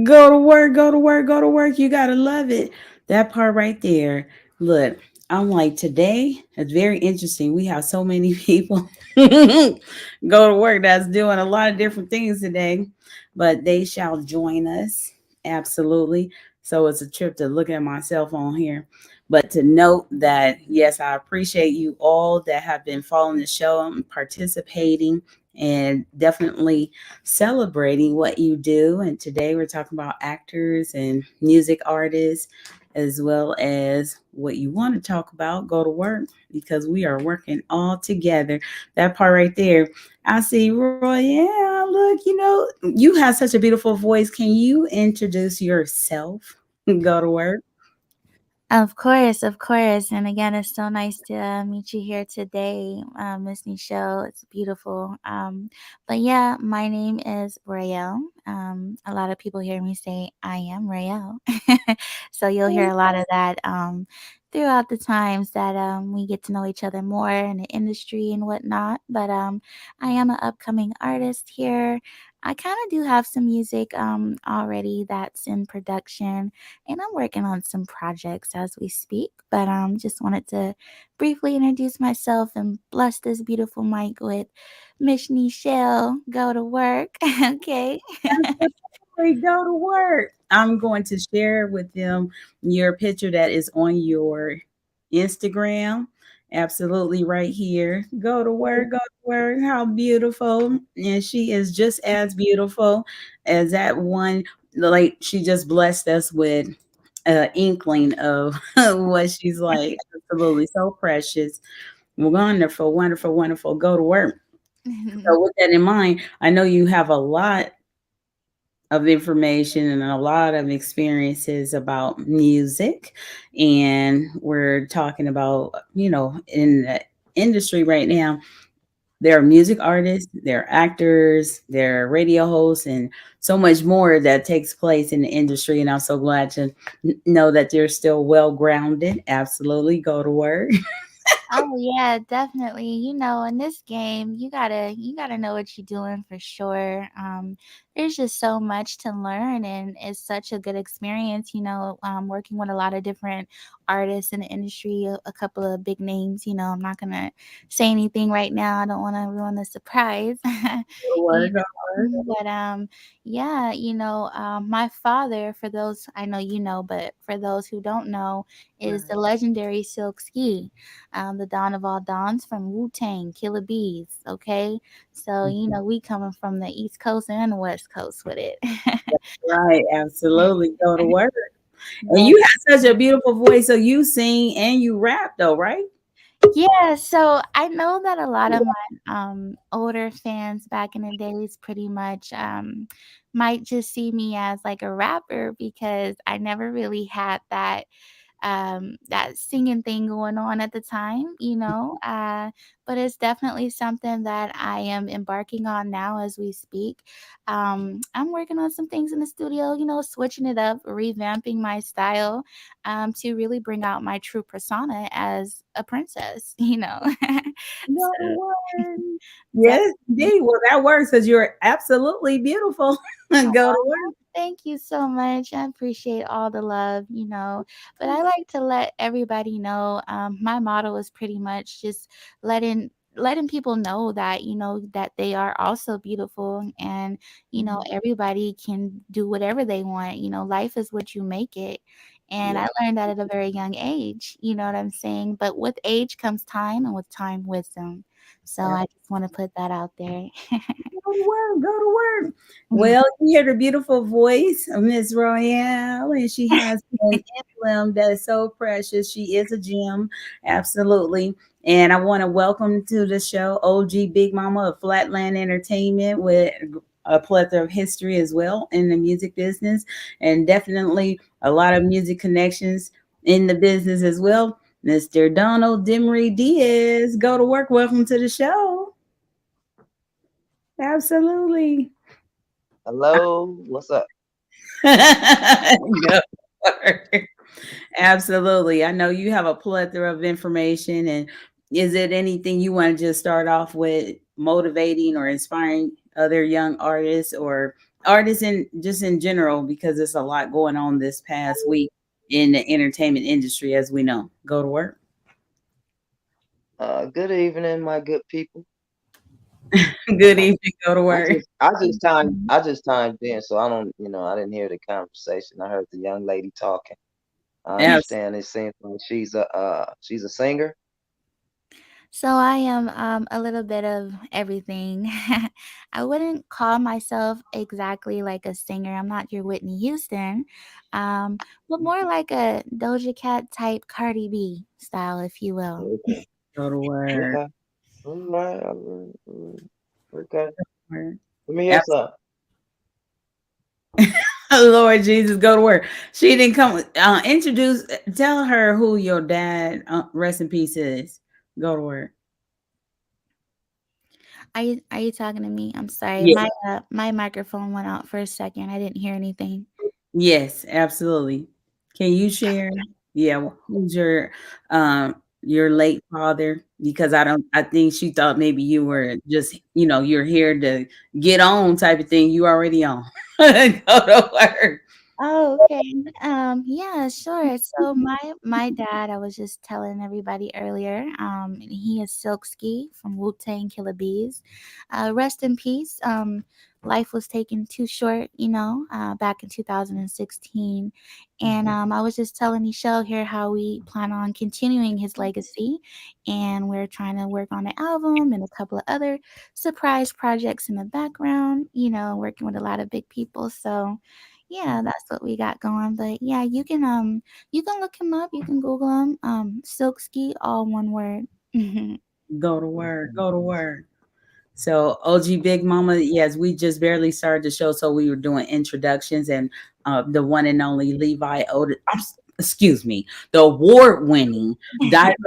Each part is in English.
Go to work, go to work, go to work. You gotta love it. That part right there. Look, I'm like, today it's very interesting. We have so many people go to work that's doing a lot of different things today, but they shall join us. Absolutely. So it's a trip to look at my cell phone here. But to note that, yes, I appreciate you all that have been following the show and participating and definitely celebrating what you do. And today we're talking about actors and music artists, as well as what you want to talk about. Go to work because we are working all together. That part right there. I see, Roy. Yeah, look, you have such a beautiful voice. Can you introduce yourself? Go to work. Of course, of course. And again, it's so nice to meet you here today, Miss Nichelle. It's beautiful. But yeah, my name is Rael. A lot of people hear me say I am Rael. So you'll hear a lot of that throughout the times that we get to know each other more in the industry and whatnot. But I am an upcoming artist here. I kind of do have some music already that's in production, and I'm working on some projects as we speak. But just wanted to briefly introduce myself and bless this beautiful mic with Miss Nichelle. Go to work, okay? Absolutely, go to work. I'm going to share with them your picture that is on your Instagram. Absolutely, right here. Go to work, go to work. How beautiful. And she is just as beautiful as that one. Like, she just blessed us with an inkling of what she's like. Absolutely, so precious. Wonderful, wonderful, wonderful. Go to work. So, with that in mind, I know you have a lot of information and a lot of experiences about music. And we're talking about, in the industry right now, there are music artists, there are actors, there are radio hosts, and so much more that takes place in the industry. And I'm so glad to know that you're still well grounded. Absolutely. Go to work. Oh yeah, definitely. In this game, you gotta know what you're doing for sure. There's just so much to learn, and it's such a good experience. Working with a lot of different artists in the industry, a couple of big names. I'm not gonna say anything right now. I don't want to ruin the surprise. Go to you work. Go to work. but yeah, my father, for those I know you know, but for those who don't know, is the legendary Silk Ski, the Dawn of all Dawns from Wu Tang, Killer Bees. Okay, so we coming from the East Coast and the West Coast with it. Right. Absolutely. Go to work. And Yes. you have such a beautiful voice. So you sing and you rap, though, right? Yeah, so I know that a lot of my older fans back in the days pretty much might just see me as like a rapper because I never really had that singing thing going on at the time. But it's definitely something that I am embarking on now as we speak. I'm working on some things in the studio, switching it up, revamping my style, to really bring out my true persona as a princess, Go to So work. Yes, definitely. indeed. Well, that works because you're absolutely beautiful. Go to work. Thank you so much. I appreciate all the love. But I like to let everybody know. My motto is pretty much just letting people know that that they are also beautiful, and everybody can do whatever they want. Life is what you make it. And Yeah. I learned that at a very young age. You know what I'm saying? But with age comes time, and with time, wisdom. So Yeah. I just want to put that out there. Go to work. Go to work. Well, you hear the beautiful voice of Miss Royale, and she has an emblem that is so precious. She is a gem. Absolutely. And I want to welcome to the show OG Big Mama of Flatland Entertainment with a plethora of history as well in the music business, and definitely a lot of music connections in the business as well. Mr. Donald Demery Diaz, go to work. Welcome to the show. Absolutely. Hello, what's up? Go work. Absolutely. I know you have a plethora of information. And is it anything you want to just start off with motivating or inspiring other young artists or artists in just in general, because there's a lot going on this past week in the entertainment industry, as we know. Go to work. Good evening, my good people. Good evening. Go to I work. just, I just timed, I just timed in, so I don't, I didn't hear the conversation. I heard the young lady talking. I Abs- understand it seems like she's a singer. So I am a little bit of everything. I wouldn't call myself exactly like a singer. I'm not your Whitney Houston, but more like a Doja Cat type Cardi B style, if you will. Okay, Go to work. okay, all right, all right, all right. Okay. Work. Let me hear Abs- something. Lord Jesus, go to work. She didn't come. Introduce. Tell her who your dad, rest in peace, is. Go to work. Are you talking to me? I'm sorry. Yeah. My microphone went out for a second. I didn't hear anything. Yes, absolutely. Can you share? Yeah, who's your late father? Because I think she thought maybe you were just, you're here to get on type of thing. You already on. Go to work. Oh, okay. Yeah, sure. So my dad, I was just telling everybody earlier, he is Silkski from Wu-Tang Killer Bees. Rest in peace. Life was taken too short, back in 2016. And I was just telling Michelle here how we plan on continuing his legacy, and we're trying to work on an album and a couple of other surprise projects in the background, working with a lot of big people. So yeah, that's what we got going. But yeah, you can look him up, you can Google him. Silkski, all one word. Go to work. Go to work. So OG Big Mama, yes, we just barely started the show, so we were doing introductions, and the one and only Levi Otis. Excuse me, the award-winning director,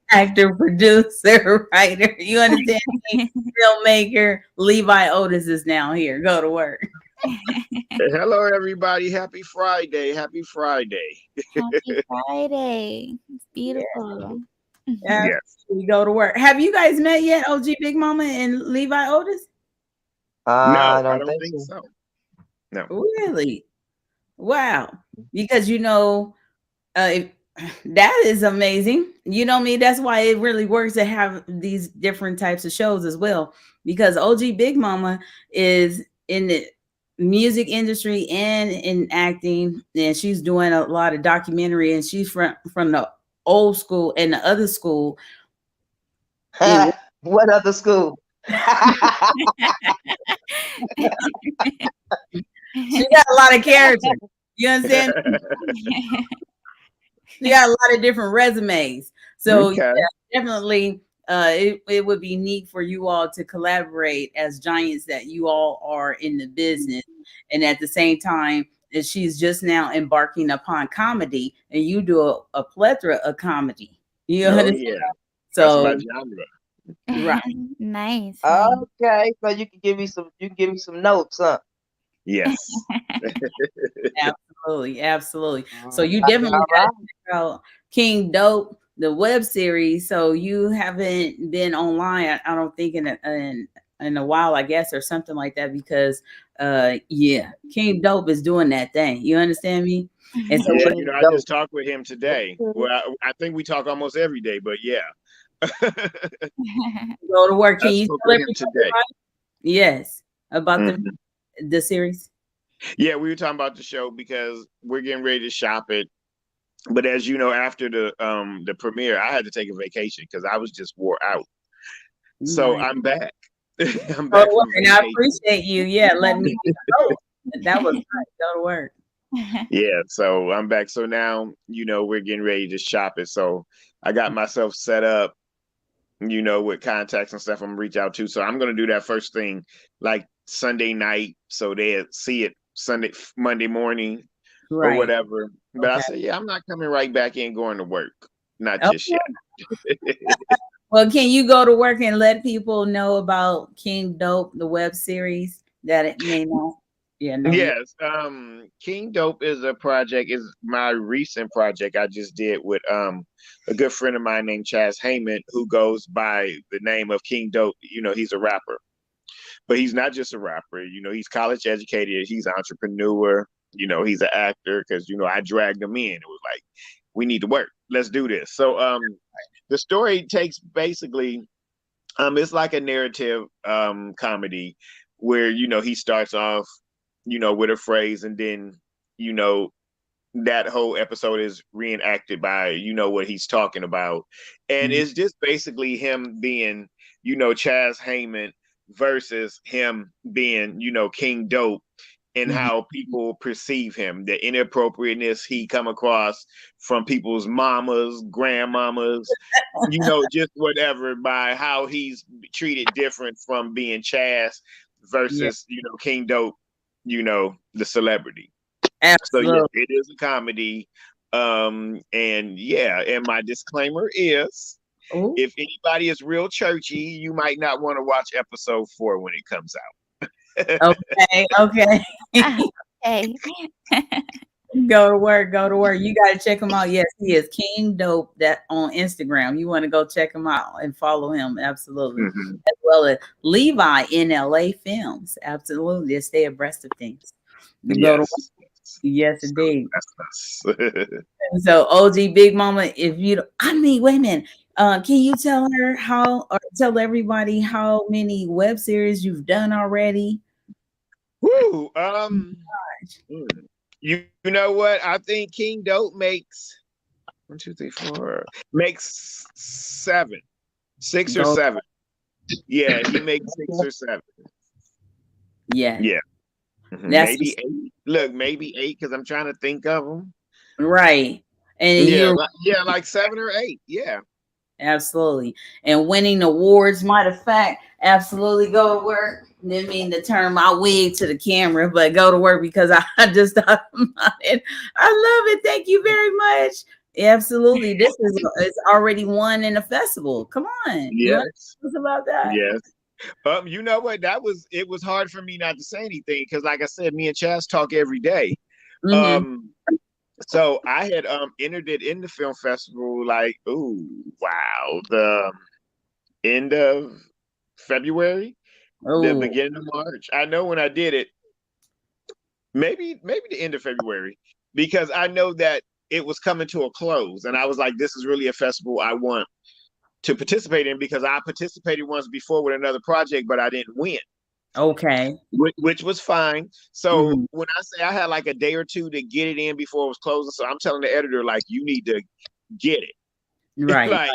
actor, producer, writer. You understand me? Filmmaker Levi Otis is now here. Go to work. Hello, everybody. Happy Friday. Happy Friday. Happy Friday. It's beautiful. Yes. Absolutely, go to work. Have you guys met yet, OG Big Mama and Levi Otis? I No, I don't don't think think so. so. No. Really? Wow. Because if, that is amazing. You know me, that's why it really works to have these different types of shows as well. Because OG Big Mama is in the music industry and in acting, and she's doing a lot of documentary, and she's from the old school and the other school. And What other school? she got a lot of character. You understand? She got a lot of different resumes. So Okay. yeah, definitely it would be neat for you all to collaborate as giants that you all are in the business. And at the same time, that she's just now embarking upon comedy, and you do a plethora of comedy. You Oh, understand? yeah. That's my So genre. right. Nice, nice. Okay, so you can give me some notes, huh? Yes. Absolutely, absolutely. So All you right, definitely all got to right. check out King Dope, the web series. So you haven't been online, I don't think in a while, I guess, or something like that, because yeah, King Dope is doing that thing. You understand me? And so Yeah, what King I Dope. just talked with him today. Okay. Well, I think we talk almost every day, but yeah. go to work, I can you spoke tell with him everybody today. about it? Yes, about the Mhm. the series. Yeah, we were talking about the show because we're getting ready to shop it. But as you know, after the premiere, I had to take a vacation because I was just wore out. So Right. I'm back. I'm Go to back work. from And I vacation. appreciate you. Yeah, let me be the host. That was nice. Go to work. Yeah, so I'm back. So now, we're getting ready to shop it. So I got myself set up, with contacts and stuff I'm gonna reach out to. So I'm gonna do that first thing like Sunday night so they'll see it Monday morning or Right. whatever. But I Okay. said, yeah, I'm not coming right back in going to work. Not just Okay. yet. Well, can you go to work and let people know about King Dope, the web series that it may not? Yeah, no, yeah. Yes, King Dope is a project, is my recent project I just did with a good friend of mine named Chaz Heyman, who goes by the name of King Dope. He's a rapper. but he's not just a rapper. He's college educated. He's an entrepreneur. He's an actor because I dragged him in. It was like, we need to work. Let's do this. So the story takes basically it's like a narrative comedy where he starts off with a phrase, and then you know that whole episode is reenacted by what he's talking about, and Mhm. it's just basically him being Chaz Heyman versus him being King Dope, and Mhm. how people perceive him, the inappropriateness he come across from people's mamas, grandmamas, just whatever, by how he's treated different from being Chaz Yeah, versus King Dope, the celebrity. So yeah, absolutely. it is a comedy. And yeah, and my disclaimer is, Ooh, if anybody is real churchy, you might not want to watch episode 4 when it comes out. okay, okay. Okay. Go to work, go to work. You got to check him out. Yes, he is King Dope that on Instagram. You want to go check him out and follow him. Absolutely. Mhm. As well as Levi in LA Films. Absolutely. To stay abreast of things. Go to work. Yes. Yes, So indeed. that's us. So OG Big Mama, if you don't, I mean, wait a minute. Can you tell her how or tell everybody how many web series you've done already? Woo. You know what? I think King Dope makes 1, 2, 3, 4, makes 7, 6 or Go 7. Yeah, he makes 6 or 7. yes. Yeah. That's Maybe 8. Look, maybe 8 because I'm trying to think of them. right. And Yeah, you're like 7 or 8. Yeah. absolutely. And winning awards, matter of fact, absolutely go to work. Didn't mean to turn my wig to the camera, but go to work because I just thought about it. I love it. Thank you very much. Absolutely. This is it's already won in a festival. Come on. You want Yes. to tell us about that? Yes. You know what? It was hard for me not to say anything because, like I said, me and Chaz talk every day. Mm-hmm. Um, so I had entered it in the film festival, like, ooh, wow, the end of February, the Oh, beginning of March. I know when I did it, maybe the end of February, because I know that it was coming to a close, and I was like, this is really a festival I want to participate in, because I participated once before with another project, but I didn't win, okay. which was fine. So Mm-hmm. when I say I had like a day or two to get it in before it was closing, so I'm telling the editor, like, you need to get it Right. like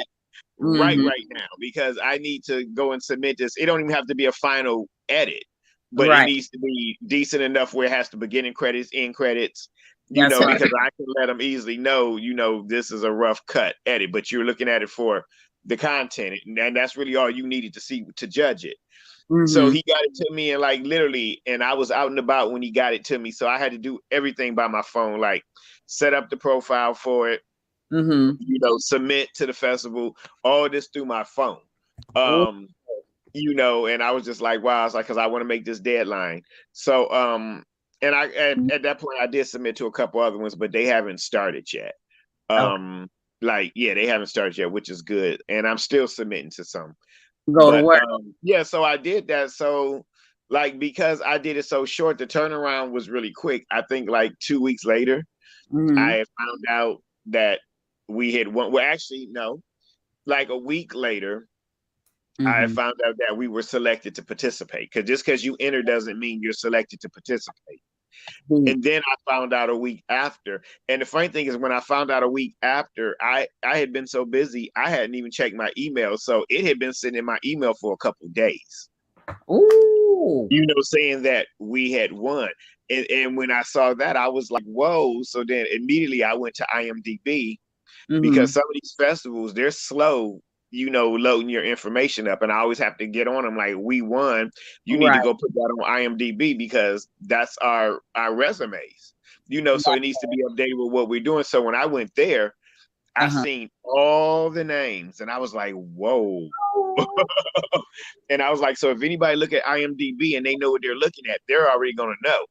Mm-hmm. right now, because I need to go and submit this. It don't even have to be a final edit, but it Right. needs to be decent enough where it has the beginning credits, end credits, That's right. because I can let them easily know, this is a rough cut edit, but you're looking at it for the content, and that's really all you needed to see to judge it. So Mm-hmm. he got it to me, and like literally, and I was out and about when he got it to me, so I had to do everything by my phone, like set up the profile for it, Mm-hmm. submit to the festival, all this through my phone. Oh, Um, and I was just like, wow, it's like, because I want to make this deadline. So, and at that point, I did submit to a couple other ones, but they haven't started yet. okay. Like, yeah, they haven't started yet, which is good. And I'm still submitting to some. Go to But work. yeah, so I did that. So, like, because I did it so short, the turnaround was really quick. I think like 2 weeks later, Mm-hmm. I found out that we had won. Well, actually, no, like a week later, I Mm-hmm. found out that we were selected to participate. Because just because you enter doesn't mean you're selected to participate. And then I found out a week after. And the funny thing is, when I found out a week after, I had been so busy, I hadn't even checked my email. So it had been sitting in my email for a couple of days, Ooh. saying that we had won. And when I saw that, I was like, whoa. So then immediately I went to IMDb, because Mm-hmm. some of these festivals, they're slow, loading your information up. And I always have to get on them like, we won. You need to Right. go put that on IMDb, because that's our resumes, so it needs to be updated with what we're doing. So when I went there, I Uh-huh. seen all the names, and I was like, whoa. Oh, And I was like, so if anybody look at IMDb and they know what they're looking at, they're already going to know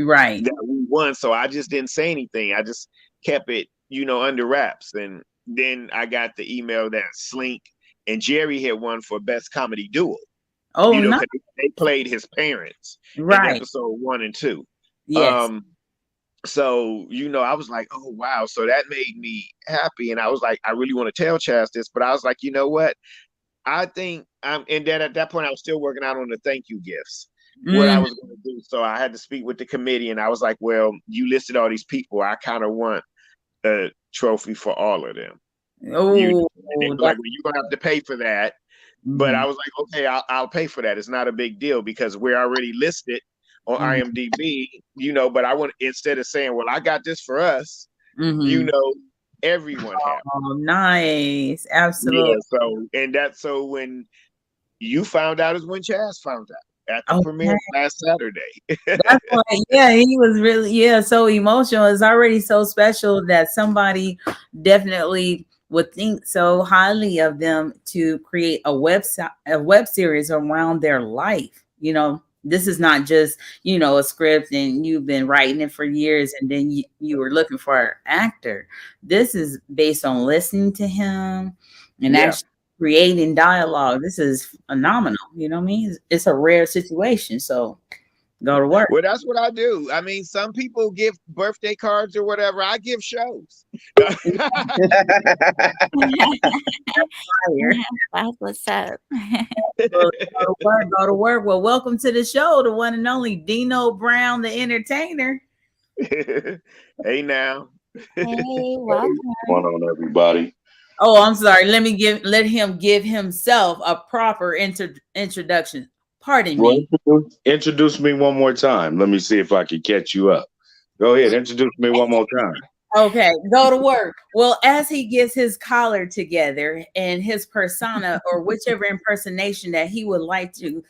right. that we won. So I just didn't say anything. I just kept it, under wraps. And then I got the email that Slink and Jerry had won for best comedy duo. Oh, no. 'cause they played his parents in Right. episode 1 and 2. Yes. Um, so I was like, oh wow, so that made me happy, and I was like, I really want to tell Chaz this, but I was like, you know what? I think and then at that point I was still working out on the thank you gifts, what I Mm. was going to do. So I had to speak with the committee, and I was like, well, you listed all these people. I kind of want a trophy for all of them. Oh, They were like, well, you're gonna have to pay for that. But I was like, okay, I'll pay for that. It's not a big deal because we're already listed on IMDb, but I want, instead of saying, well, I got this for us, everyone has. Oh, nice. Absolutely. Yeah. So when you found out is when Chaz found out at the Okay. premiere last Saturday. That's why, yeah, he was really, so emotional. It's already so special that somebody definitely would think so highly of them to create a web series around their life. This is not just, a script and you've been writing it for years and then you were looking for an actor. This is based on listening to him and actually creating dialogue. This is phenomenal. You know what I mean? It's a rare situation. So go to work. Well, that's what I do. I mean, some people give birthday cards or whatever. I give shows. That's what's up. Go to work. Go to work. Well, welcome to the show, the one and only Dino Brown, the entertainer. Hey now. Hey, welcome. What's going on, everybody? Oh, I'm sorry. Let him give himself a proper introduction. Pardon me. Introduce me one more time. Let me see if I can catch you up. Go ahead. Introduce me one more time. Okay, go to work. Well, as he gets his collar together and his persona or whichever impersonation that he would like to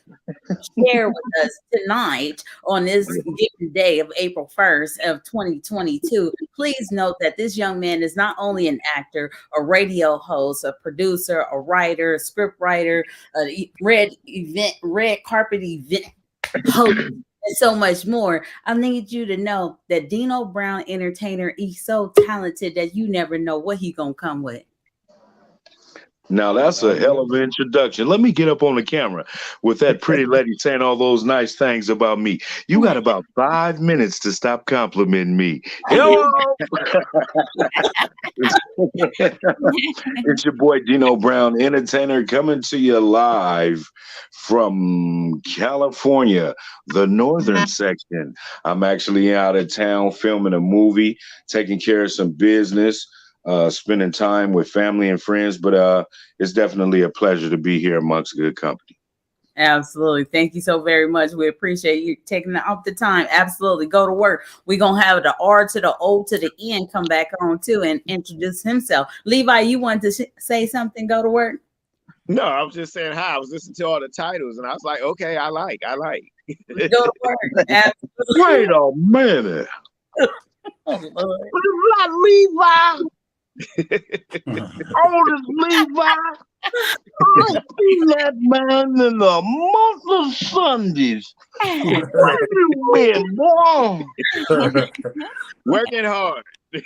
share with us tonight on this given day of April 1st of 2022, please note that this young man is not only an actor, a radio host, a producer, a writer, a script writer, a red carpet event host, and so much more. I need you to know that Dino Brown entertainer is so talented that you never know what he gonna come with. Now that's a hell of an introduction. Let me get up on the camera with that pretty lady saying all those nice things about me. You got about 5 minutes to stop complimenting me. Hello. It's your boy Dino Brown, entertainer, coming to you live from California, the northern section. I'm actually out of town filming a movie, taking care of some business, spending time with family and friends, but it's definitely a pleasure to be here amongst good company. Absolutely. Thank you so very much. We appreciate you taking off the time. Absolutely. Go to work. We're going to have the R to the O to the N come back on too and introduce himself. Levi, you wanted to say something? Go to work? No, I was just saying hi. I was listening to all the titles and I was like, okay, I like. Go to work. Absolutely. Wait a minute. Oh, Lord. Levi. Oldest Levi. I see that man in the month of Sundays. Where you been, boy? Working hard.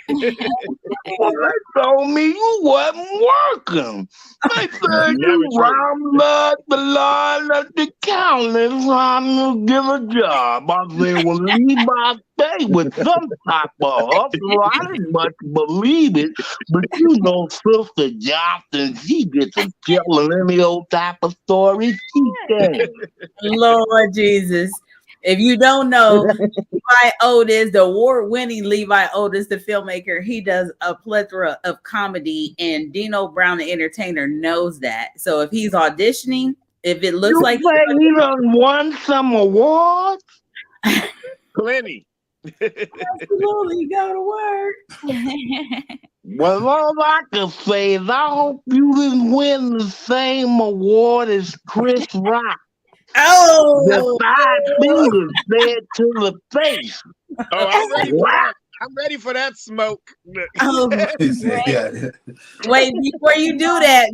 Well, they told me you wasn't working. They said you round up the line at the county trying to get a job. I said, well, Levi, stay with some type of hustle. I didn't much believe it, but Sister Johnson, she gets to telling any old type of story she can. Lord Jesus. If you don't know, Levi Otis, the award-winning Levi Otis, the filmmaker, he does a plethora of comedy, and Dino Brown, the entertainer, knows that. So if he's auditioning, if it looks like he done won some awards, plenty. Absolutely, go to work. Well, all I can say is I hope you didn't win the same award as Chris Rock. Oh, the 5 fingers said to the face. Oh, I'm ready for that. I'm ready for that smoke. Wait, before you do that,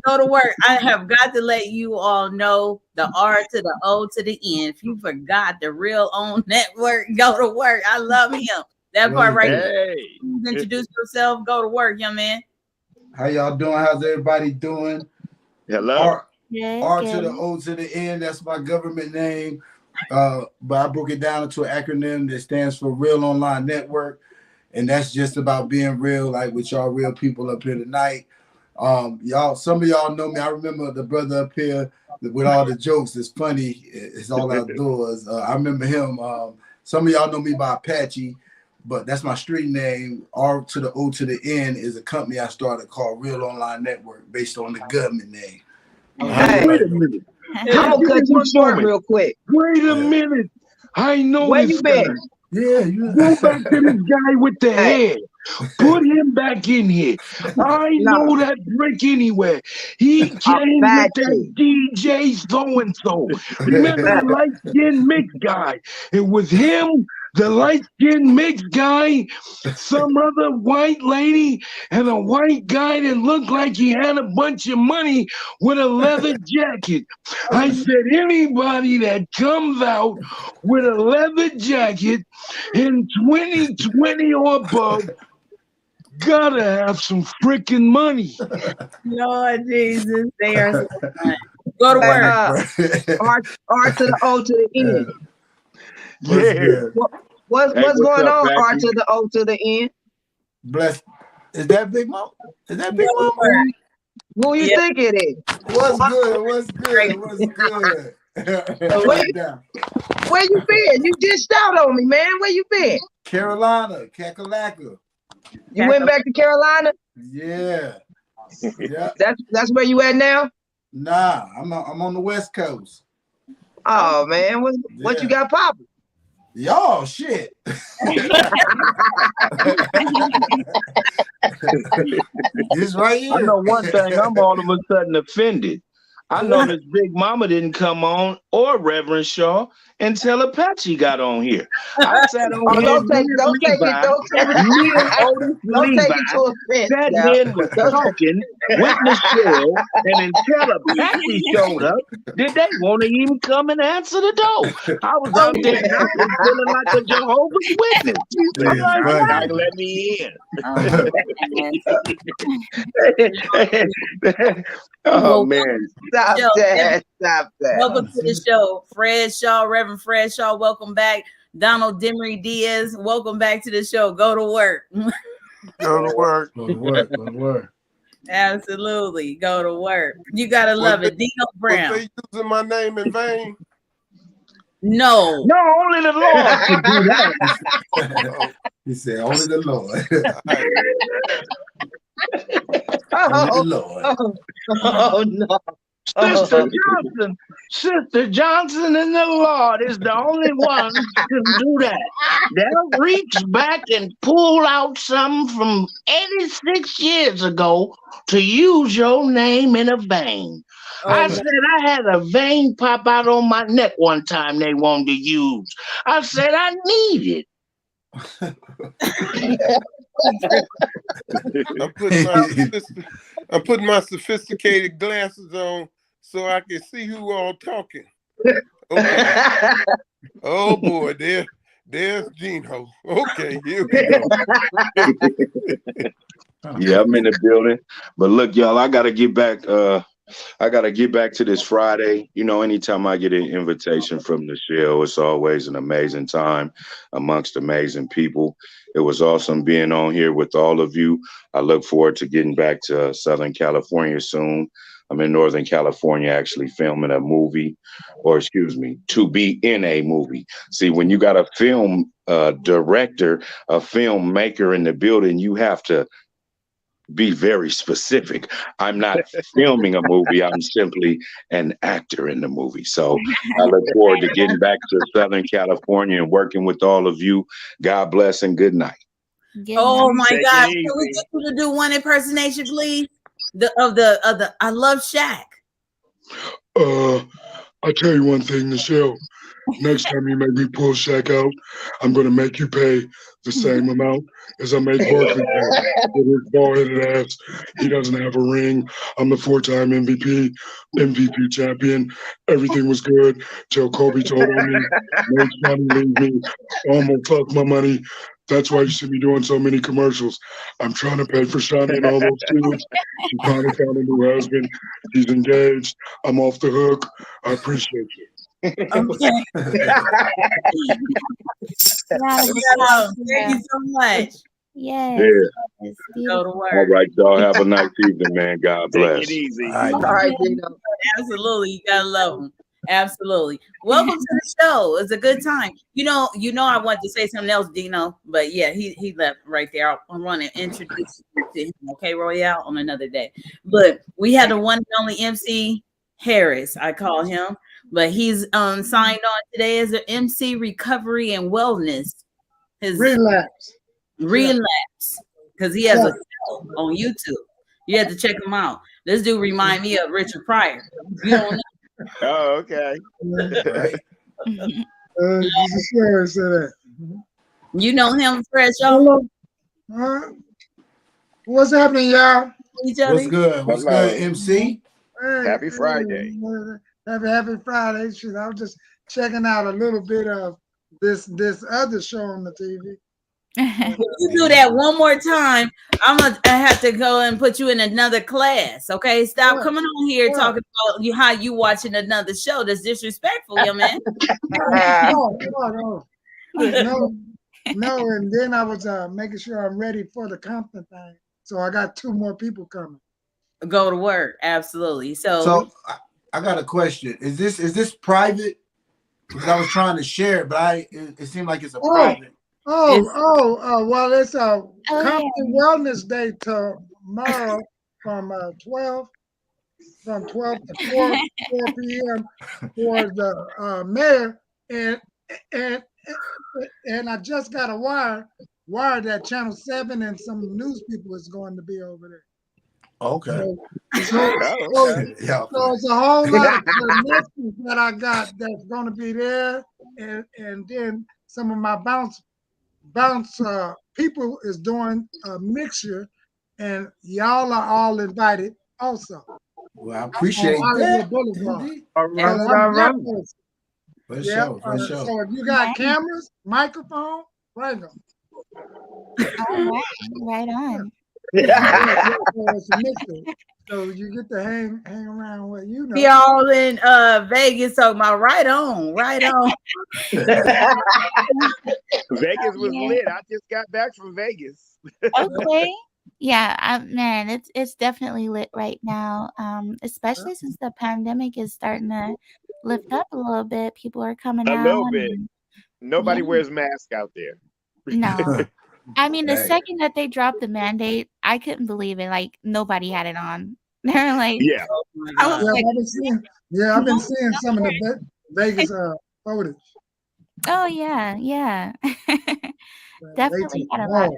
go to work. I have got to let you all know the R to the O to the N. If you forgot the real own network, go to work. I love him. That part right there. Introduce yourself, go to work, young man. How y'all doing? How's everybody doing? Hello. Good, R to the good. O to the N. That's my government name. But I broke it down into an acronym that stands for Real Online Network. And that's just about being real, like with y'all real people up here tonight. Y'all, some of y'all know me. I remember the brother up here with all the jokes. It's funny. It's all outdoors. I remember him. Some of y'all know me by Apache, but that's my street name. R to the O to the N is a company I started called Real Online Network, based on the government name. Hey, wait a minute. I'm gonna cut you short real quick. Wait a minute. I know Where this you been? guy. Yeah, you Go back to this guy with the head. Put him back in here. I know that brick anywhere. He came with that DJ so-and-so. Remember the light-skinned mix guy? It was him, the light-skinned mix guy, some other white lady, and a white guy that looked like he had a bunch of money with a leather jacket. I said, anybody that comes out with a leather jacket in 2020 or above gotta have some freaking money. Lord Jesus, they are so fun. Go to work. R to the O to the N. Yeah. What's going on? Patrick? R to the O to the N. Bless. Is that Big Mom? Is that Big Mom? Who you think it is? What's good? What's good? What's good? Where you been? You dished out on me, man. Where you been? Carolina, Kakalaka. You went back to Carolina? Yeah. Yeah. That's where you at now? Nah, I'm on the West Coast. Oh man, what you got popping? Y'all shit. This right here. I know one thing, I'm all of a sudden offended. I know this Big Mama didn't come on, or Reverend Shaw, until Apache got on here. I sat on here. Don't take it to offense. That man was talking, went in the show, and until Apache showed up, did they want to even come and answer the door? I was out there knocking, feeling like a Jehovah's Witness. I'm like, "Why let me in." Oh man. Stop that. Welcome to the show. Fred Shaw, Reverend Fred Shaw, welcome back. Donald Demery Diaz, welcome back to the show. Go to work. Go to work. Go to work. Go to work. Absolutely. Go to work. You got to love it. Dino Brown. Was they using my name in vain? No. No, only the Lord could do that. He said, only the Lord. Oh, only the Lord. Oh no. Sister Johnson and the Lord is the only one who can do that. They'll reach back and pull out something from 86 years ago to use your name in a vein. I said I had a vein pop out on my neck one time they wanted to use. I said I need it. I'm putting my sophisticated glasses on so I can see who all talking. Okay. Oh boy, there's Gino. Okay, here we go. Yeah, I'm in the building. But look, y'all, I gotta get back to this Friday. You know, anytime I get an invitation from the show, it's always an amazing time amongst amazing people. It was awesome being on here with all of you. I look forward to getting back to Southern California soon. I'm in Northern California actually filming a movie, or excuse me, to be in a movie. See, when you got a film director, a filmmaker in the building, you have to be very specific. I'm not filming a movie. I'm simply an actor in the movie. So I look forward to getting back to Southern California and working with all of you. God bless and good night. Oh my God. Can we get you to do one impersonation, please? Of the I love Shaq. I'll tell you one thing, Michelle. Next time you make me pull Shaq out, I'm going to make you pay the same amount as I made Barkley pay with his ball-headed ass. He doesn't have a ring. I'm the 4-time MVP champion. Everything was good till Kobe told on me, made Sonny leave me, almost lost my money. That's why you see me doing so many commercials. I'm trying to pay for Shawnee and all those kids. She finally found a new husband. She's engaged. I'm off the hook. I appreciate you. Okay. Thank you so much. Yes. Yeah. Yes. Go to All work. right, y'all. Have a nice evening, man. God Take bless. it easy. All right. All right, Dino. Absolutely, you gotta love them. Absolutely. Welcome to the show. It's a good time. I wanted to say something else, Dino, but yeah, he left right there. I want to introduce you to him, okay, Royale, on another day. But we had the one and only MC Harris, I call him, but he's signed on today as an MC Recovery and Wellness. His Relapse. because he has a show on YouTube. You have to check him out. This dude remind me of Richard Pryor. You don't know. Oh, okay. Right. Sure, say that. You know him, Fresh. Hello. What's happening, y'all? Each What's other. good? What's Hello. good, MC? Hey, Happy Friday. Happy Friday. Shit, I was just checking out a little bit of this other show on the TV. If you do that one more time, I have to go and put you in another class. Okay, stop coming on here talking about how you watching another show. That's disrespectful, young man. No. And then I was making sure I'm ready for the Compton thing. So I got 2 more people coming. Go to work, absolutely. So I got a question. Is this private? Because I was trying to share it, but it seemed like it's a private. Well, it's a Compton Wellness Day tomorrow from 12 to 4 p.m. for the mayor, and I just got a wire that Channel 7 and some news people is going to be over there. Okay. So it's a whole lot of connections that I got that's going to be there, and then some of my bounce people is doing a mixture, and y'all are all invited also. Well, I appreciate that. All right. For sure. So if you got cameras, microphone, bring them. All right. Right on. So you get to hang around with We all in Vegas talking about right on. Vegas was lit. I just got back from Vegas. Okay. Yeah, man, it's definitely lit right now. Especially since the pandemic is starting to lift up a little bit. People are coming out. A little bit. Nobody Yeah. wears masks out there. No. I mean, the Dang. second that they dropped the mandate, I couldn't believe it. Like nobody had it on. They're like, Yeah. I was like, I've been seeing some of the Vegas footage. oh yeah. Definitely got a lot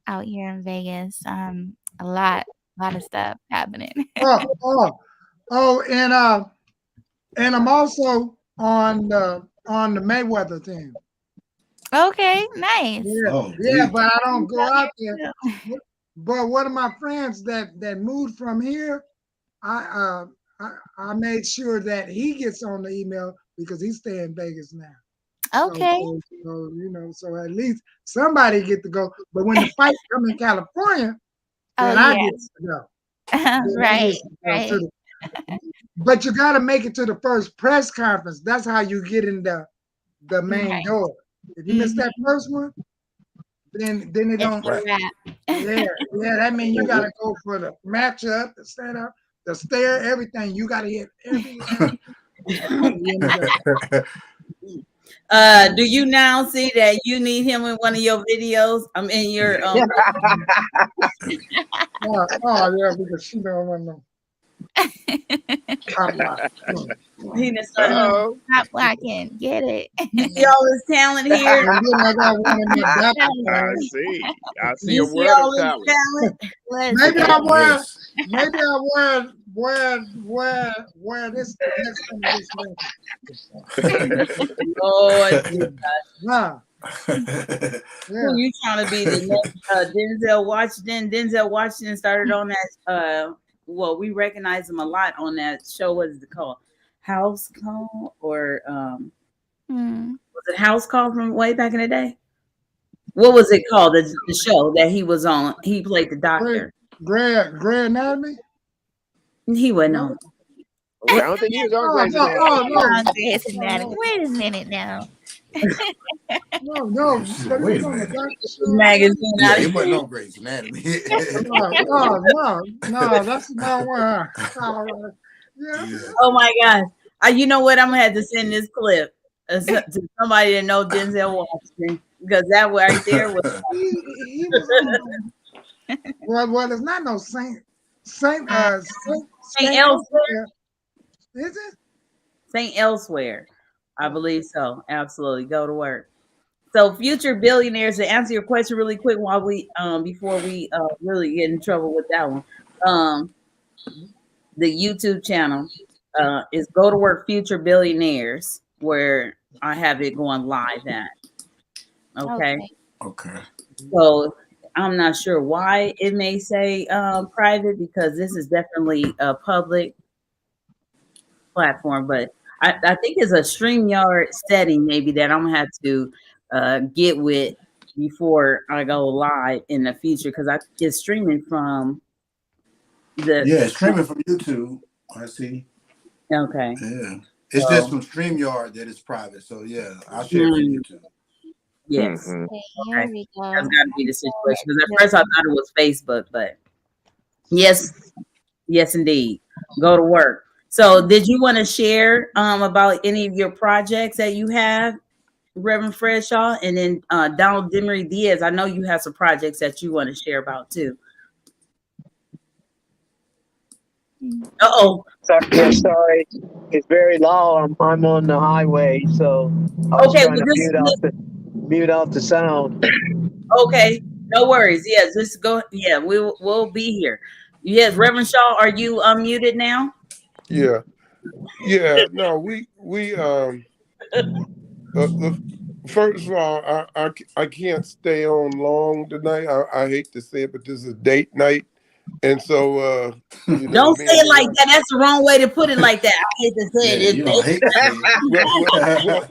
out here in Vegas. A lot of stuff happening. And I'm also on the Mayweather team. Okay, nice. But I don't go out there. But one of my friends that moved from here, I made sure that he gets on the email because he's staying in Vegas now. Okay. So at least somebody get to go. But when the fight come in California, then I get to go. Right. But you got to make it to the first press conference. That's how you get in the main door. If you miss that first one, then it don't. That means you got to go for the matchup, the setup, the stare, everything. You got to hit everything. Do you now see that you need him in one of your videos? I'm in your because she don't want no. He just started Stop blocking. Get it. You see all this talent here. I see You a see world all of this talent. Maybe I wear this next time. Lord, Nah. Who you trying to be the next Denzel Washington? Denzel Washington started on that. Well, we recognize him a lot on that show. What is it called? House Call or was it House Call from way back in the day? What was it called? The show that he was on. He played the Grey, doctor. Grey Anatomy? He wasn't No, on. I What? don't think he was on oh, Grey's no, Anatomy. oh, no. Grey's Oh, Anatomy. no, Wait a minute now. no, but he Wait was a on the minute. doctor show or something. Magazine Yeah, out of it wasn't here. no Grey's Anatomy. No, that's not one. All right. Yeah, Yeah. Oh my gosh. You know what? I'm gonna have to send this clip to somebody that know Denzel Washington because that right there was he was on. Well, it's not no Saint Saint Elsewhere. Is it? Saint Elsewhere. I believe so. Absolutely. Go to work. So future billionaires, to answer your question really quick while we before we really get in trouble with that one. The YouTube channel is Go to Work Future Billionaires, where I have it going live at. Okay. Okay. So I'm not sure why it may say private because this is definitely a public platform, but I think it's a StreamYard setting maybe that I'm gonna have to get with before I go live in the future because it's streaming from Yeah, the streaming from YouTube. I see. okay. Yeah. It's just So from StreamYard that it's private. So yeah, I'll share it from YouTube. yes. Mm-hmm. Okay, here Okay. we That's go. gotta be the situation. Because at first I thought it was Facebook, but yes, yes indeed. Go to work. So did you want to share about any of your projects that you have, Reverend Fredshaw? And then Donald Demery Diaz, I know you have some projects that you want to share about too. Uh-oh. Sorry. It's very low. I'm on the highway, so I was Okay, trying well to mute off the sound. okay, no worries. Yes, just go. Yeah, we'll be here. Yes, Reverend Shaw, are you unmuted now? Yeah. No, we uh, first of all, I can't stay on long tonight. I hate to say it, but this is date night, and so Don't me say and it the like wife. that. That's the wrong way to put it like that. I hate to say Yeah, you don't hate to say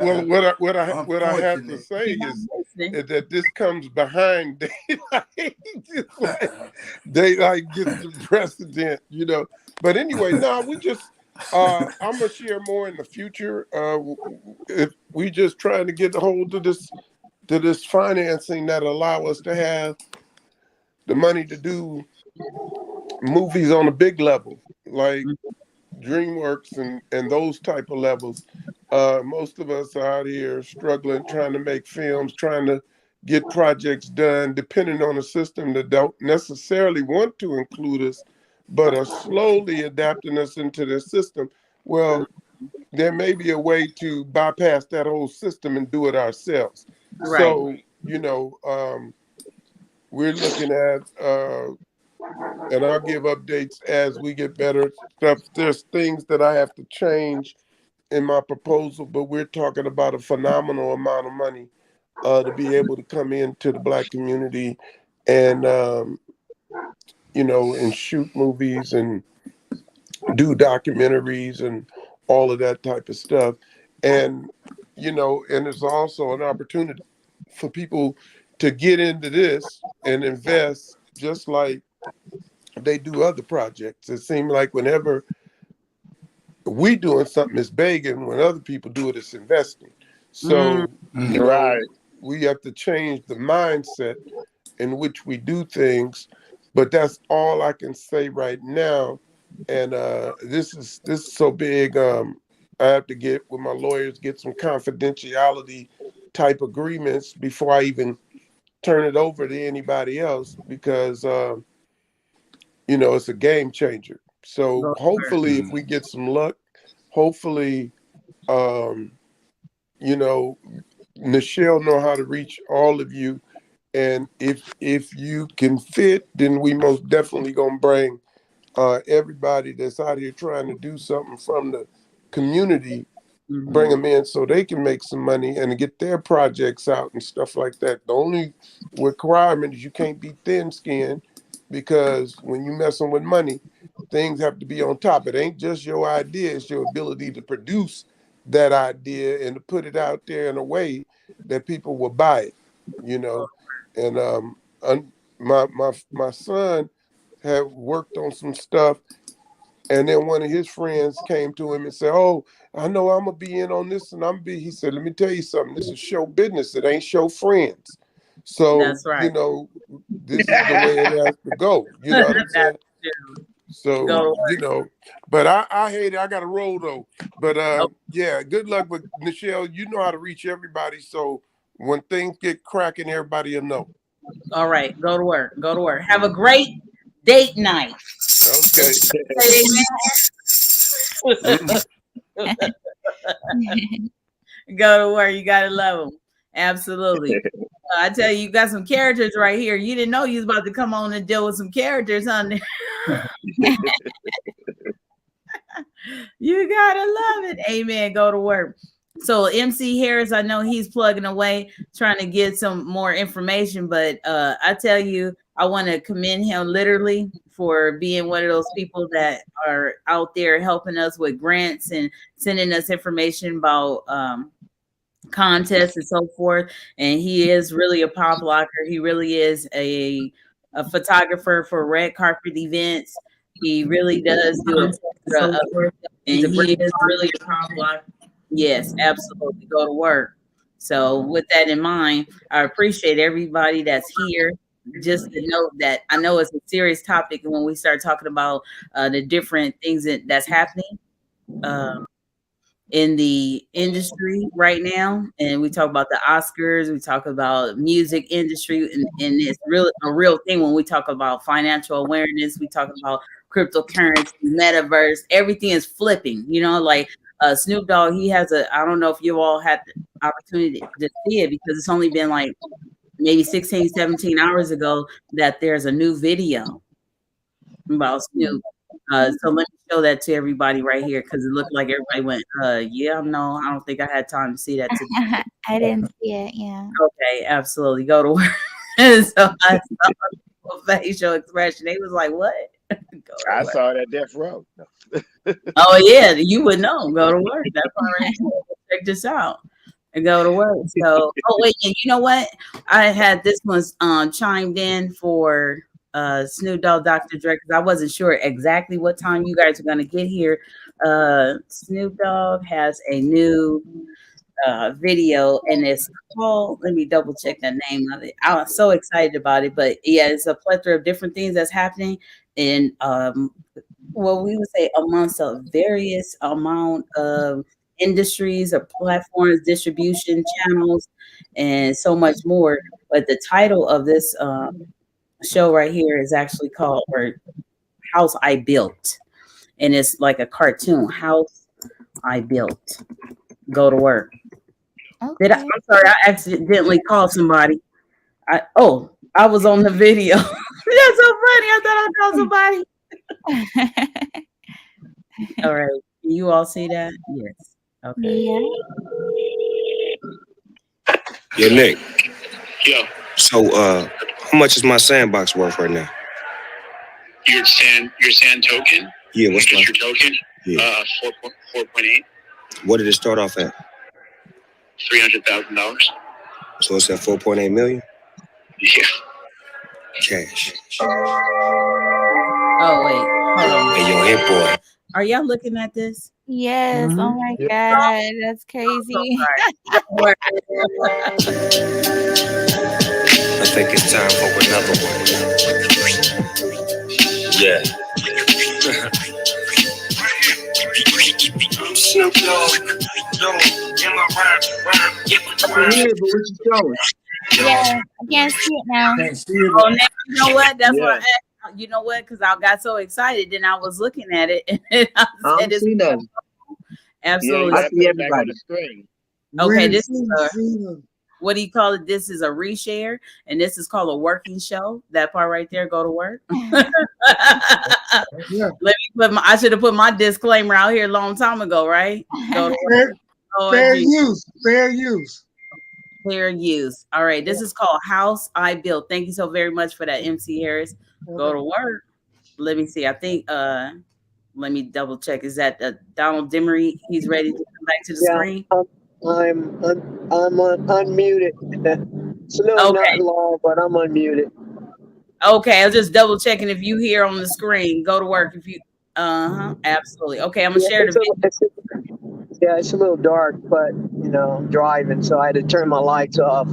Well, it. what I have to Unfortunate. say you're not listening. is that this comes behind daylight. Just like daylight gets the precedent, But anyway, no, I'm gonna share more in the future. If we just trying to get a hold of this financing that allow us to have the money to do movies on a big level, like DreamWorks and those type of levels. Most of us are out here struggling, trying to make films, trying to get projects done, depending on a system that don't necessarily want to include us, but are slowly adapting us into their system. Well, there may be a way to bypass that whole system and do it ourselves. Right. So, we're looking at and I'll give updates as we get better stuff. There's things that I have to change in my proposal, but we're talking about a phenomenal amount of money to be able to come into the Black community and and shoot movies and do documentaries and all of that type of stuff. And and it's also an opportunity for people to get into this and invest just like they do other projects. It seems like whenever we doing something that's big and when other people do it, it's investing. So, Right. we have to change the mindset in which we do things. But that's all I can say right now. And this is so big. I have to get with my lawyers, get some confidentiality type agreements before I even turn it over to anybody else because it's a game changer. So Go to work. hopefully, if we get some luck, hopefully, um, you know, Nichelle know how to reach all of you, and if you can fit, then we most definitely gonna bring everybody that's out here trying to do something from the community, bring them in so they can make some money and get their projects out and stuff like that. The only requirement is you can't be thin-skinned because when you messing with money, things have to be on top. It ain't just your idea, it's your ability to produce that idea and to put it out there in a way that people will buy it, you know. and my son had worked on some stuff, and then one of his friends came to him and said, "Oh, I know I'm gonna be in on this, and He said, "Let me tell you something. This is show business. It ain't show friends. So That's right. you know, this is the way it has to go. You know what I'm saying? That's true. So Go you know, but I hate it. I got to roll though. But work. yeah, good luck with Michelle. You know how to reach everybody. So when things get cracking, everybody will know. All right, go to work. Go to work. Have a great date night. Okay. Say Mhm. amen. Go to work. You gotta love them. Absolutely. I tell you, you got some characters right here. You didn't know you was about to come on and deal with some characters on there. You gotta love it. Amen. Go to work. So MC Harris, I know he's plugging away trying to get some more information, but I tell you, I want to commend him literally for being one of those people that are out there helping us with grants and sending us information about contests and so forth. And he is really a pop blocker. He really is a photographer for red carpet events. He really does do a plethora of and he is really a pop blocker. Yes, absolutely. Go to work. So with that in mind, I appreciate everybody that's here. Just to note that I know it's a serious topic, and when we start talking about the different things that's happening, um, in the industry right now, and we talk about the Oscars, we talk about music industry, and it's really a real thing when we talk about financial awareness, we talk about cryptocurrency, metaverse, everything is flipping, like Snoop Dogg, he has I don't know if you all had the opportunity to see it because it's only been like maybe 16, 17 hours ago that there's a new video about Snoop. So let me show that to everybody right here because it looked like everybody went, yeah, no, I don't think I had time to see that today. I didn't see it. Yeah. Okay, absolutely. Go to work. So I saw the facial expression. They was like, what? Go to I work. saw that death row. Oh, yeah, you would know. Go to work. That's all right. Check this out. And go to work. So, oh, wait, and you know what? I had this one chimed in for Snoop Dogg, Dr. Dre, because I wasn't sure exactly what time you guys are going to get here. Snoop Dogg has a new video, and it's called, let me double check the name of it. I was so excited about it, but yeah, it's a plethora of different things that's happening in well, we would say amongst a various amount of industries or platforms, distribution channels, and so much more. But the title of this show right here is actually called or House I Built. And it's like a cartoon, House I Built. Go to work. I'm Okay. sorry, I accidentally called somebody. I was on the video. That's so funny. I thought I called somebody. All right. Can you all see that? Yes. Okay. Yeah. Yeah, Nick. Yo, So, how much is my sandbox worth right now? your sand token? Yeah, what's my Just your token? Yeah. 4.8, What did it start off at? $300,000. So it's at 4.8 million Yeah. cash. Oh wait, hold on. Hey, yo, hit boy. Are y'all looking at this? Yes. Oh my Yep. God. That's crazy. Sorry. I think it's time for another one. Yeah. Snoop Dogg. Yo, in my rap. I can hear it, but what you showing? Yeah. I can't see it now. Can't see it. Oh, now you know what? That's what Yeah. I asked. You know what? Because I got so excited, then I was looking at it, and I I said, don't "It's see nothing. Yeah, absolutely you I gotta see put it back on everybody. the screen. okay." When This is see what do you call it? This is a reshare, and this is called a working show. That part right there, go to work. yeah, Let me put I should have put my disclaimer out here a long time ago, right? Go to work. fair OMG. use, fair use. Fair use. All right. This is called House I Built. Thank you so very much for that, MC Harris. Go to work. Let me see. I think let me double check. Is that Donald Demery? He's ready to come back to the Yeah, screen. I'm unmuted. It's a little not Okay. long, but I'm unmuted. Okay. I was just double checking if you hear on the screen. Go to work if you. Absolutely. Okay. I'm gonna Yeah, share the video. it's a little dark, but I'm driving, so I had to turn my lights off.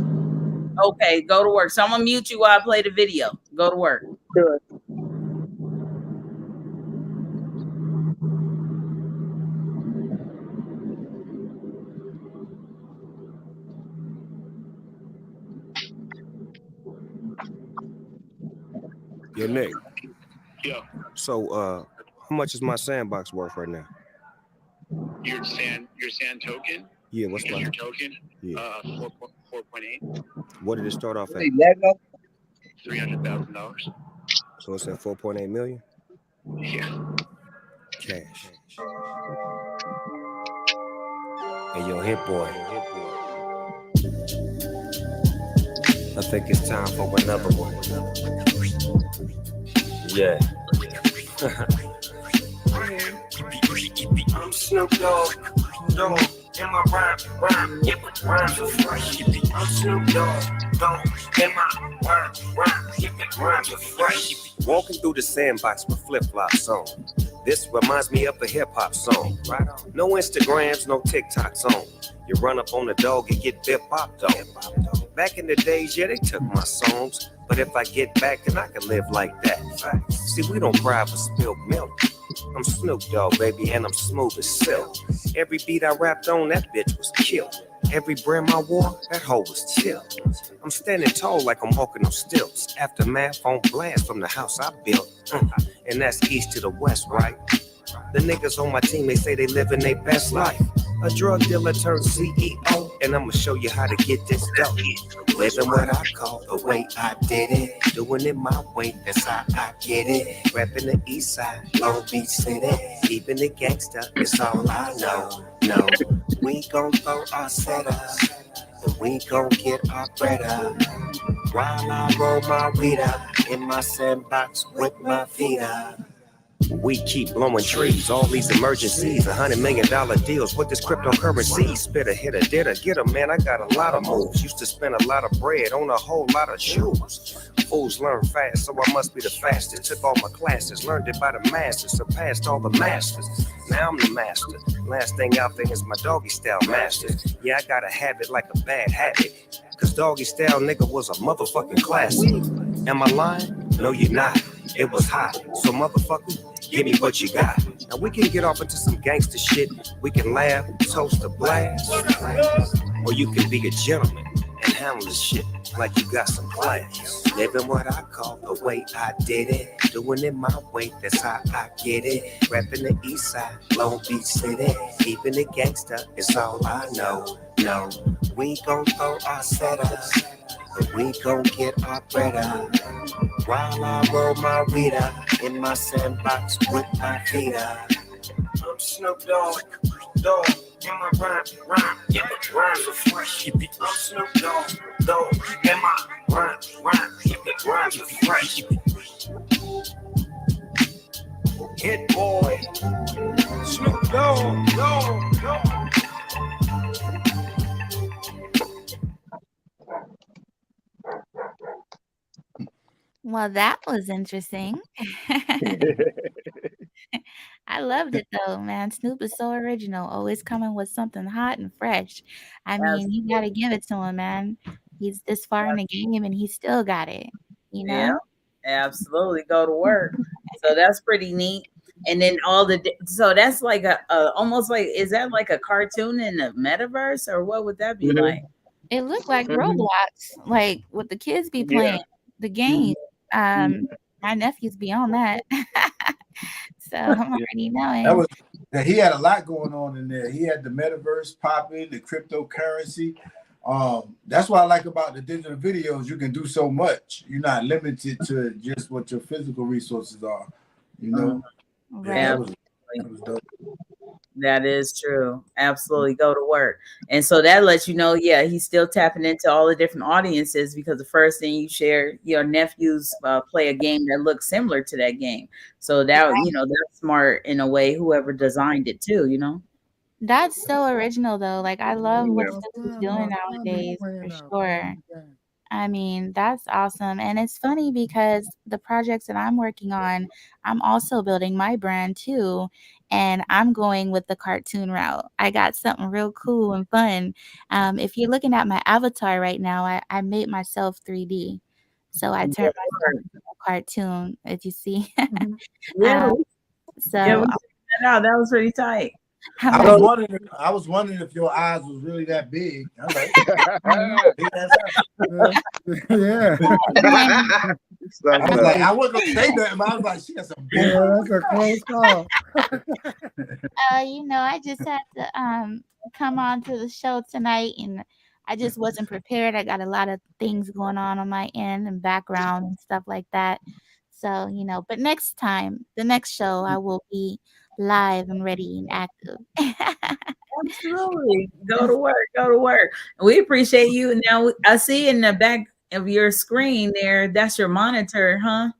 Okay. Go to work. So I'm gonna mute you while I play the video. Go to work. Sure. Yo, Nick. Yeah. So, how much is my sandbox worth right now? Your sand token? Yeah, what's Just my your token? Yeah. 4.8. What did it start off at? $300,000. So it's at 4.8 million? Yeah. Cash. Hey, yo, hit boy. I think it's time for another one. Yeah. I'm Snoop Dogg, dog, in my rhyme, yeah, rhymes are fresh. I'm Snoop Dogg, in my rhyme, yeah, rhymes are fresh. Walking through the sandbox with flip-flops on. This reminds me of a hip-hop song. Right on. No Instagrams, no TikToks on. You run up on the dog and get bip-bopped on. Back in the days, yeah, they took my songs. But if I get back, then I can live like that. See, we don't cry for spilled milk. I'm Snoop Dogg, baby, and I'm smooth as silk. Every beat I rapped on, that bitch was killed. Every brim I wore, that hoe was chill. I'm standing tall like I'm walking on stilts. Aftermath on blast from the house I built. And that's east to the west, right? The niggas on my team, they say they living their best life. A drug dealer turned CEO, and I'ma show you how to get this dough. Living what I call the way I did it. Doing it my way, that's how I get it. Repping the east side, Long Beach City. Keeping it gangsta, it's all I know. No, we gon' throw our setups, and we gon' get our bread up. While I roll my weed up in my sandbox with my feet up. We keep blowing trees, all these emergencies, $100 million deals with this cryptocurrency. Spit a hit a did a get 'em, man, I got a lot of moves. Used to spend a lot of bread on a whole lot of shoes. Fools learn fast, so I must be the fastest. Took all my classes, learned it by the masses, surpassed all the masters. Now I'm the master. Last thing out there is my doggy style master. Yeah, I got a habit like a bad habit. Cause doggy style nigga was a motherfucking classic. Am I lying? No, you're not. It was hot. So motherfucker, give me what you got. Now we can get off into some gangster shit. We can laugh, toast a blast. Or you can be a gentleman and handle this shit like you got some class. Living what I call the way I did it. Doing it my way, that's how I get it. Repping the east side, Long Beach City. Keeping it gangsta, it's all I know. No, we gon' throw our setups, but we gon' get our bread up. While I roll my weed up in my sandbox with my feet up. I'm Snoop Dogg, in my rhyme, yeah, rhymes are fresh. I'm Snoop Dogg, in my rhyme, yeah, rhymes are fresh. Hit boy, Snoop Dogg. Well, that was interesting. I loved it though, man. Snoop is so original, always coming with something hot and fresh. I mean, you gotta give it to him, man. He's this far in the game and he still got it, you Yeah, know? absolutely. Go to work. So that's pretty neat. And then so that's like a almost like, is that like a cartoon in the metaverse, or what would that be like? It looked like Mhm. Roblox, like what the kids be Yeah. playing, the game. My nephews be on that. So I'm already knowing. He had a lot going on in there. He had the metaverse popping, the cryptocurrency. That's what I like about the digital videos. You can do so much. You're not limited to just what your physical resources are. You know, Right. that was dope. That is true. Absolutely. Go to work. And so that lets you know, yeah, he's still tapping into all the different audiences, because the first thing you share, your nephews play a game that looks similar to that game. So that, that's smart in a way, whoever designed it too, That's so original though. Like I love what Yeah. Snoop is doing nowadays for sure. I mean, that's awesome. And it's funny because the projects that I'm working on, I'm also building my brand too. And I'm going with the cartoon route. I got something real cool and fun. If you're looking at my avatar right now, I made myself 3D. So I turned myself into a cartoon, as you see. Yeah, um, yeah, so we checked that out. That was pretty tight. I'm I like, was wondering if your eyes was really that big. I was like, big ass Yeah. I was like, I wasn't gonna say nothing, but I was like, she got some big. Yeah, that's a close call. I just had to come on to the show tonight, and I just wasn't prepared. I got a lot of things going on my end and background and stuff like that. So, but next time, the next show, I will be live and ready and active. Absolutely. Go to work. Go to work. We appreciate you. Now I see in the back of your screen there, that's your monitor, huh?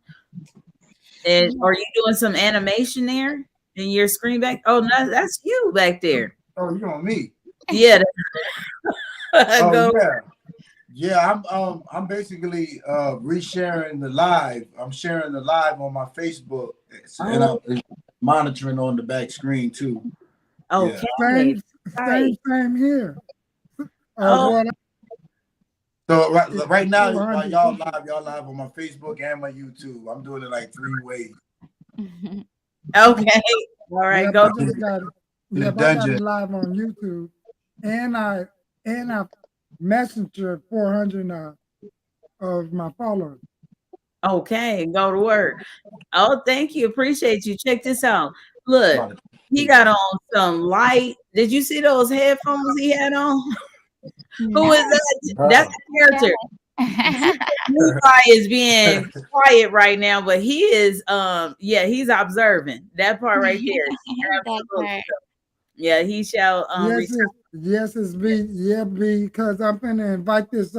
And are you doing some animation there in your screen back? Oh, no, that's you back there. Oh, you on me? Yeah. Oh yeah. Yeah, I'm basically resharing the live. I'm sharing the live on my Facebook, and I'm monitoring on the back screen too. Okay. Same here. So right now, while y'all live on my Facebook and my YouTube. I'm doing it like 3 ways. Okay. All right. Go. I got it live on YouTube, and I messenger 400 of my followers. Okay, go to work. Oh, thank you. Appreciate you. Check this out. Look, he got on some light. Did you see those headphones he had on? Who is that? That's the character. Levi is being quiet right now, but he is he's observing that part right there. Absolutely. Yeah, he shall yes, it's because I'm gonna invite this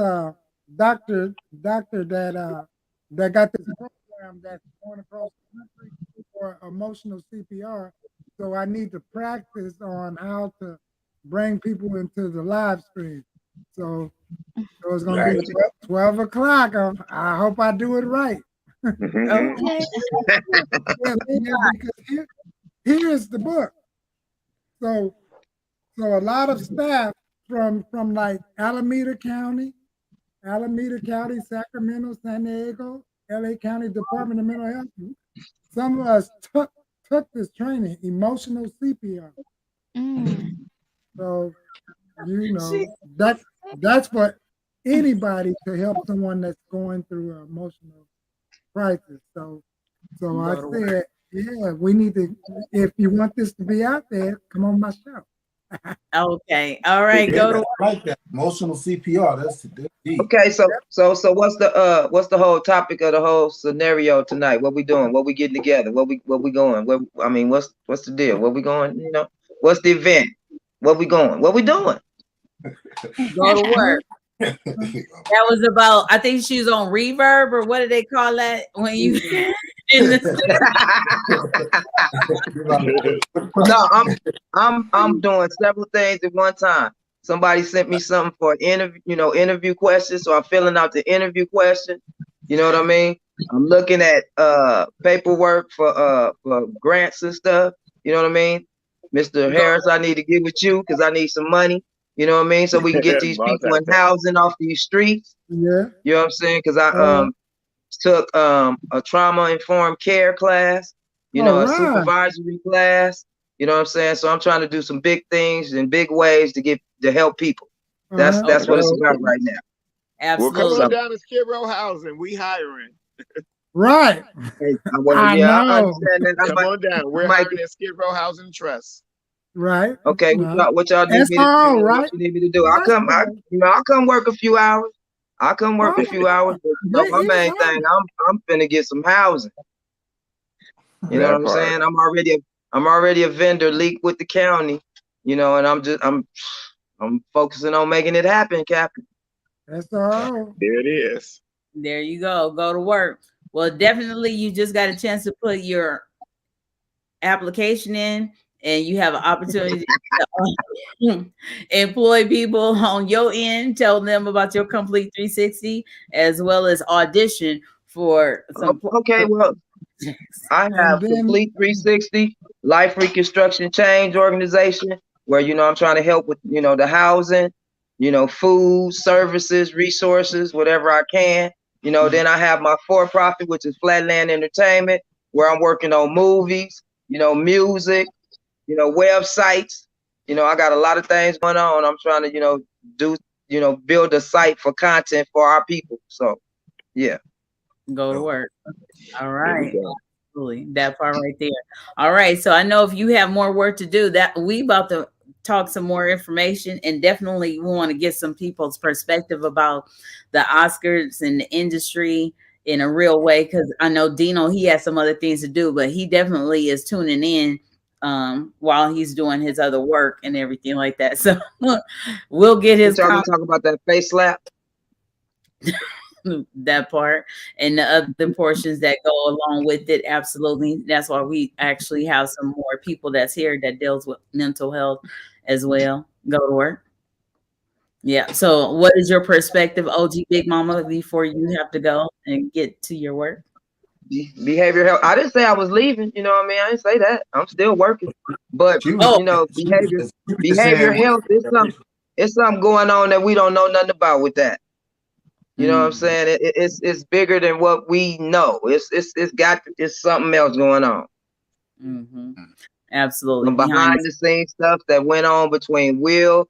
doctor that got this program that's going across the country for emotional CPR. So I need to practice on how to bring people into the live stream. So it's gonna be 12 o'clock. I hope I do it right. Okay. Because here's the book. So a lot of staff from like Alameda County, Sacramento, San Diego, LA County Department of Mental Health. Some of us took this training, emotional CPR. So that's for anybody to help someone that's going through an emotional crisis. So I said, yeah, we need to. If you want this to be out there, come on my show. Okay. All right. Go to work. Like that emotional CPR. That's deep. Okay, so what's the whole topic of the whole scenario tonight? What we doing? What we getting together? What we going? What's the deal? Where we going? What's the event? What we going? What we doing? Go to work. That was about, I think she was on reverb, or what do they call that when you in the No, I'm doing several things at one time. Somebody sent me something for interview questions, so I'm filling out the interview question. You know what I mean? I'm looking at paperwork for grants and stuff. You know what I mean? Mr. Harris, I need to get with you because I need some money. You know what I mean? So we can get these people in housing off these streets. Yeah. You know what I'm saying? Because I took a trauma-informed care class, a supervisory class. You know what I'm saying? So I'm trying to do some big things in big ways to help people. That's what it's about right now. Absolutely. Well, come on down to Skid Row housing. We hiring. Right. I understand that. Come on down. We're hiring at Skid Row Housing Trust. Right. Okay. What y'all need me to do? Right. What you need me to do? I'll come work a few hours. I'll come work a few hours. But my main thing, I'm finna get some housing. You know what I'm saying? I'm already a vendor leaked with the county. And I'm focusing on making it happen, Captain. That's all. There it is. There you go. Go to work. Well, definitely you just got a chance to put your application in, and you have an opportunity to employ people on your end, tell them about your complete 360, as well as audition for some. Okay, well, I have And then complete 360 life reconstruction change organization where I'm trying to help with the housing, food, services, resources, whatever I can. Then I have my for-profit, which is Flatland Entertainment, where I'm working on movies, music, websites. I got a lot of things going on. I'm trying to, do, build a site for content for our people. So yeah. Go to work. All There we right. go. Absolutely. That part right there. All right. So I know if you have more work to do, that we about to talk some more information, and definitely we want to get some people's perspective about the Oscars and the industry in a real way. Cause I know Dino, he has some other things to do, but he definitely is tuning in while he's doing his other work and everything like that. So we'll get his What y'all gonna talk about that face slap? that part and the other portions that go along with it. Absolutely. That's why we actually have some more people that's here that deals with mental health as well. Go to work. Yeah. So what is your perspective, OG Big Mama, before you have to go and get to your work? Behavioral health. I didn't say I was leaving, you know what I mean? I didn't say that. I'm still working. But She was, she was behavior saying, health is something going on that we don't know nothing about with that. You know what I'm saying? It's bigger than what we know. It's something else going on. Mm-hmm. Absolutely. Some behind the scenes stuff that went on between Will,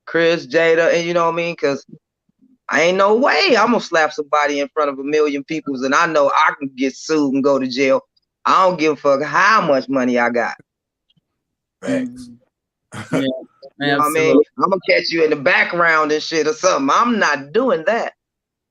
Chris, Jada, and you know what I mean? Because I ain't no way I'm gonna slap somebody in front of a million people, and I know I can get sued and go to jail. I don't give a fuck how much money I got. Facts. Yeah, you know what I mean? I'm gonna catch you in the background and shit or something. I'm not doing that.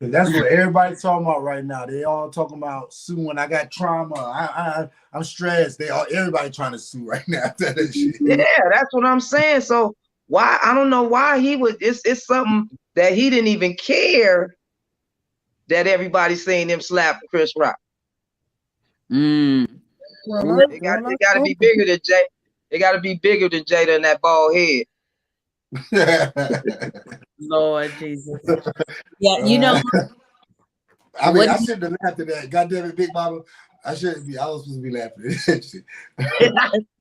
That's what everybody's talking about right now. They all talking about suing. I got trauma. I'm stressed. Everybody trying to sue right now. Yeah, that's what I'm saying. So why I don't know why he would. It's something that he didn't even care that everybody's seen him slap Chris Rock. Well, it got to be bigger than Jay. It got to be bigger than Jada and that bald head. Lord Jesus. Yeah, you know. I mean, I shouldn't have laughed at that. God damn it, Big Mama. I shouldn't be. I was supposed to be laughing at that shit.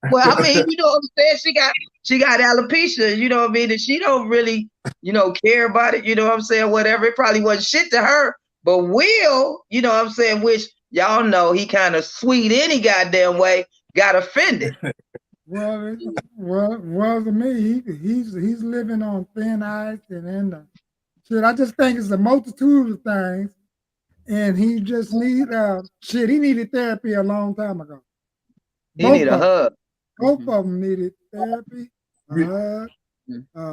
Well, I mean, you know what I'm saying? She got alopecia, you know what I mean? And she don't really, care about it, you know what I'm saying? Whatever. It probably wasn't shit to her. But Will, you know what I'm saying, which y'all know he kind of sweet any goddamn way, got offended. Well, to me, he's living on thin ice and shit. I just think it's a multitude of things, and he just need shit. He needed therapy a long time ago. He need a hug. Both of them needed therapy. A hug.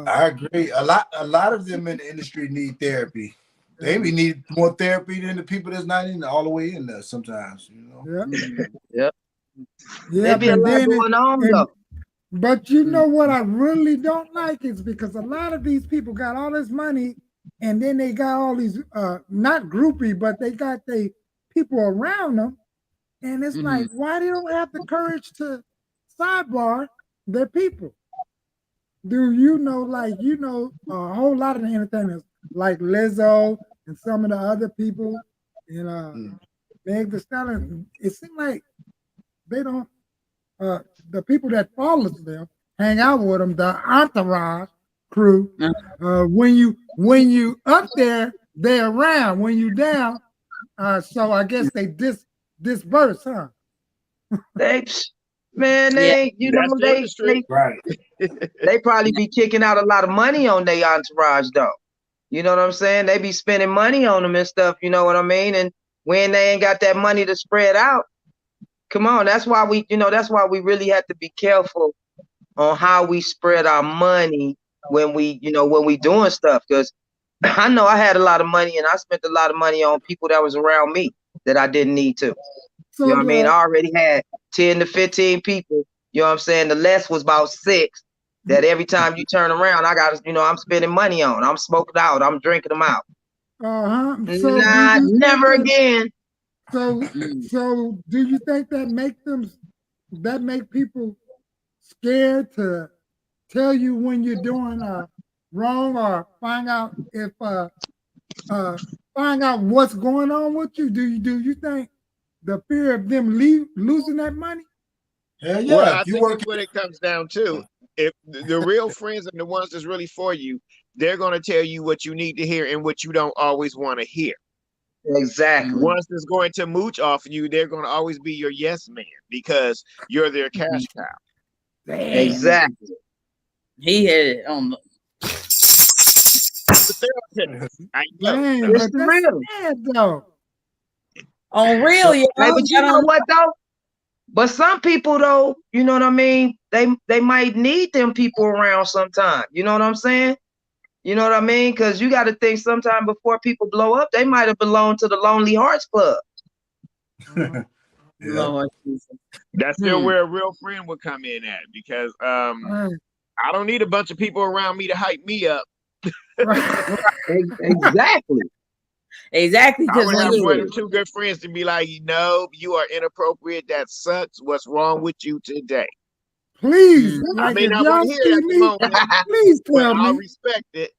I agree. A lot of them in the industry need therapy. They maybe need more therapy than the people that's not in all the way in there sometimes, Yeah. Yeah, there be a lot going on though. But you know what I really don't like is because a lot of these people got all this money and then they got all these not groupie, but they got they people around them. And it's like, why they don't have the courage to sidebar their people? Do you know, a whole lot of the entertainers like Lizzo and some of the other people and Meg Thee Stallion, it seems like they don't the people that follows them hang out with them, the entourage crew. When you up there, they're around. When you down, so I guess they disperse, huh? They probably be kicking out a lot of money on their entourage though. You know what I'm saying? They be spending money on them and stuff, you know what I mean? And when they ain't got that money to spread out, come on, that's why we really have to be careful on how we spread our money when we doing stuff. Because I know I had a lot of money and I spent a lot of money on people that was around me that I didn't need to. So you know what I mean? I already had 10 to 15 people, you know what I'm saying? The less was about 6 that every time you turn around, I got, I'm spending money on. I'm smoking out. I'm drinking them out. So never again. So do you think that make people scared to tell you when you're doing wrong, or find out if find out what's going on with you? Do you think the fear of them losing that money? Hell Well, yeah. I If you think work, it's what it comes down to. If the real friends and the ones that's really for you, they're going to tell you what you need to hear and what you don't always want to hear. Exactly. Ones that's going to mooch off you, they're going to always be your yes man because you're their cash cow. Damn. Exactly. He had it on the I know. Dang, It's but that's real. sad though. on real, Hey, y'all. but you know what though? But some people though, you know what I mean? They might need them people around sometime. You know what I'm saying? You know what I mean? Because you got to think sometime before people blow up, they might have belonged to the Lonely Hearts Club. yeah. Lord Jesus. That's still where a real friend would come in at because Right. I don't need a bunch of people around me to hype me up. Exactly. Exactly, I because would when have you one or two good friends to be like, no, you are inappropriate. That sucks. What's wrong with you today? Please, I like may if not y'all want to hear see it at the me, moment, please but tell I'll me. respect it.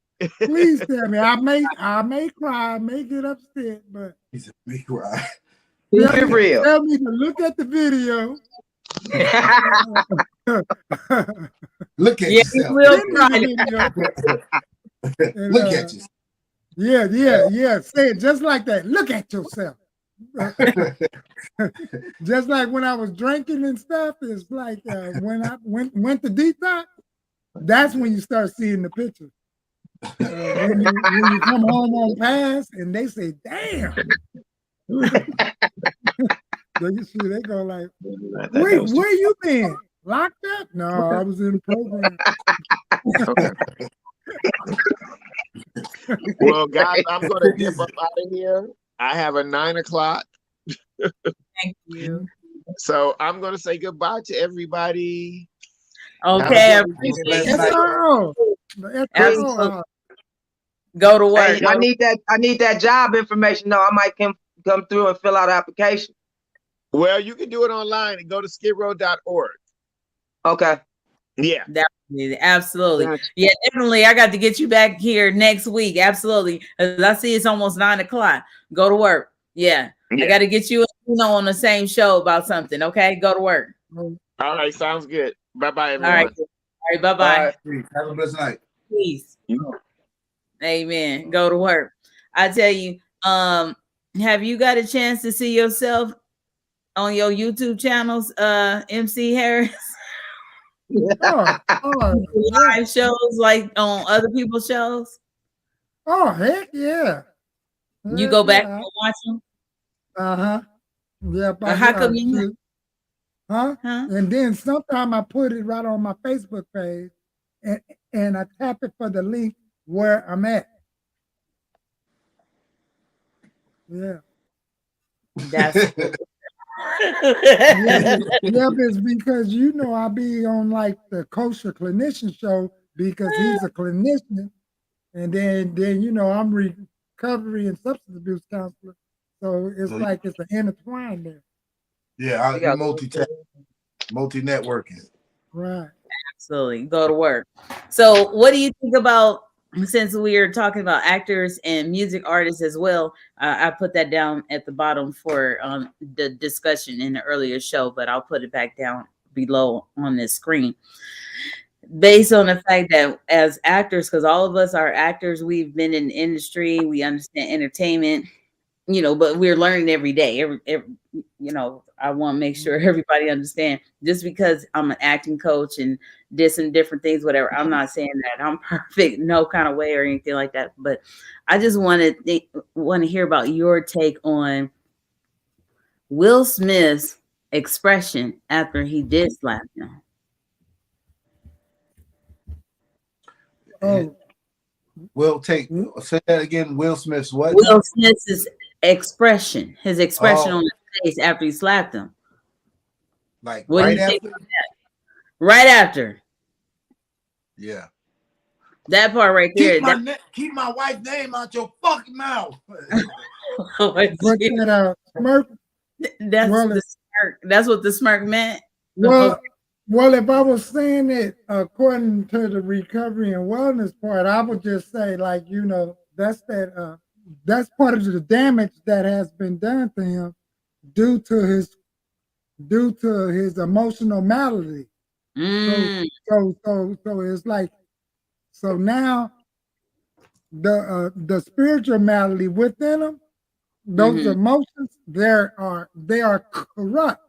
Please tell me. I may cry, I may get upset, but He said, "Me cry." Keep it real. tell me to look at the video. Look at yeah, he yourself. will Send me cry. the video. And, Look at yourself. Yeah. Say it just like that. Look at yourself. Just like when I was drinking and stuff, it's like when I went to detox, that's when you start seeing the picture. When you come home on pass and they say, damn. They go like, wait, where you been? Locked up? No, I was in the program. Okay. Well, guys, I'm going to dip up out of here. I have a 9 o'clock. Thank you. So I'm going to say goodbye to everybody. Okay, I Have a good appreciate evening. it. That's all. Absolutely. Go to work. Hey, I need that job information though. I might come through and fill out an application. Well, you can do it online and go to skidrow.org. Okay. Yeah. Absolutely. Gotcha. Yeah, definitely. I got to get you back here next week. Absolutely. As I see it's almost 9 o'clock. Go to work. Yeah. I got to get you on the same show about something. Okay. Go to work. All right. Sounds good. Bye-bye, everyone. All right. Bye-bye. All right. Have a blessed night. Peace. Amen. Go to work. I tell you, have you got a chance to see yourself on your YouTube channels, MC Harris? Live shows like on other people's shows? Oh, heck yeah. You go back and watch them? Uh-huh. Yeah, how come you Huh? And then sometime I put it right on my Facebook page and I tap it for the link where I'm at. Yeah. That's yeah, it's because I be on like the kosher clinician show because he's a clinician, and then I'm recovery and substance abuse counselor, so it's like it's an intertwined there. Yeah, I'll be multi-networking. Right. Absolutely. Go to work. So what do you think about, since we are talking about actors and music artists as well, I put that down at the bottom for the discussion in the earlier show, but I'll put it back down below on this screen. Based on the fact that as actors, because all of us are actors, we've been in the industry, we understand entertainment, but we're learning every day. I want to make sure everybody understand, just because I'm an acting coach and different things, whatever, I'm not saying that I'm perfect, no kind of way or anything like that. But I just want to hear about your take on Will Smith's expression after he did slap him. Oh, say that again. Will Smith's what? Will Smith's expression, his expression on his face after he slapped him. Like what right do you after? think of that? Right after. Yeah. That part right there. Keep my wife's name out your fucking mouth. Smirk. That's what the smirk meant. Well, Well, if I was saying it according to the recovery and wellness part, I would just say, like, that's part of the damage that has been done to him due to his emotional malady. Mm. So it's like, so now the spiritual malady within him, those Mm-hmm. emotions, they are corrupt.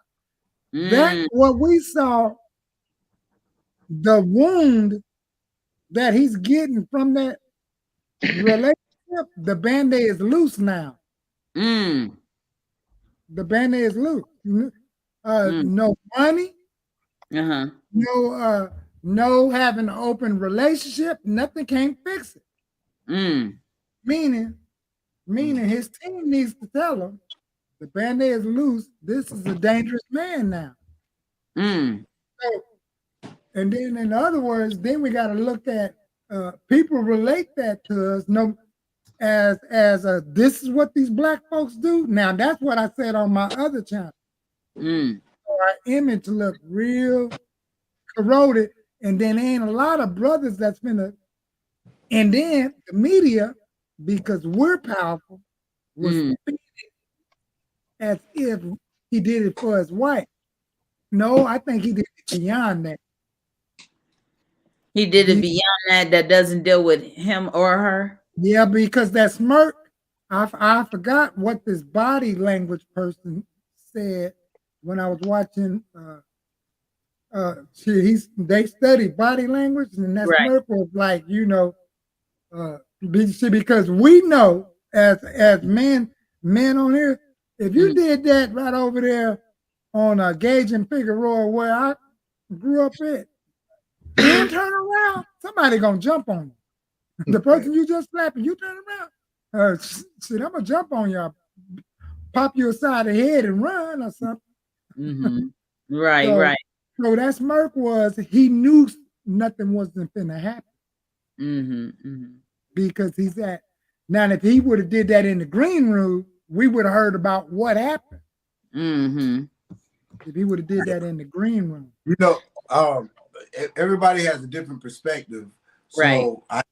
That Mm. what we saw, the wound that he's getting from that relationship, the band-aid is loose now. Mm. The band-aid is loose. Mm. No money, Uh-huh. no having an open relationship, nothing can fix it. Mm. Meaning his team needs to tell him the band-aid is loose. This is a dangerous man now. Mm. So, and then in other words, then we got to look at people relate that to us. No, as a this is what these black folks do. Now that's what I said on my other channel. Mm. So our image look real corroded, and then ain't a lot of brothers that's been and then the media, because we're powerful, was Mm. as if he did it for his wife. No, I think he did it beyond that. He did it beyond that doesn't deal with him or her. Yeah, because that smirk, I forgot what this body language person said when I was watching. They study body language, and that Right. smirk was like, because we know as men on here, if you did that right over there on Gage and Figueroa where I grew up at, then turn around, somebody gonna jump on you. The person you just slapped, you turn around, shit, I'm gonna jump on you, pop you aside the head and run or something. Mm-hmm. Right, So, right. so that smirk was he knew nothing wasn't finna happen. Mm-hmm. Mm-hmm. Because he's at now. If he would have did that in the green room, we would have heard about what happened. Mm-hmm. If he would have did that in the green room, Everybody has a different perspective, so Right.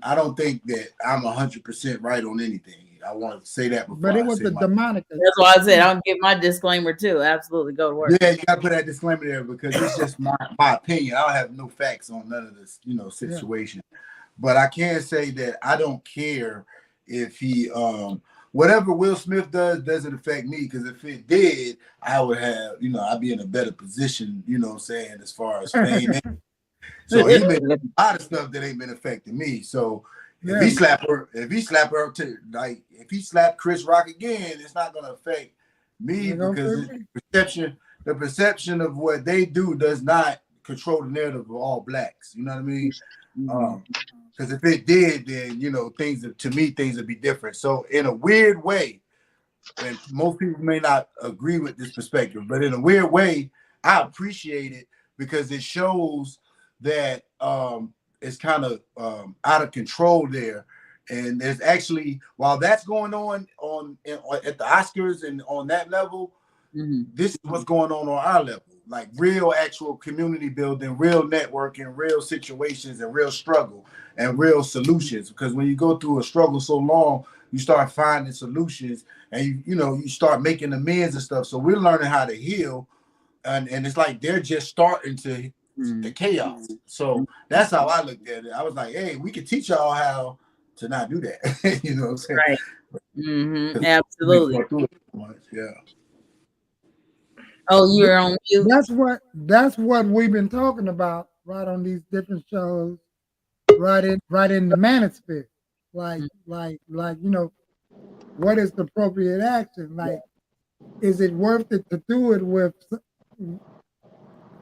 I don't think that I'm 100% right on anything. I want to say that before but it I was say the my. demonic. That's why I said I'll give my disclaimer too. Absolutely, go to work. Yeah, you got to put that disclaimer there because it's just my opinion. I don't have no facts on none of this, situation. Yeah. But I can say that I don't care if he whatever Will Smith does doesn't affect me, because if it did, I would have, I'd be in a better position, what I'm saying, as far as fame. So he made a lot of stuff that ain't been affecting me. So if he slap her, to if he slapped Chris Rock again, it's not gonna affect me because the perception of what they do does not control the narrative of all blacks. You know what I mean? Because if it did, then things would be different. So in a weird way, and most people may not agree with this perspective, but in a weird way, I appreciate it because it shows that it's kind of out of control there. And there's actually, while that's going on at the Oscars and on that level, this is what's going on our level. Like real actual community building, real networking, real situations, and real struggle and real solutions. Because when you go through a struggle so long, you start finding solutions and you start making amends and stuff. So we're learning how to heal, and it's like they're just starting to the chaos. So that's how I looked at it. I was like, hey, we can teach y'all how to not do that. You know what I'm saying? Right. Mm-hmm. Absolutely. Yeah. Oh, you're on mute. That's what we've been talking about right on these different shows, right in the manosphere. Like, what is the appropriate action? Like, is it worth it to do it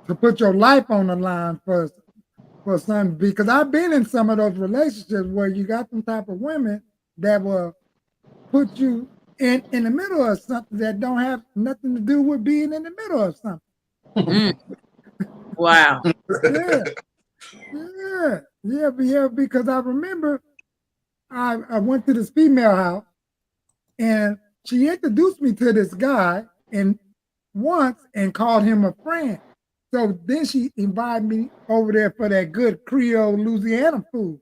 to put your life on the line for something? Because I've been in some of those relationships where you got some type of women that will put you in the middle of something that don't have nothing to do with being in the middle of something. Wow. Yeah, because I remember I went to this female house and she introduced me to this guy and called him a friend. So then she invited me over there for that good Creole Louisiana food.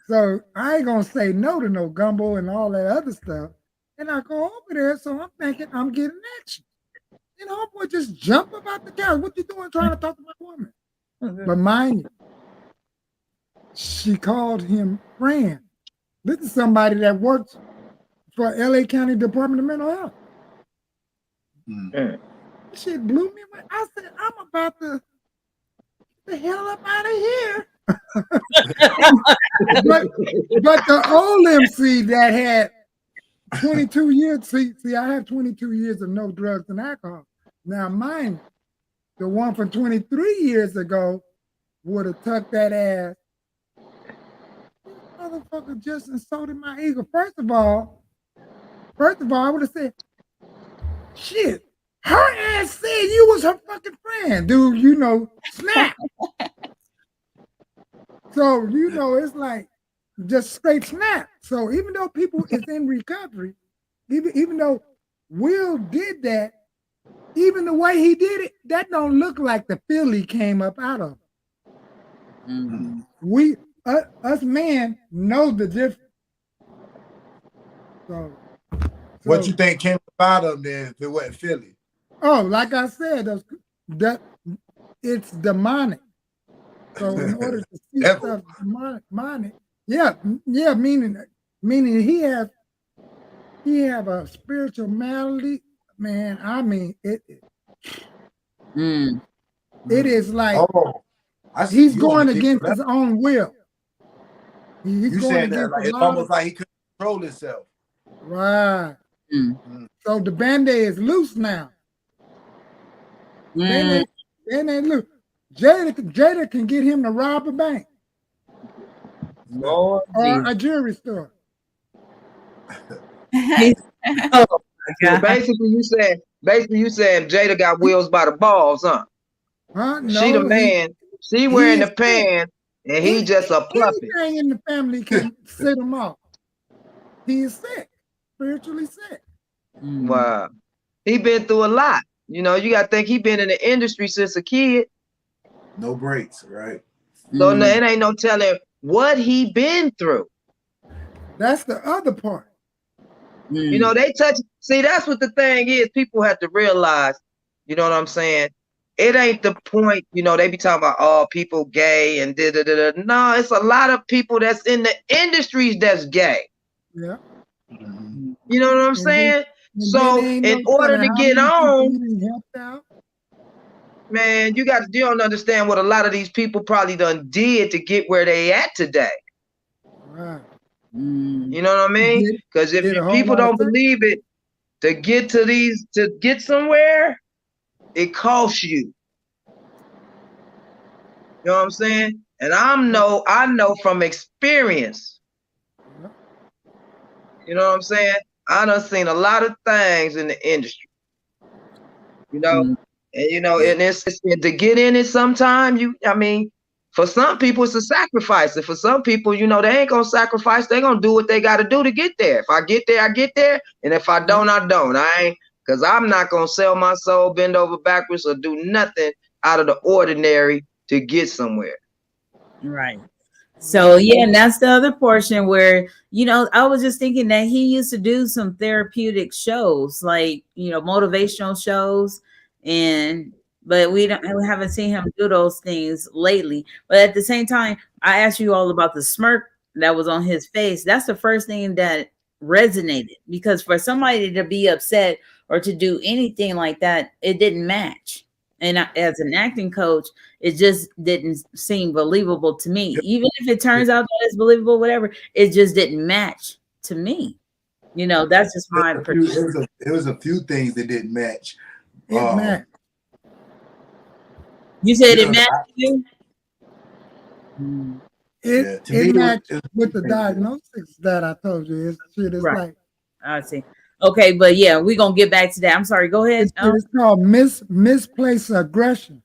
So I ain't gonna say no to no gumbo and all that other stuff. And I go over there, so I'm thinking I'm getting action. You know, boy, just jump about the couch. What you doing trying to talk to my woman? But mind you, she called him friend. This is somebody that works for LA County Department of Mental Health. Shit blew me away. I said, I'm about to get the hell up out of here. but the old MC that had 22 years, see, I have 22 years of no drugs and alcohol. Now, mine, the one from 23 years ago would have tucked that ass. This motherfucker just insulted my ego. First of all, I would have said, shit, her ass said you was her fucking friend, dude. You know, snap. So, you know, it's like just straight snap. So even though people is in recovery, even though Will did that, even the way he did it, that don't look like the Philly came up out of. We us men know the difference. So what you think came up out of there if it wasn't Philly? Oh, like I said, that it's demonic. So in order to see stuff demonic, meaning he have a spiritual malady, man. I mean it. It is like he's going against his own will. He's going against like, it's almost like he couldn't control himself. Right. So the Band-Aid is loose now. Band-Aid loose. Jada can get him to rob a bank. Lord or a jewelry store. So basically, you said Jada got wheels by the balls, huh? No, she the man. She wearing the pants, and he just a puppet. Anything in the family can set him off. He is sick, spiritually sick. Wow, he been through a lot. You know, you got to think he been in the industry since a kid. No breaks, right? So no, it ain't no telling what he been through. That's the other part. You know, they touch. See, that's what the thing is. People have to realize. You know what I'm saying? It ain't the point. You know, they be talking about people gay and da da da da. No, it's a lot of people that's in the industries that's gay. Yeah. You know what I'm saying? So in order to get on, man, you don't understand what a lot of these people probably done did to get where they at today. Right. You know what I mean? Because if people don't believe it, to get somewhere, it costs you. You know what I'm saying? And I know from experience. You know what I'm saying? I done seen a lot of things in the industry. You know, and and it's to get in it sometime, for some people it's a sacrifice. And for some people, they ain't gonna sacrifice, they gonna do what they gotta do to get there. If I get there, I get there. And if I don't, I don't. Because I'm not gonna sell my soul, bend over backwards, or do nothing out of the ordinary to get somewhere. Right. So yeah, and that's the other portion where, I was just thinking that he used to do some therapeutic shows, like, motivational shows, but we haven't seen him do those things lately. But at the same time, I asked you all about the smirk that was on his face. That's the first thing that resonated, because for somebody to be upset or to do anything like that, it didn't match. And as an acting coach, it just didn't seem believable to me. Even if it turns out that it's believable, whatever, it just didn't match to me. That's just my perspective. It was a few things that didn't match. It matched. You said it matched you? It matched with the diagnostics that I told you. It's right. Like, I see. Okay, but yeah, we're gonna get back to that. I'm sorry. Go ahead. It's called misplaced aggression.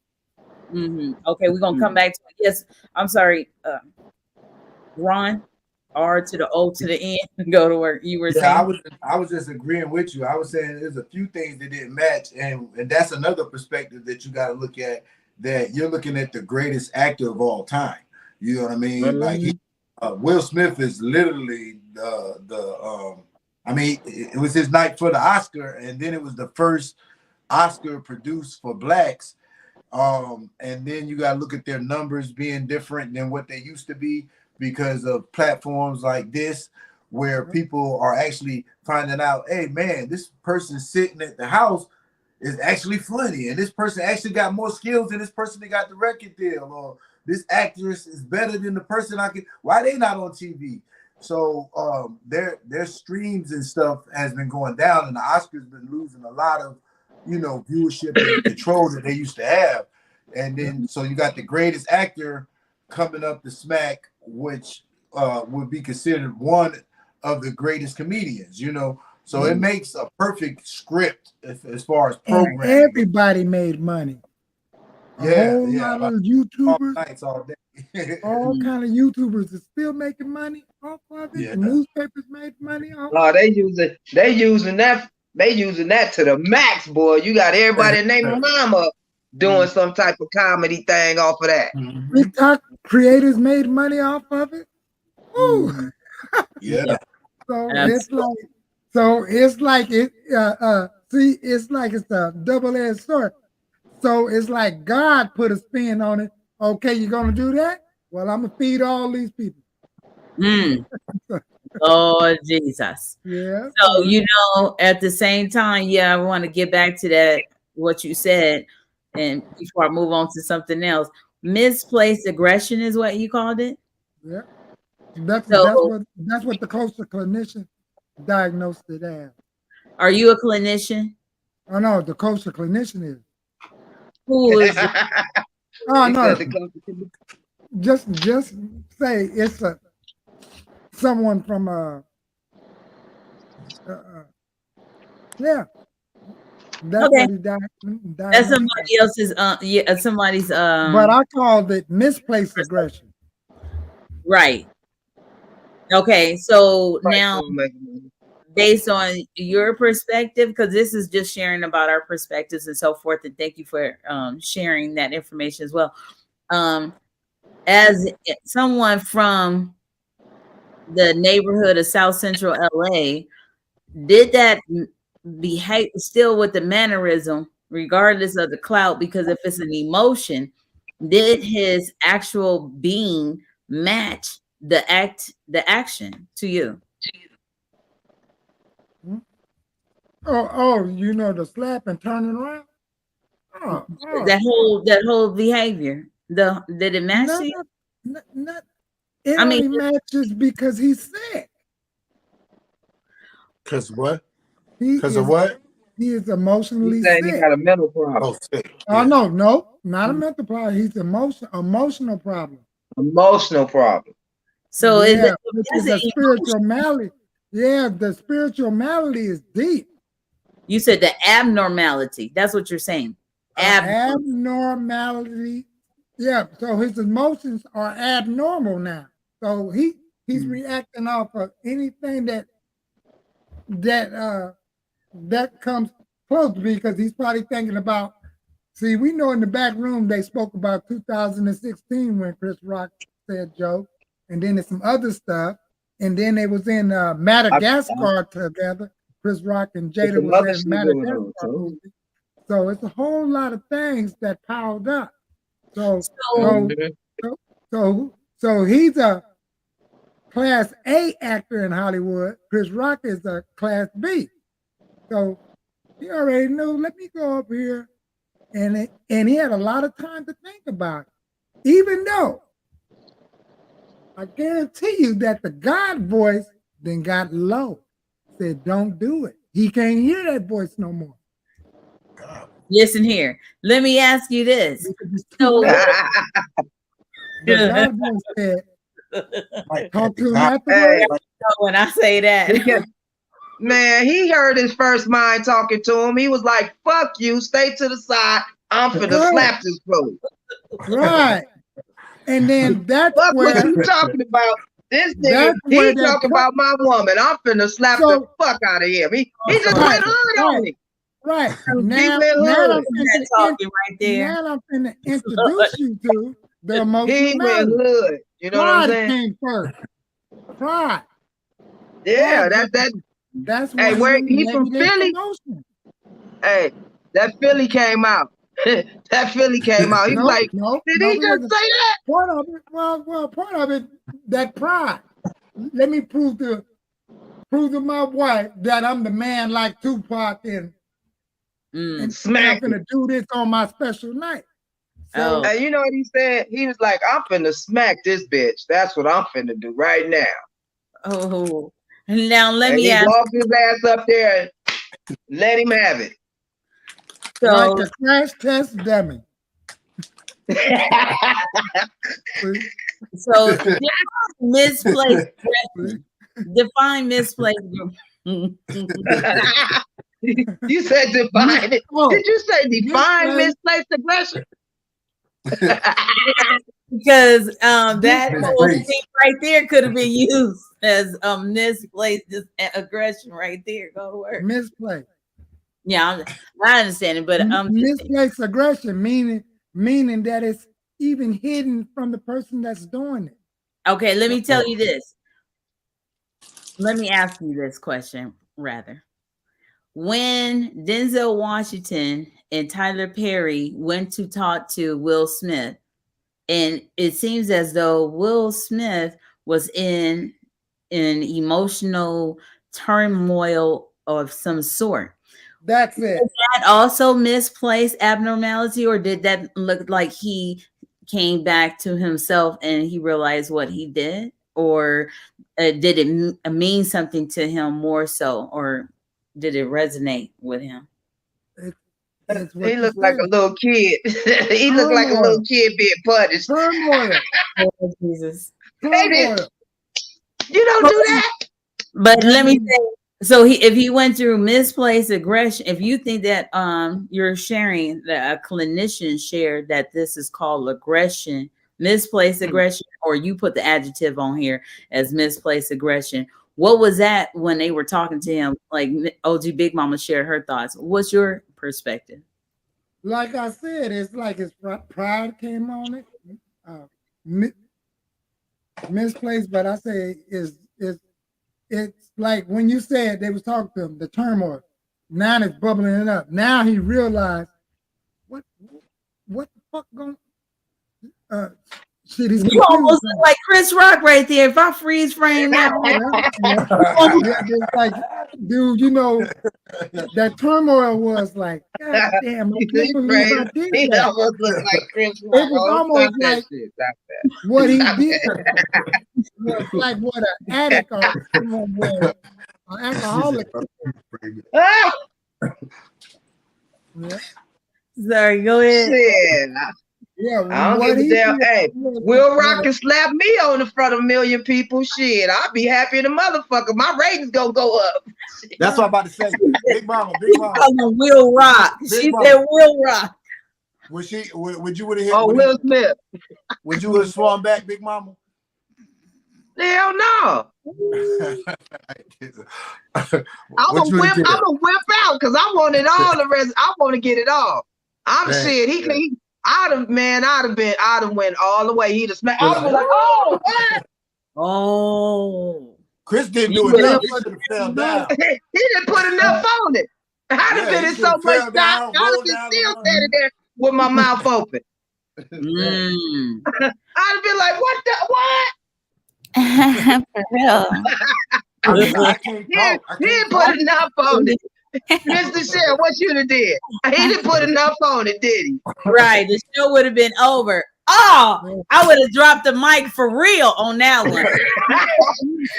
Okay, we're gonna come back to it. Yes, I'm sorry, Ron. R to the O to the N, go to work. You were Yeah, saying? I was just agreeing with you. I was saying there's a few things that didn't match, and that's another perspective that you got to look at. That you're looking at the greatest actor of all time. You know what I mean? Like Will Smith is literally I mean, it was his night for the Oscar, and then it was the first Oscar produced for blacks. And then you got to look at their numbers being different than what they used to be because of platforms like this, where people are actually finding out, hey man, this person sitting at the house is actually funny, and this person actually got more skills than this person that got the record deal, or this actress is better than the person I can. Why they not on TV? So their streams and stuff has been going down, and the Oscars been losing a lot of viewership and control that they used to have. And then so you got the greatest actor coming up to smack, which would be considered one of the greatest comedians, So it makes a perfect script as far as programming. And everybody made money. A whole lot of YouTubers, nights all day. all kind of YouTubers are still making money off of it. The newspapers made money off. Oh, they using that to the max, boy. You got everybody name a mama doing some type of comedy thing off of that. TikTok creators made money off of it. Ooh. Yeah. So it's like it's a double-edged sword. So it's like God put a spin on it. Okay, you're gonna do that? Well, I'm gonna feed all these people. Oh Jesus. Yeah. So at the same time, I want to get back to that what you said, and before I move on to something else, misplaced aggression is what you called it. Yeah. That's what the kosher clinician diagnosed it as. Are you a clinician? Oh no, the kosher clinician is. Who is? Oh no. Just say it's someone from That's okay. what he died. That's somebody else's somebody's But I called it misplaced aggression. Right. Okay, so now based on your perspective, because this is just sharing about our perspectives and so forth, and thank you for sharing that information as well. As someone from the neighborhood of South Central LA, did that behave still with the mannerism, regardless of the clout? Because if it's an emotion, did his actual being match the action to you? Oh, the slap and turning around. That whole behavior. Did it match you? It only matches because he's sick. Because what? Because of what? He is emotionally sick. He got a mental problem. Oh, sick. Oh no, not a mental problem. He's emotional problem. Emotional problem. So it's a spiritual malady. Yeah, the spiritual malady is deep. You said the abnormality. That's what you're saying. Abnormality. Yeah. So his emotions are abnormal now. So he's reacting off of anything that comes close, because he's probably thinking about. See, we know in the back room they spoke about 2016 when Chris Rock said joke, and then there's some other stuff, and then they was in Madagascar together. Chris Rock and Jada was in Madagascar movie. So it's a whole lot of things that piled up. So he's a Class A actor in Hollywood. Chris Rock is a Class B. So he already knew, let me go up here. And he had a lot of time to think about it. Even though I guarantee you that the God voice then got low. Said, don't do it. He can't hear that voice no more. Listen here. Let me ask you this. So, the God voice said, talk to him afterwards. When I say that. Man, he heard his first mind talking to him. He was like, fuck you, stay to the side. I'm finna slap this bro. Right. And then that's what you talking about. This nigga, he talking about my woman. I'm finna slap the fuck out of him. He just went hood on me. Right. Now I'm finna hood. introduce you to the emotional He went marriage. hood. You know what I'm saying? Came first. Pride. Yeah, Pride, that's why where he from Philly. Hey, that Philly came out. That Philly came out. He was like, did he just say that? Part of it, part of it, that pride. Let me prove to my wife that I'm the man like Tupac and smack. I'm gonna do this on my special night. So, and you know what he said? He was like, I'm finna smack this bitch. That's what I'm finna do right now. Oh, now let me ask. He walked his ass up there and let him have it. So, like a crash test dummy. So misplaced aggression. Define misplaced. You said define it. Did you say define misplaced aggression? Because that whole thing right there could have been used as misplaced aggression right there. Go to work. Misplaced. Yeah, I understand it, but misplaced aggression meaning that it's even hidden from the person that's doing it. Okay, let me tell you this. Let me ask you this question rather. When Denzel Washington and Tyler Perry went to talk to Will Smith, and it seems as though Will Smith was in an emotional turmoil of some sort. That's it. Did that also misplaced abnormality, or did that look like he came back to himself and he realized what he did? Or did it mean something to him more so, or did it resonate with him? He looked like a little kid. He looked like a little kid being punished. Turmoil. Oh, Jesus. Turmoil. You don't do that. But let me say, so if he went through misplaced aggression, if you think that you're sharing that a clinician shared that this is called aggression, misplaced aggression, or you put the adjective on here as misplaced aggression, what was that when they were talking to him? Like OG Big Mama shared her thoughts. What's your perspective? Like I said, it's like his pride came on it. Misplaced, but I say it's like when you said they was talking to him, the turmoil. Now it's bubbling it up. Now he realized what the fuck going shit is you almost look like Chris Rock right there. If I freeze frame that, like, dude, you know, that turmoil was like, God damn, I can't believe I did that. He almost looked like Chris Rock. It was almost like what he did was like what an addict or someone was, an alcoholic. Yeah. Sorry, go ahead. Shit. Yeah, I don't give a damn. Hey, Will Rock can slap me on the front of 1 million people. Shit, I'll be happy the motherfucker. My ratings gonna go up. That's what I'm about to say. Big Mama. Will Rock. She said Will Rock. Would you would have hit? Oh, Will Smith. Would you have swung back, Big Mama? Hell no. I'm gonna whip out because I want it all. The rest, I want to get it all. I'm shit. I'd have went all the way. He'd have smacked. I'd have been like, oh, what? Oh. Chris didn't do enough. He should have fell down. He didn't put enough on it. I'd have been in so much shock. I'd have been still standing there with my mouth open. I'd have been like, what? For real. I can't talk. He didn't put enough on it. Mr. Shell, what you done did? He didn't put enough on it, did he? Right. The show would have been over. Oh, I would have dropped the mic for real on that one. I wouldn't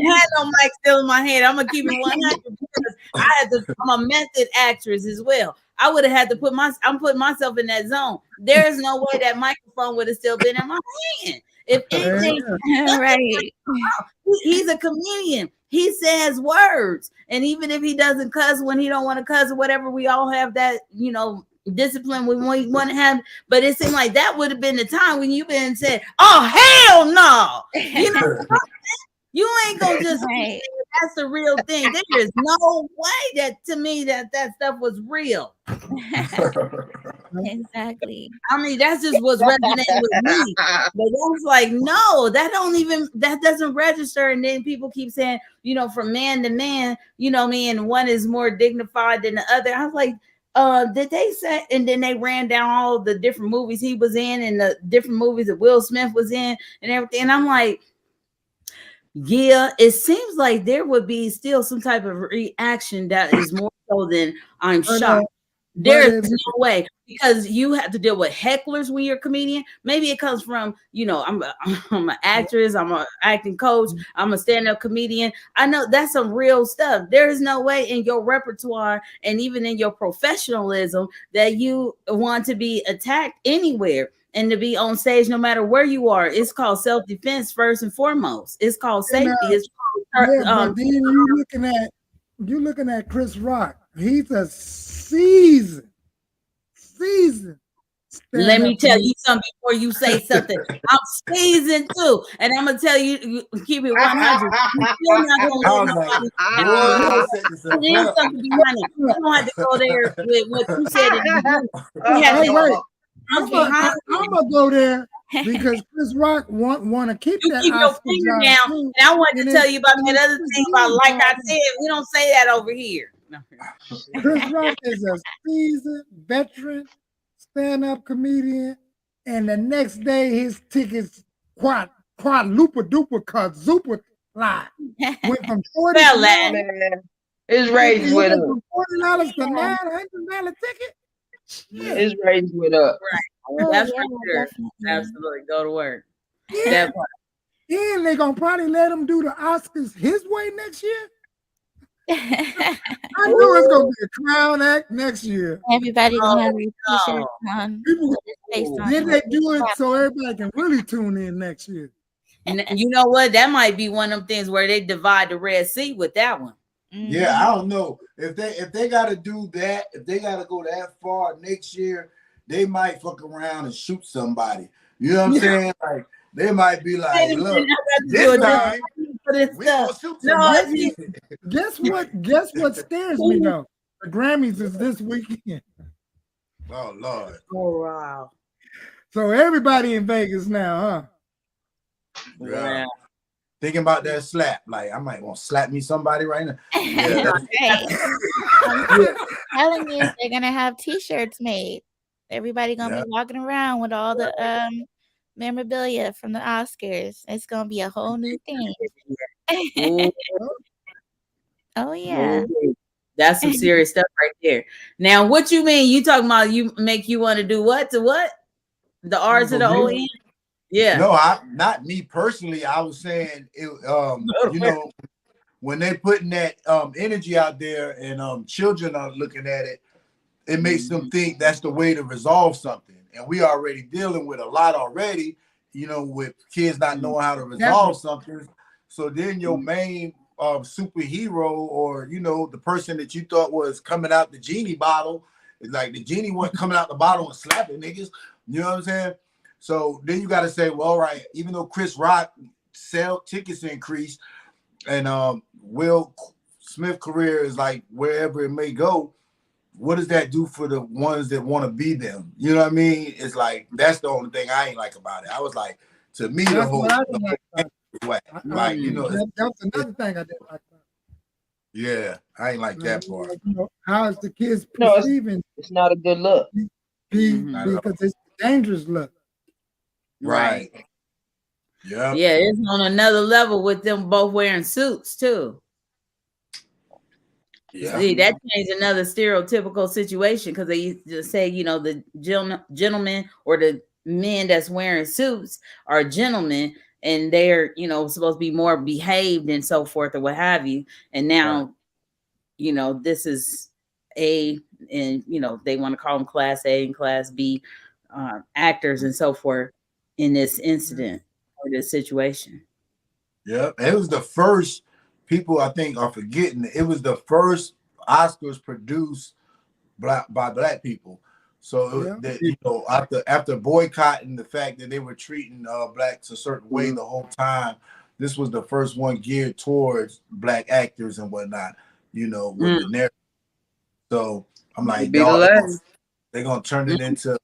have no mic still in my hand. I'm gonna keep it 100 because I'm a method actress as well. I would have had to I'm putting myself in that zone. There's no way that microphone would have still been in my hand. If anything, right. He's a comedian. He says words, and even if he doesn't cuss when he don't want to cuss or whatever, we all have that, discipline when we want to have, but it seemed like that would have been the time when you been said, "Oh hell no," you know. You ain't gonna just say that's the real thing. There is no way that to me that stuff was real. Exactly. I mean, that's just what's resonating with me. But that's like, no, that doesn't register. And then people keep saying, you know, from man to man, you know me, and one is more dignified than the other. I was like, did they say? And then they ran down all the different movies he was in and the different movies that Will Smith was in and everything. And I'm like, yeah, it seems like there would be still some type of reaction that is more so than I'm shocked. There's no way, because you have to deal with hecklers when you're a comedian. Maybe it comes from, you know, I'm an actress, I'm an acting coach, I'm a stand-up comedian. I know that's some real stuff. There is no way in your repertoire and even in your professionalism that you want to be attacked anywhere and to be on stage no matter where you are. It's called self-defense first and foremost. It's called safety. It's called, but then you're looking at Chris Rock. He's a seasoned. Let me tell you something before you say something. I'm seasoned too, and I'm gonna tell you, keep it 100. You're still not gonna let nobody. There's something behind it. You don't have to go there with what you said. I'm gonna go there because Chris Rock want to keep that. Keep your finger down. And I wanted to tell you about that other thing about, like I said, we don't say that over here. No. Chris Rock is a seasoned veteran stand-up comedian, and the next day his tickets quadruple lie. Went from $40. His rates went up. From $40 to $900 ticket. Yeah. His rates went up. Right. That's for sure. Absolutely. Go to work. Yeah. And they're gonna probably let him do the Oscars his way next year. I know it's gonna be a clown act next year. Everybody gonna have their t-shirts on. Then they do it so everybody can really tune in next year. And you know what? That might be one of them things where they divide the Red Sea with that one. Yeah, I don't know if they got to do that. If they got to go that far next year, they might fuck around and shoot somebody. You know what I'm saying? Like they might be like, look, this time we gonna shoot somebody. Guess what scares me though? The Grammys is this weekend. Oh Lord. Oh wow. So everybody in Vegas now, huh? Yeah. Thinking about that slap, like I might want to slap me somebody right now. Yeah, I'm telling you, they're gonna have t-shirts made. Everybody gonna be walking around with all the memorabilia from the Oscars. It's gonna be a whole new thing. Oh yeah. That's some serious stuff right there. Now, what you mean? You talking about you want to do what to what? The R's of the OE? Yeah. No, not me personally. I was saying it, you know, when they putting that energy out there and children are looking at it, it makes them think that's the way to resolve something. And we already dealing with a lot already, you know, with kids not knowing how to resolve something. So then your main superhero, or you know, the person that you thought was coming out the genie bottle, is like the genie wasn't coming out the bottle and slapping niggas. You know what I'm saying? So then you got to say, well, all right, even though Chris Rock sell tickets increased and Will Smith career is like wherever it may go, what does that do for the ones that want to be them? You know what I mean? It's like, that's the only thing I ain't like about it. I was like, to me, the whole like, you know, that's another thing I didn't like about it. Yeah, I ain't like that part. You know, how is the kids perceiving? It's not a good look. Because it's a dangerous look. Right. Yeah. Yeah, it's on another level with them both wearing suits too. Yeah. See, that changed another stereotypical situation because they used to say, you know, the gentlemen or the men that's wearing suits are gentlemen and they're, you know, supposed to be more behaved and so forth or what have you. And now, you know, this is and, you know, they want to call them class A and class B actors and so forth in this incident or this situation. Yeah, it was the first, people I think are forgetting, it was the first Oscars produced by black people. So Yeah. that after boycotting the fact that they were treating blacks a certain way the whole time, this was the first one geared towards black actors and whatnot. With the narrative. So I'm It'd like, be the dog, last. they're gonna turn it into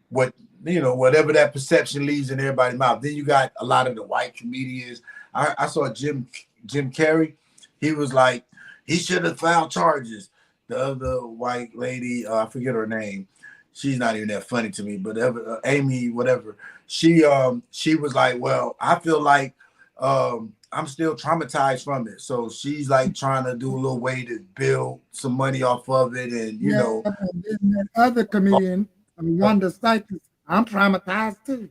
what whatever that perception leaves in everybody's mouth. Then you got a lot of the white comedians. I saw Jim Carrey. He was like, he should have filed charges. The other white lady, I forget her name. She's not even that funny to me, but Amy, whatever. She was like, well, I feel like I'm still traumatized from it. So she's like trying to do a little way to build some money off of it, and Yeah, and then that other comedian, Wanda Sykes, I'm traumatized too.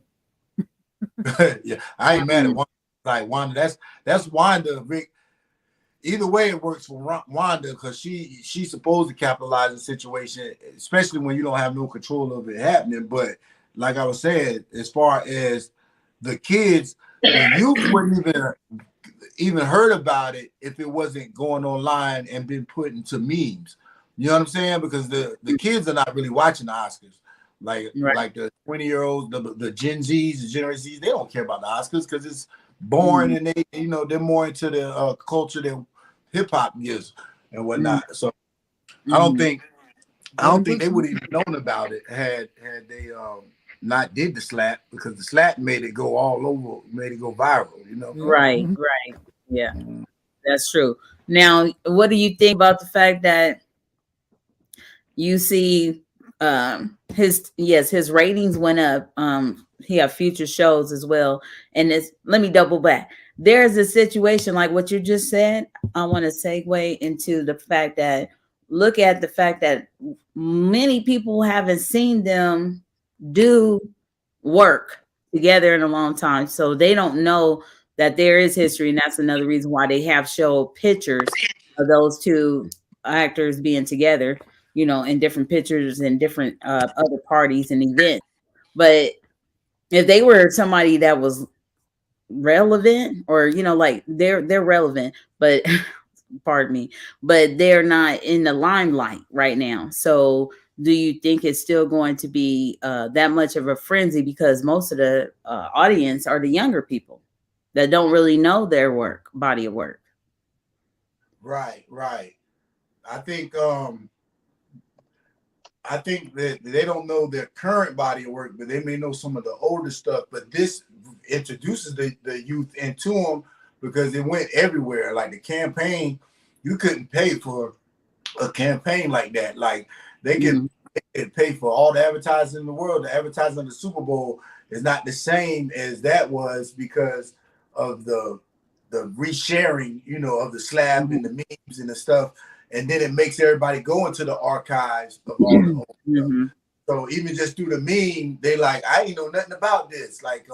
yeah, I ain't mad at Wanda. Like Wanda, that's Wanda. Rick. Either way, it works for Wanda because she's supposed to capitalize on the situation, especially when you don't have no control of it happening. But like I was saying, as far as the kids, the youth wouldn't even heard about it if it wasn't going online and been put into memes. You know what I'm saying? Because the kids are not really watching the Oscars. Like the 20-year-olds, the Gen Zs, the Generation Zs, they don't care about the Oscars because it's boring and they're more into the culture than hip hop is and whatnot. So I don't think they would have even known about it had they not did the slap, because the slap made it go all over, made it go viral. Right. Yeah, that's true. Now, what do you think about the fact that you see his ratings went up? He have future shows as well. And let me double back. There's a situation like what you just said. I want to segue into the fact that look at the fact that many people haven't seen them do work together in a long time. So they don't know that there is history. And that's another reason why they have showed pictures of those two actors being together, in different pictures and different other parties and events. But if they were somebody that was relevant, or like they're relevant, but pardon me, but they're not in the limelight right now. So do you think it's still going to be that much of a frenzy, because most of the audience are the younger people that don't really know their body of work? Right. I think that they don't know their current body of work, but they may know some of the older stuff. But this introduces the youth into them because it went everywhere. Like the campaign, you couldn't pay for a campaign like that. Like they could pay for all the advertising in the world. The advertising of the Super Bowl is not the same as that was because of the resharing, of the slap and the memes and the stuff. And then it makes everybody go into the archives of all the old stuff. So even just through the meme, they like, I ain't know nothing about this. Like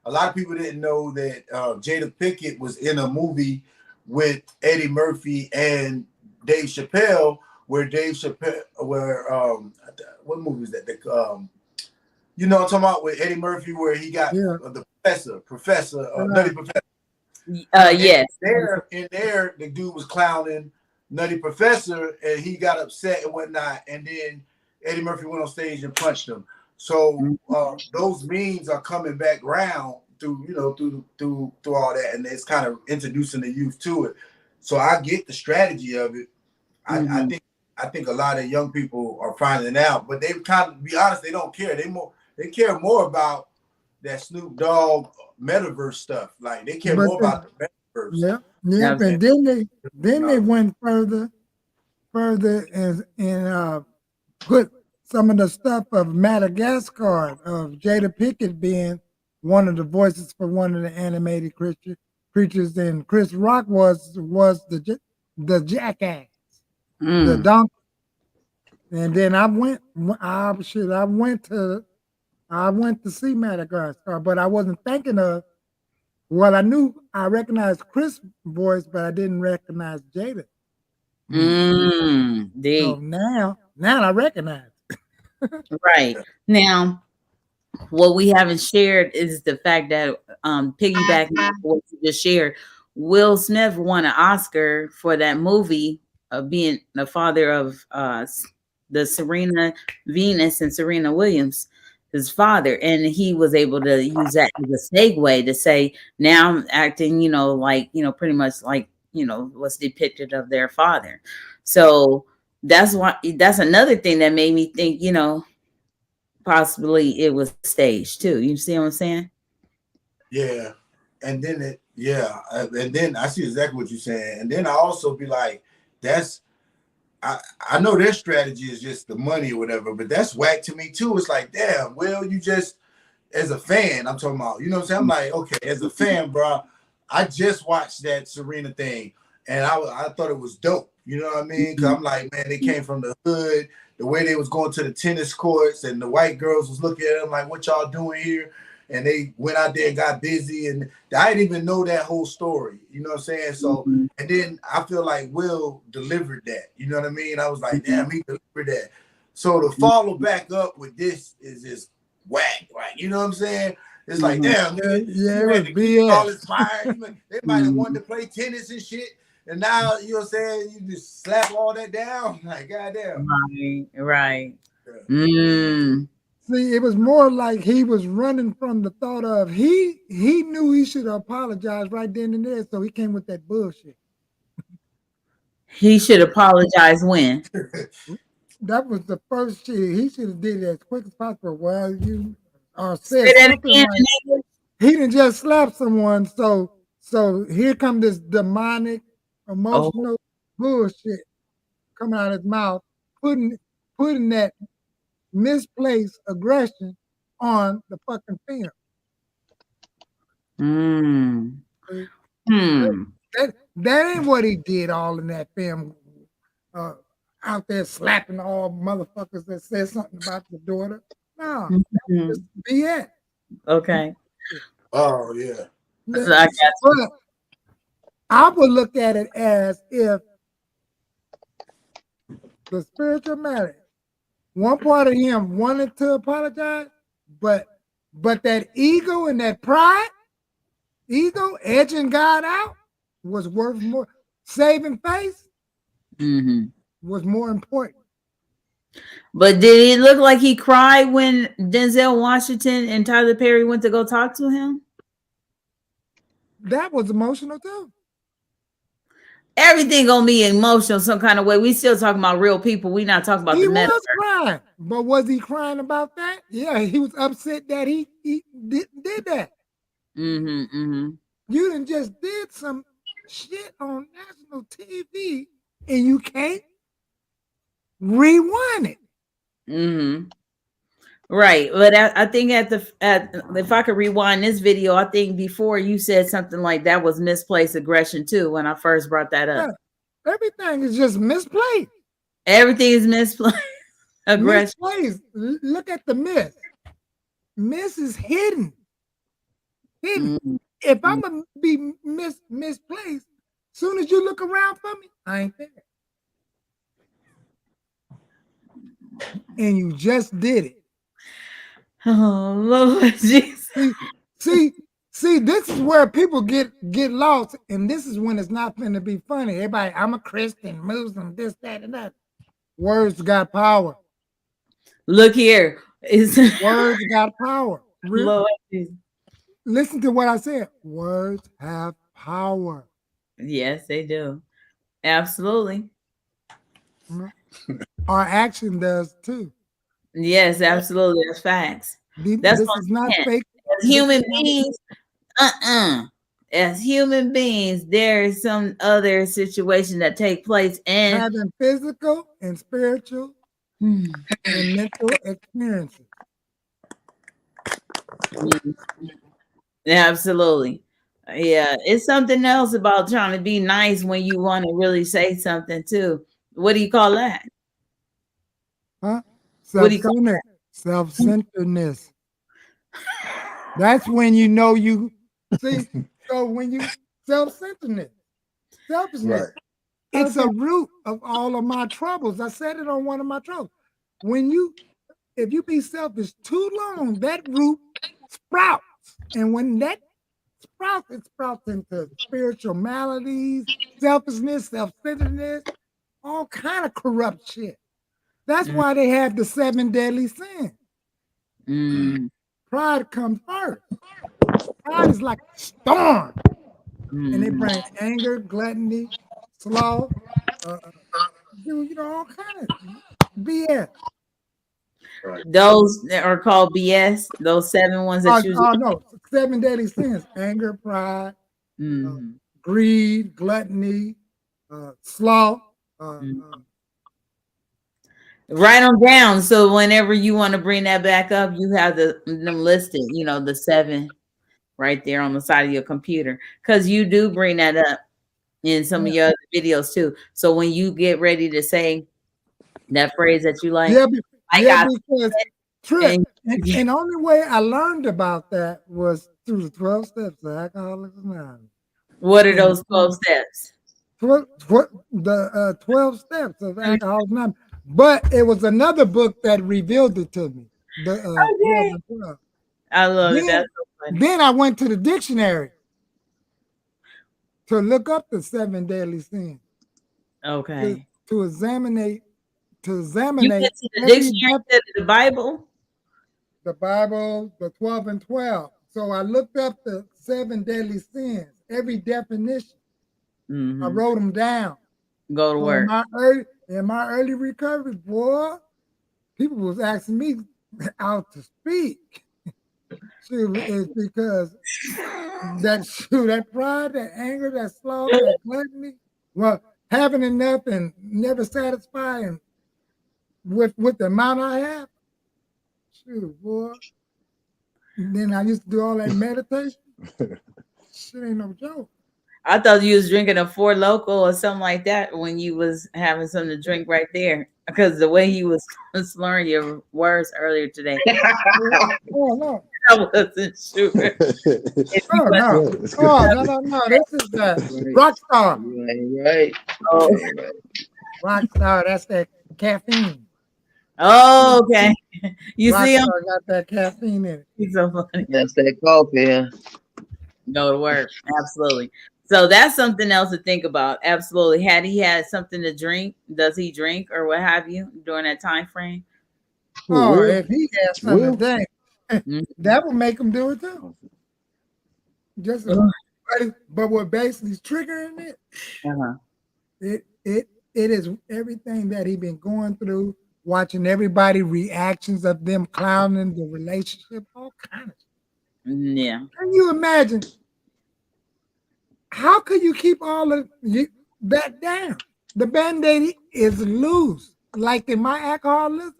a lot of people didn't know that Jada Pinkett was in a movie with Eddie Murphy and Dave Chappelle, what movie was that? What I'm talking about, with Eddie Murphy, where he got the professor, Nutty Professor. Yes. In there, the dude was clowning Nutty Professor, and he got upset and whatnot, and then Eddie Murphy went on stage and punched him. So those memes are coming back around through all that, and it's kind of introducing the youth to it. So I get the strategy of it. I think a lot of young people are finding out, but they kind of, be honest, they don't care. They care more about that Snoop Dogg metaverse stuff. Like they care more about the metaverse. Yeah. And then they went further and put some of the stuff of Madagascar, of Jada Pinkett being one of the voices for one of the animated creatures, and Chris Rock was the jackass, the donkey. And then I went to see Madagascar, but I wasn't thinking of. Well, I recognized Chris' voice, but I didn't recognize Jada. So now I recognize. Right. Now, what we haven't shared is the fact that piggybacking off what you just shared, Will Smith won an Oscar for that movie of being the father of the Serena Venus and Serena Williams, his father, and he was able to use that as a segue to say, now I'm acting, like, pretty much like, what's depicted of their father. So that's another thing that made me think, possibly it was staged too. You see what I'm saying? Yeah. And then and then I see exactly what you're saying. And then I also be like, I know their strategy is just the money or whatever, but that's whack to me too. It's like, damn, well, you just, as a fan, I'm talking about, you know what I'm saying? I'm like, okay, as a fan, bro, I just watched that Serena thing and I thought it was dope. You know what I mean? Because I'm like, man, they came from the hood, the way they was going to the tennis courts and the white girls was looking at them like, what y'all doing here? And they went out there and got busy. And I didn't even know that whole story. You know what I'm saying? So, and then I feel like Will delivered that. You know what I mean? I was like, damn, he delivered that. So to follow back up with this is just whack, right? You know what I'm saying? It's like, damn, nigga, you had to keep all this fire. They might have wanted to play tennis and shit. And now, you know what I'm saying? You just slap all that down. Like, goddamn. Right. See, it was more like he was running from the thought of he knew he should apologize right then and there, so he came with that bullshit. He should apologize when? That was the first shit. He should have did it as quick as possible. Well, you said Say that something again, like he didn't just slap someone. So here come this demonic, emotional bullshit coming out of his mouth, putting that misplaced aggression on the fucking film. That ain't what he did all in that film. Out there slapping all motherfuckers that said something about the daughter. No, just BS. Okay. Oh yeah. But I would look at it as if the spiritual matter, one part of him wanted to apologize, but that ego and that pride, edging God out, was worth more. Saving face was more important. But did it look like he cried when Denzel Washington and Tyler Perry went to go talk to him? That was emotional too. Everything gonna be emotional some kind of way. We still talking about real people. We not talking about he the metaverse. Was crying, but was he crying about that? Yeah, he was upset that he did that. You done just did some shit on national TV and you can't rewind it. Right, but I think if I could rewind this video, I think before you said something like that was misplaced aggression too. When I first brought that up, everything is just misplaced. Everything is misplaced aggression. Misplaced. Look at the miss. Miss is hidden. If I'm gonna be misplaced, soon as you look around for me, I ain't there. And you just did it. Oh Lord Jesus. See, this is where people get lost, and this is when it's not going to be funny. Everybody, I'm a Christian, Muslim, this, that, and that. Words got power. Look here. Words got power. Lord. Listen to what I said. Words have power. Yes, they do. Absolutely. Our action does too. Yes, absolutely. That's facts. This is not fake. As human beings, as human beings, there is some other situation that take place and having physical and spiritual and mental experiences. Absolutely. Yeah, it's something else about trying to be nice when you want to really say something too. What do you call that? Huh? Self-centeredness. That's when you know you see. So when you selfishness, Right. it's a root of all of my troubles. I said it on one of my troubles. If you be selfish too long, that root sprouts, and when that sprouts, it sprouts into spiritual maladies, selfishness, self-centeredness, all kind of corrupt shit. That's why they have the 7 deadly sins. Mm. Pride comes first. Pride is like a storm. And they bring anger, gluttony, sloth, all kinds of BS. Those that are called BS, those 7 ones that you no, 7 deadly sins: anger, pride, greed, gluttony, sloth. Write them down so whenever you want to bring that back up, you have them listed, the 7 right there on the side of your computer, because you do bring that up in some of your other videos too. So when you get ready to say that phrase that you like, because and the only way I learned about that was through the 12 steps of Alcoholics Anonymous. What are those 12 steps? The 12 steps of Alcoholics Anonymous. But it was another book that revealed it to me. The 12 and 12. I love it. That's so funny. Then I went to the dictionary to look up the 7 deadly sins. Okay. To examine. You went to the dictionary instead of the Bible? The Bible, the 12 and 12. So I looked up the 7 deadly sins, every definition. I wrote them down. Go to work. In my early recovery, boy, people was asking me out to speak. It's because that pride, that anger, that sloth, that gluttony, well, having enough and never satisfying with the amount I have. Shoot, boy. And then I used to do all that meditation. Shit ain't no joke. I thought you was drinking a 4 Loco or something like that when you was having something to drink right there, because the way he was slurring your words earlier today. Oh no, I wasn't sure. No. This is the Rockstar. Right. Oh, Rockstar. That's that caffeine. Oh, okay. You Rockstar see him? got that caffeine in it. He's so funny. That's that coffee. Yeah. Go to work. Absolutely. So that's something else to think about. Absolutely. Had he had something to drink, does he drink or what have you during that time frame? Oh, if he has something to drink, that would make him do it too. But what basically is triggering it, it is everything that he's been going through, watching everybody reactions of them clowning the relationship, all kinds of stuff. Yeah. Can you imagine? How could you keep all of that down? The Band-Aid is loose. Like in my alcoholism,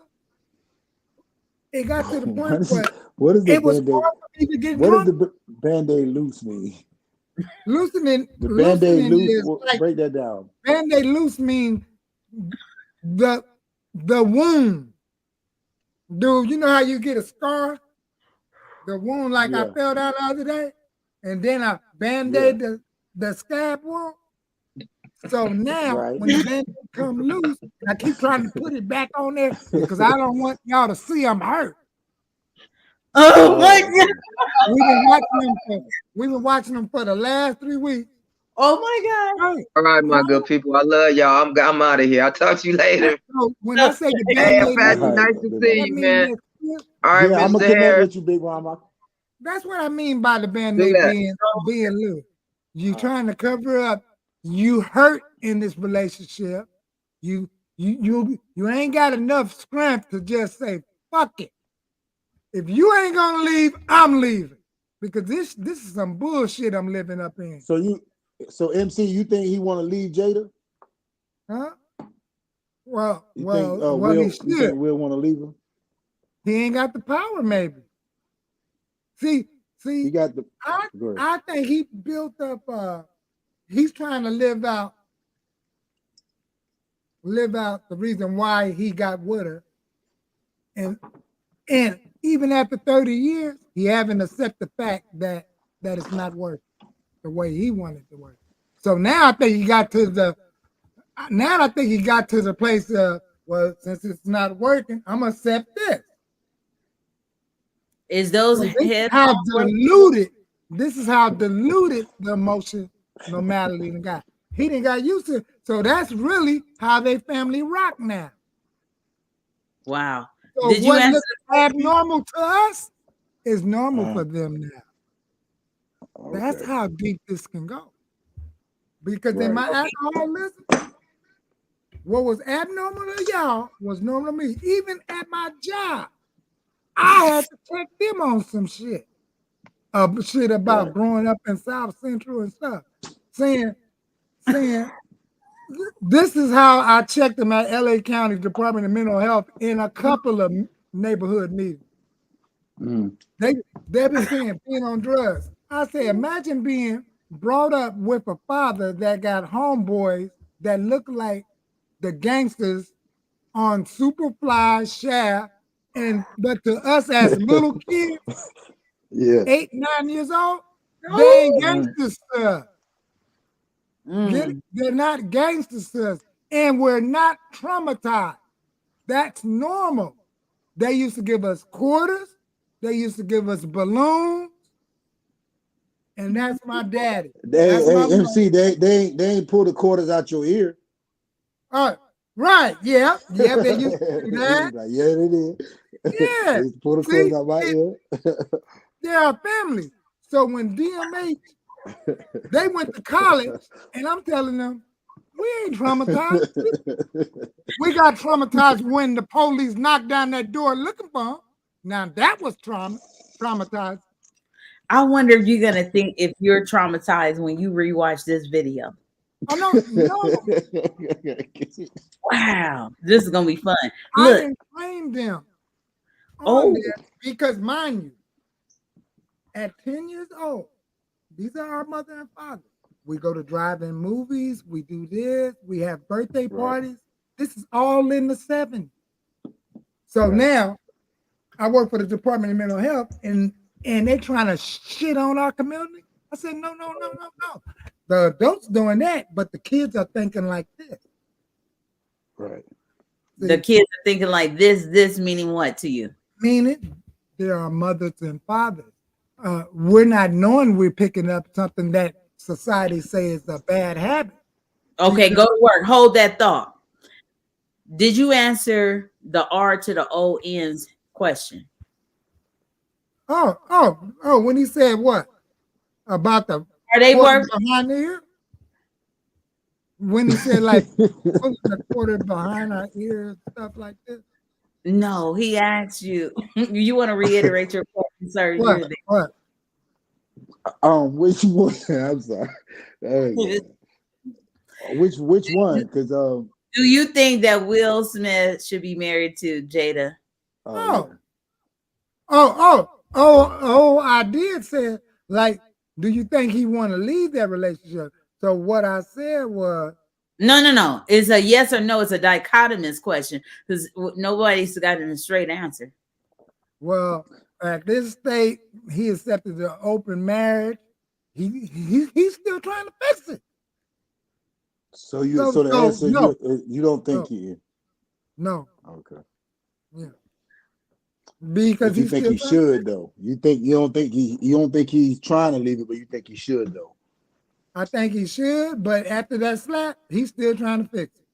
it got to the point what is it was hard for me to get drunk. What does the Band-Aid loose mean? Loosening. The Band-Aid loose. Like, break that down. Band-Aid loose means the wound. Dude, you know how you get a scar? The wound, like I fell down the other day, and then I Band-Aid the scab wound. So now when the Band-Aid come loose, I keep trying to put it back on there because I don't want y'all to see I'm hurt. Oh my God. We've been watching them for the last 3 weeks. Oh my God. All right, my good people. I love y'all. I'm out of here. I'll talk to you later. So when I say the Hey, Band-Aid, Apache, nice to see you, man. All right, I'm Mr. gonna connect Harris. with you, Big Mama. That's what I mean by the Band-Aid being loose. You trying to cover up. You hurt in this relationship. You ain't got enough strength to just say fuck it. If you ain't gonna leave, I'm leaving because this is some bullshit I'm living up in. So MC, you think he want to leave Jada? Huh? Well, he should. You think Will want to leave him? He ain't got the power, maybe. See, he got the. I think he built up. He's trying to live out the reason why he got with her, and even after 30 years, he haven't accepted the fact that it's not working the way he wanted to work. So now I think he got to the place of, well, since it's not working, I'm gonna accept this. Is those this is how diluted the emotion normality in guy. He didn't got used to it. So that's really how they family rock now. Wow. So Did you what answer looks the question? abnormal to us is normal for them now. That's Okay. how deep this can go. Because in Right. my alcoholism, what was abnormal to y'all was normal to me. Even at my job, I had to check them on some shit. Shit about Right. growing up in South Central and stuff. Saying, this is how I checked them at LA County Department of Mental Health in a couple of neighborhood meetings. Mm. They been saying being on drugs. I say, imagine being brought up with a father that got homeboys that look like the gangsters on Superfly, Shaft, but to us as little kids, Yeah. 8, 9 years old, they ain't gangsters to us. They're not gangsters to us, and we're not traumatized. That's normal. They used to give us quarters. They used to give us balloons. And that's my daddy. They, That's my hey, MC, they ain't pull the quarters out your ear. Right. Yeah. Yeah, they used to do that. Like, yeah, they did. Yeah. They pull the quarters out my ear. They're a family. So when DMH, they went to college, and I'm telling them, we ain't traumatized. We got traumatized when the police knocked down that door looking for them. Now that was traumatized. I wonder if you're gonna think if you're traumatized when you rewatch this video. Oh no. Wow, this is gonna be fun. I Look, didn't blame them on there because, mind you, at 10 years old, these are our mother and father. We go to drive-in movies. We do this. We have birthday parties. This is all in the 70s. So now I work for the Department of Mental Health, and they're trying to shit on our community. I said, no. The adults doing that, but the kids are thinking like this. Right. the kids are thinking like this meaning what to you? Meaning there are mothers and fathers. We're not knowing we're picking up something that society says is a bad habit. Okay, go to work. Hold that thought. Did you answer the R to the O N's question? Oh, when he said what? About the Are they quarter working? behind the ear? When he said like putting the quarter behind our ear, stuff like this. No, he asked you. You want to reiterate your question, sir? What? Which one? I'm sorry. Which one? Because do you think that Will Smith should be married to Jada? I did say, like, do you think he want to leave that relationship? So what I said was, no. It's a yes or no. It's a dichotomous question because nobody's gotten a straight answer. Well, at this state, he accepted the open marriage. He's still trying to fix it. So the answer, no, you don't think he is? No. Okay. Yeah. Because you think he should though. You don't think he's trying to leave it, but you think he should though. I think he should, but after that slap, he's still trying to fix it.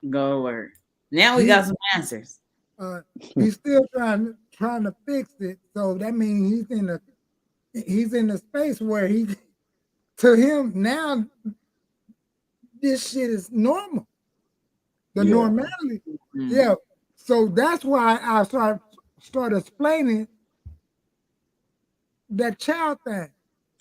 Go to work. Now we got some answers. He's still trying to fix it. So that means he's in a space where to him now this shit is normal. The normality. Mm-hmm. Yeah. So that's why I start explaining that child thing.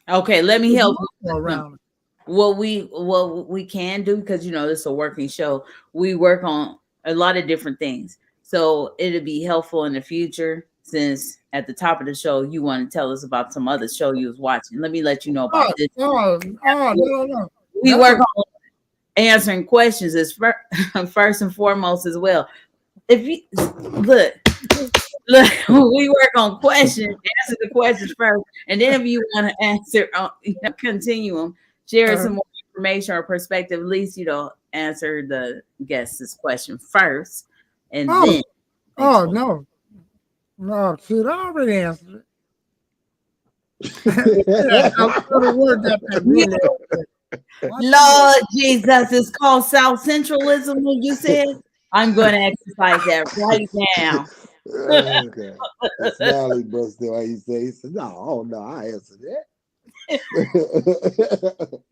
Okay, let me help you around. What we can do, because this is a working show. We work on a lot of different things. So it'll be helpful in the future, since at the top of the show you want to tell us about some other show you was watching. Let me let you know about this. No. We work on answering questions as first and foremost as well. If you look, we work on questions, answer the questions first, and then if you want to answer, continuum, share some more information or perspective, at least answer the guest's question first, and then. No, shit, I already answered it. Lord Jesus, it's called South Centralism. When you said I'm going to exercise that right now. Okay. The smiley busted why you say, he said, no, oh no, I answer that.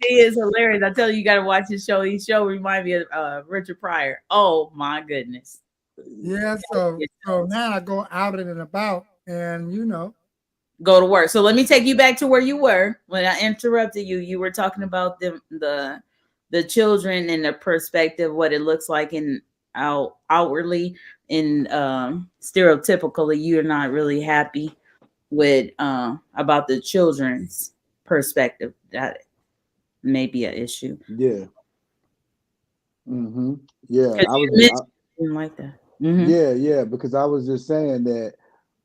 He is hilarious. I tell you, you got to watch his show. His show remind me of Richard Pryor. Oh my goodness. Yeah, so now I go out and about, and Go to work. So let me take you back to where you were when I interrupted you. You were talking about the children and the perspective, what it looks like in outwardly, and stereotypically, you're not really happy with about the children's perspective. That may be an issue. Yeah. Yeah. Because I was you mentioned something like that. yeah, because I was just saying that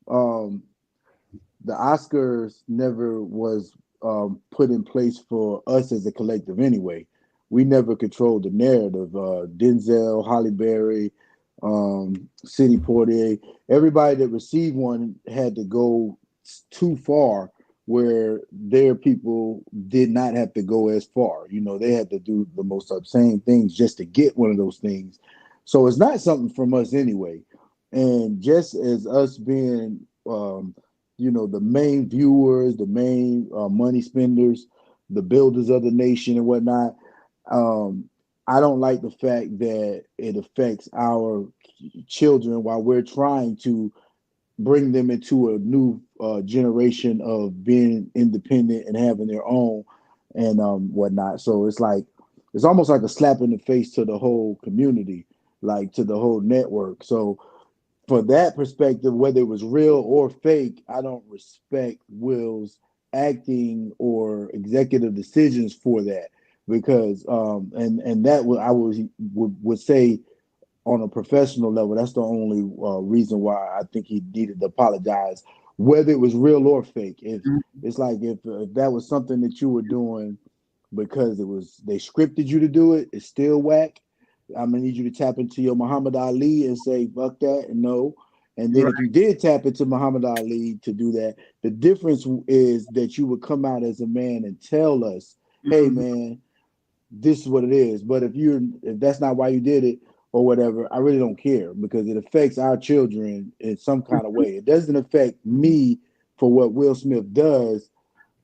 um the Oscars never was put in place for us as a collective anyway. We never controlled the narrative. Denzel, Holly Berry, Sidney Poitier, everybody that received one had to go too far where their people did not have to go as far. You know, they had to do the most obscene things just to get one of those things. So it's not something from us anyway. And just as us being the main viewers, the main money spenders, the builders of the nation and whatnot. I don't like the fact that it affects our children while we're trying to bring them into a new generation of being independent and having their own and whatnot. So it's almost like a slap in the face to the whole community, like to the whole network. So for that perspective, whether it was real or fake, I don't respect Will's acting or executive decisions for that because and that would say on a professional level, that's the only reason why I think he needed to apologize, whether it was real or fake. If it's like if that was something that you were doing because they scripted you to do it, it's still whack. I'm gonna need you to tap into your Muhammad Ali and say fuck that and no. And then Right. if you did tap into Muhammad Ali to do that, the difference is that you would come out as a man and tell us, hey man, this is what it is. But if that's not why you did it or whatever, I really don't care because it affects our children in some kind of way. It doesn't affect me for what Will Smith does,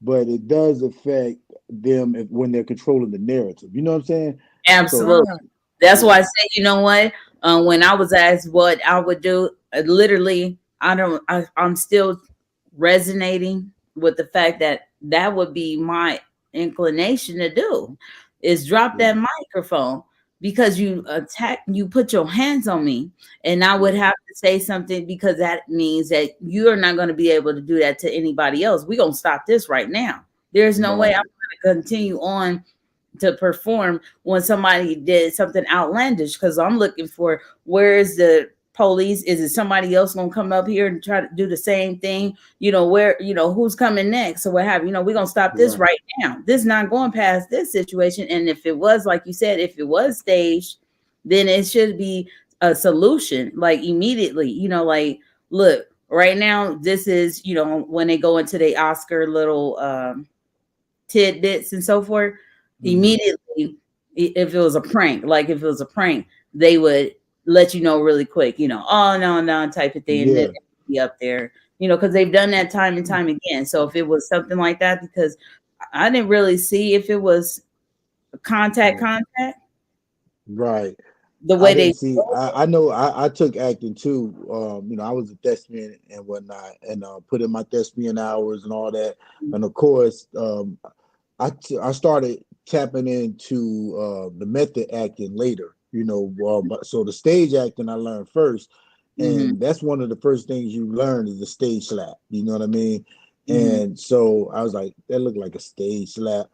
but it does affect them when they're controlling the narrative. You know what I'm saying? Absolutely. So That's yeah. why I say, you know what? When I was asked what I would do, literally, I'm still resonating with the fact that that would be my inclination to do is drop that microphone because you put your hands on me, and I would have to say something because that means that you're not going to be able to do that to anybody else. We're going to stop this right now. There's no way I'm going to continue on to perform when somebody did something outlandish because I'm looking for where is the police? Is it somebody else gonna come up here and try to do the same thing? Who's coming next or what have you? We're gonna stop this right now. This is not going past this situation. And if it was, like you said, if it was staged, then it should be a solution, like immediately, like look, right now, this is, when they go into the Oscar little tidbits and so forth, immediately, if it was a prank, they would let you know really quick, oh no type of thing, that be up there, because they've done that time and time again. So if it was something like that, because I didn't really see if it was contact, Right. the I way didn't they see. I know. I took acting too. I was a thespian and whatnot, and put in my thespian hours and all that. And of course, I started tapping into the method acting later. But so the stage acting I learned first, and that's one of the first things you learn is the stage slap. You know what I mean? And so I was like, that looked like a stage slap.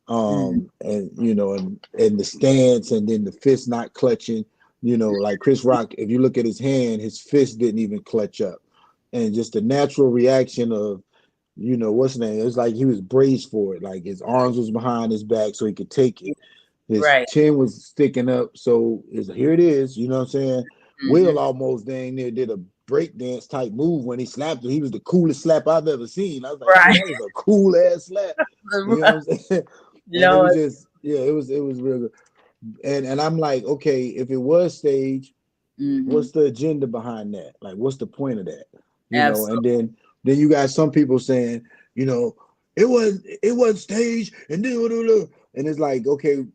And and the stance and then the fist not clutching, like Chris Rock, if you look at his hand, his fist didn't even clutch up. And just the natural reaction of, what's the name? It was like he was braced for it. Like his arms was behind his back so he could take it. His chin was sticking up. So here it is. You know what I'm saying? Will almost dang near did a breakdance type move when he slapped him. He was the coolest slap I've ever seen. I was like, that was a cool ass slap. You know what I'm saying? And it was just, it was real good. And I'm like, okay, if it was staged, Mm-hmm. What's the agenda behind that? Like, what's the point of that? And Absolutely. then you got some people saying, you know, it was staged, and then and it's like, okay,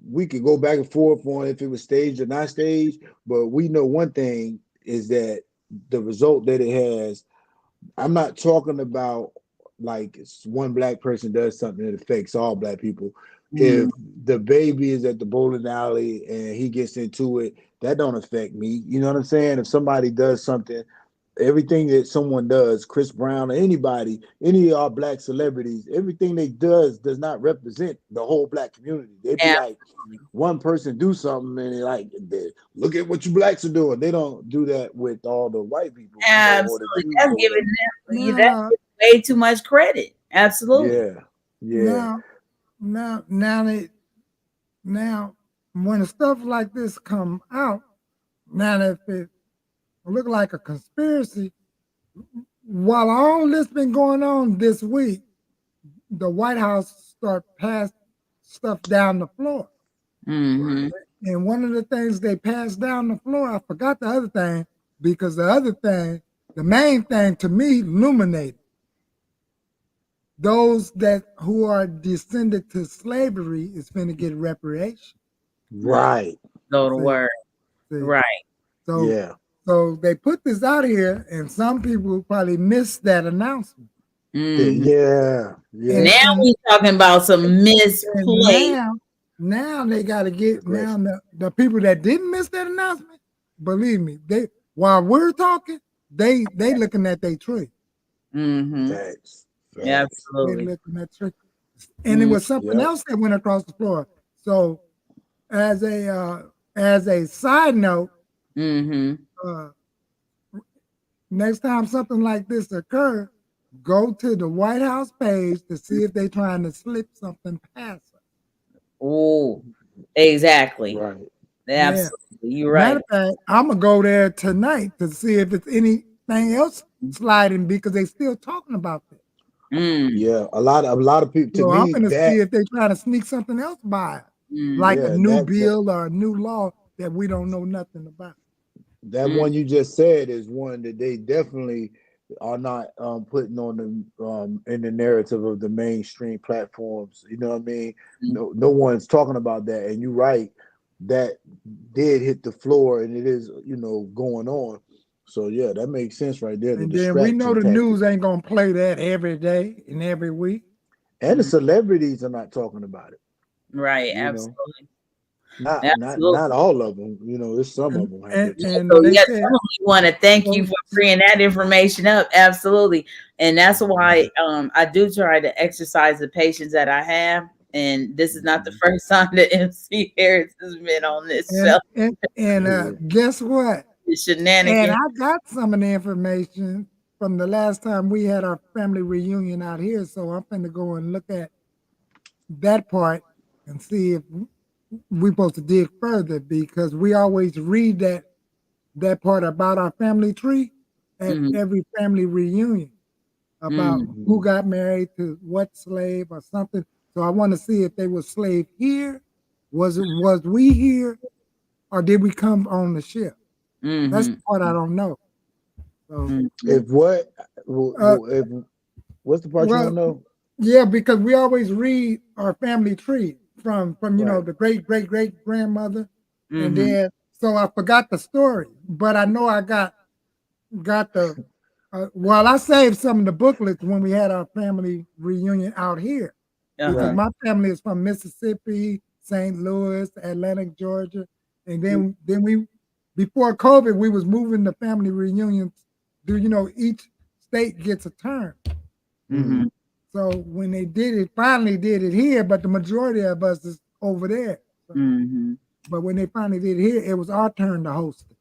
we could go back and forth on if it was staged or not staged, but we know one thing is that the result that it has. I'm not talking about like one black person does something that affects all black people. Mm-hmm. If the baby is at the bowling alley and he gets into it, that don't affect me. You know what I'm saying? If somebody does something, everything that someone does, Chris Brown or anybody, any of our black celebrities, everything they does not represent the whole black community. They be like, Absolutely. one person do something and look at what you blacks are doing. They don't do that with all the white people, or the Absolutely. Jews That's or giving whatever. them that's Now, way too much credit. Absolutely. Yeah, yeah, now, now, when stuff like this come out, now if it look like a conspiracy, while all this been going on this week, the White House start pass stuff down the floor. Mm-hmm. And one of the things they passed down the floor, I forgot the other thing, because the other thing, the main thing to me, illuminated those that who are descended to slavery is going to get reparation. right, Go to See, work. see. Right. So, yeah, so they put this out here, and some people probably missed that announcement. Mm-hmm. yeah, And Now yes, and, we talking about some and misplaced. now they got to get now aggression. the people that didn't miss that announcement. Believe me, they while we're talking, they looking at their tree. Mm-hmm. Facts, facts. They Absolutely. looking at tree, and it Mm-hmm. was something Yep. else that went across the floor. So as a side note, Mm-hmm. uh, next time something like this occur, go to the White House page to see if they trying to slip something past us. Oh, exactly. Right. Yeah. Absolutely. You're Matter right. of fact, I'm gonna go there tonight to see if it's anything else sliding because they still talking about that. Mm. Yeah. A lot of people. To So I'm me, gonna see that if they trying to sneak something else by, like a Mm-hmm. yeah, new that bill or a new law that we don't know nothing about. that Mm. one you just said is one that they definitely are not putting on the in the narrative of the mainstream platforms. You know what I mean? No one's talking about that. And you're right, that did hit the floor, and it is going on. So yeah, that makes sense right there. The And then we know distraction the tactic, news ain't gonna play that every day and every week. and the celebrities are not talking about it. Right. You know, Absolutely. not Absolutely. all of them. There's some And of them out and, there talking So and about they yeah, said, definitely want to thank you so, for bringing that information up. Absolutely, and that's why I do try to exercise the patience that I have. And this is not the it. first time that MC Harris has been on this show. and guess what? The And shenanigans. I got some of the information from the last time we had our family reunion out here. So I'm going to go and look at that part and see if we're supposed to dig further because we always read that part about our family tree at Mm-hmm. every family reunion about Mm-hmm. who Mhm. got married to what slave or something. So I want to see if they were slave here. Was we here or did we come on the ship? That's the Mm-hmm. part I don't know. So Mm-hmm. If what? uh, If what's the part you well, don't know? yeah, because we always read our family tree from Right. the great great great grandmother, and Mm-hmm. then so I forgot the story, but I know I got the well, I saved some of the booklets when we had our family reunion out here because Uh-huh. Right. my family is from Mississippi, St. Louis, Atlantic, Georgia, and then we before COVID we was moving the family reunions. Do each state gets a turn? Mm-hmm. Mm. So when they finally did it here, but the majority of us is over there. So, Mm-hmm. but when they finally did it here, it was our turn to host it.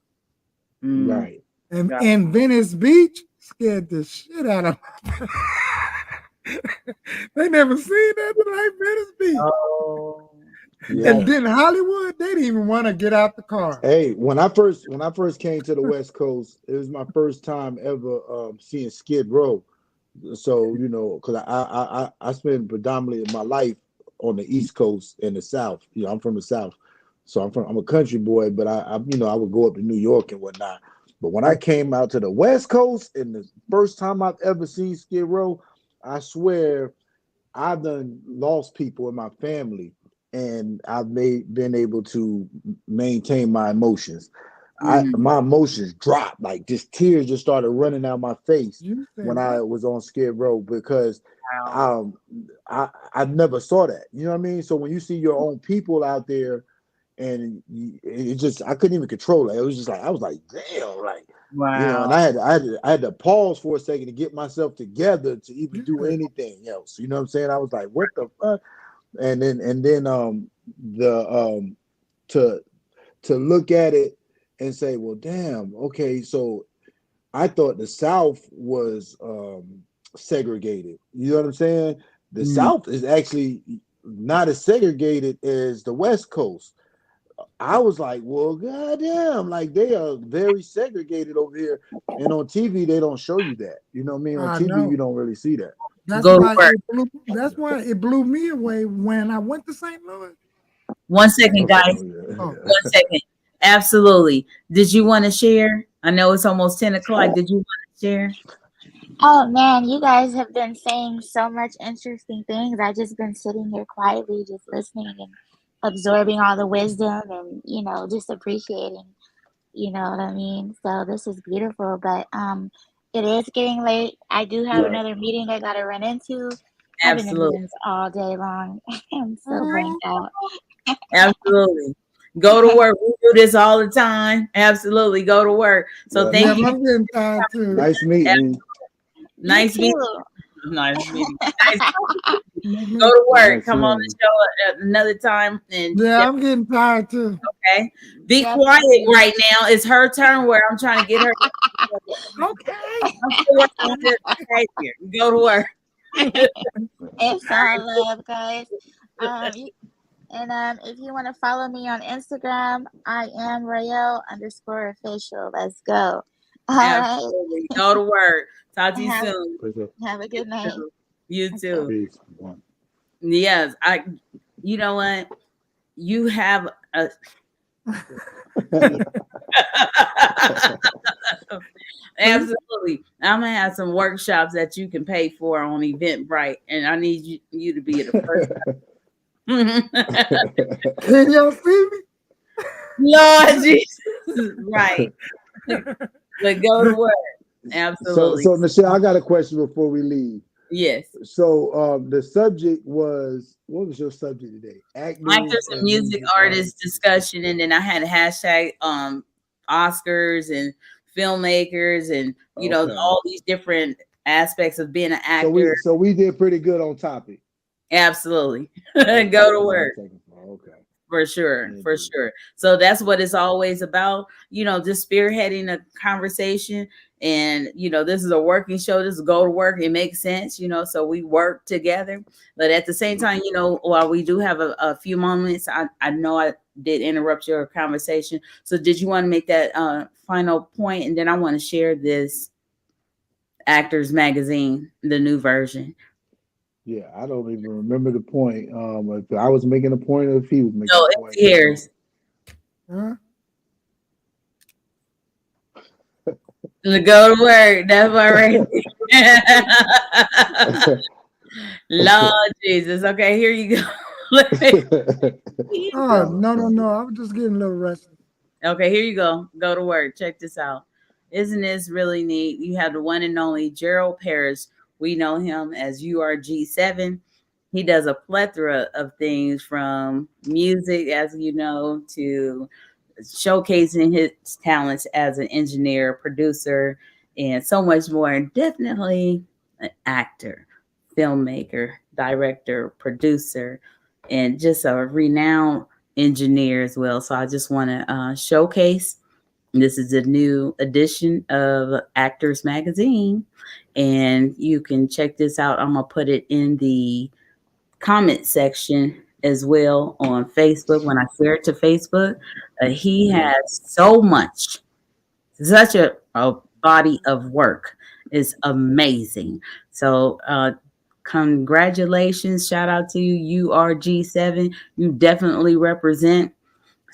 Mm-hmm. Right. And Got in Venice Beach, scared the shit out of me. They never seen nothing like Venice Beach. Oh, And Yeah. then Hollywood, they didn't even want to get out the car. Hey, when I first came to the West Coast, it was my first time ever seeing Skid Row. So because I spend predominantly my life on the East Coast and the South. I'm from the South, So I'm a country boy, but I would go up to New York and whatnot. But when I came out to the West Coast, and the first time I've ever seen Skid Row, I swear I've done lost people in my family, and been able to maintain my emotions. My emotions dropped, like just tears just started running out my face You said when I what? was on Skid Row because Wow. I never saw that. You know what I mean? So when you see your own people out there, and it just I couldn't even control it. It was just like I was like, damn, like and Wow. I had to pause for a second to get myself together to even do Yeah. anything else. You know what I'm saying? I was like, what the fuck? And then the to look at it and say, well, damn, okay, so I thought the South was segregated. You know what I'm saying? The Mm. South is actually not as segregated as the West Coast. I was like, well, goddamn, like they are very segregated over here. And on TV, they don't show you that. You know what I mean? On I TV, you know. don't really see that. That's Go to why work. it blew me away when I went to St. Louis. 1 second, Okay. guys. Oh, yeah. Oh, 1 second. Absolutely. Did you want to share? I know it's almost 10 o'clock. Did you want to share? Oh man, you guys have been saying so much interesting things. I just been sitting here quietly, just listening and absorbing all the wisdom and just appreciating. You know what I mean? So this is beautiful, but it is getting late. I do have Right. another meeting I gotta run into. I've been in Absolutely. meetings all day long. I'm so burnt out. Absolutely. Go to work. We do this all the time. Absolutely. Go to work. So Yep. thank yeah, you. I'm getting tired too. Nice meeting. You Nice meeting. too. Nice meeting. Nice. Nice Go meeting. to work. Nice Come on seeing the show at another time. And Yeah, I'm getting tired too. okay. Be quiet Definitely. right now. It's her turn where I'm trying to get her. Okay. I'm still working on this behavior. Go to work. It's all love, guys. You, and if you want to follow me on Instagram, I am Royale_official. Let's go. All right. Absolutely. Go to work. Talk to you Have soon. you. have a good night. You Okay. too. Peace. Yes. You know what? You have a absolutely. I'm gonna have some workshops that you can pay for on Eventbrite, and I need you to be the first. Can y'all see me? Lord Jesus, right? But go to work. So, Absolutely. so Michelle, I got a question before we leave. Yes. So, the subject was, what was your subject today? Actors Actors and and music music artists artists. discussion, and then I had a hashtag Oscars and filmmakers, and Okay. all these different aspects of being an So actor. we did pretty good on topic. Absolutely. Okay, Go to that's what I'm work. taking for. Okay. For sure, for Indeed. sure. So that's what it's always about, just spearheading a conversation. And, this is a working show. This is go to work. It makes sense, so we work together. But at the same time, while we do have a few moments, I know I did interrupt your conversation. So did you want to make that final point? And then I want to share this Actors Magazine, the new version. Yeah, I don't even remember the point. If I was making a point, or if he was making No, a it's point. yours. Huh? To go to work. That's all right. Lord Jesus. Okay, here you go. Oh no! I was just getting a little restless. Okay, here you go. Go to work. Check this out. Isn't this really neat? You have the one and only Gerald Parrish. We know him as URG7. He does a plethora of things from music, as you know, to showcasing his talents as an engineer, producer, and so much more. And definitely an actor, filmmaker, director, producer, and just a renowned engineer as well. So I just want to showcase. This is a new edition of Actors Magazine, and you can check this out. I'm gonna put it in the comment section as well on Facebook. When I share it to Facebook, he has so much, such a body of work. It's amazing. So congratulations, shout out to you, URG7. You definitely represent.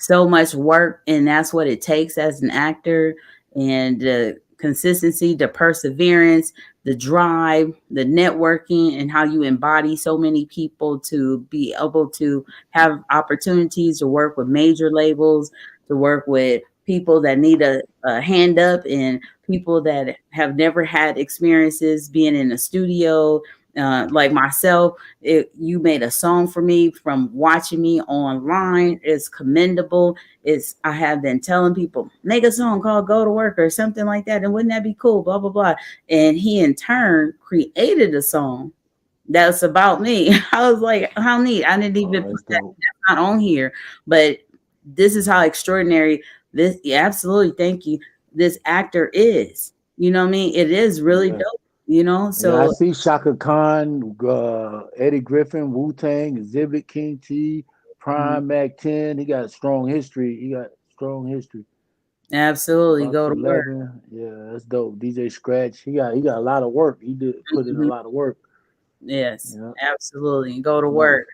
so much work, and that's what it takes as an actor, and the consistency, the perseverance, the drive, the networking, and how you embody so many people to be able to have opportunities to work with major labels, to work with people that need a hand up, and people that have never had experiences being in a studio, like myself. You made a song for me from watching me online. It's commendable. It's I have been telling people, make a song called Go to Work or something like that, and wouldn't that be cool? Blah blah blah. And he in turn created a song that's about me. I was like, how neat. I didn't even put that, that's not on here. But this is how extraordinary this, yeah, absolutely, thank you. This actor is. You know what I mean? It is really Yeah. dope, you know? Yeah, I So see Shaka Khan, Eddie Griffin, Wu Tang, Exhibit, King T, Prime, Mac 10. He got strong history. absolutely Bucks go to work. 11. Yeah, that's dope. DJ Scratch. He got a lot of work. He did put in a Mhm. lot of work. Yes, Yeah. absolutely. Go to Nice. work.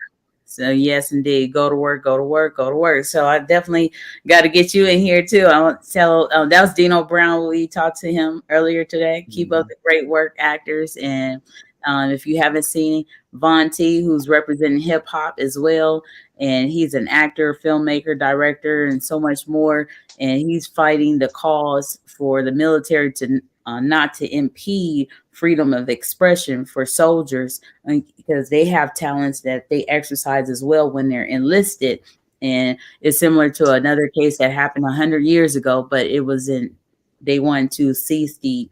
So yes, indeed, go to work, go to work, go to work. So I definitely got to get you in here too. I want to tell that was Dino Brown. We talked to him earlier today. Keep up the great work, actors, and if you haven't seen Von T, who's representing hip hop as well, and he's an actor, filmmaker, director, and so much more. And he's fighting the cause for the military to not to impede freedom of expression for soldiers, because they have talents that they exercise as well when they're enlisted. And it's similar to another case that happened 100 years ago, but it was in they wanted to cease the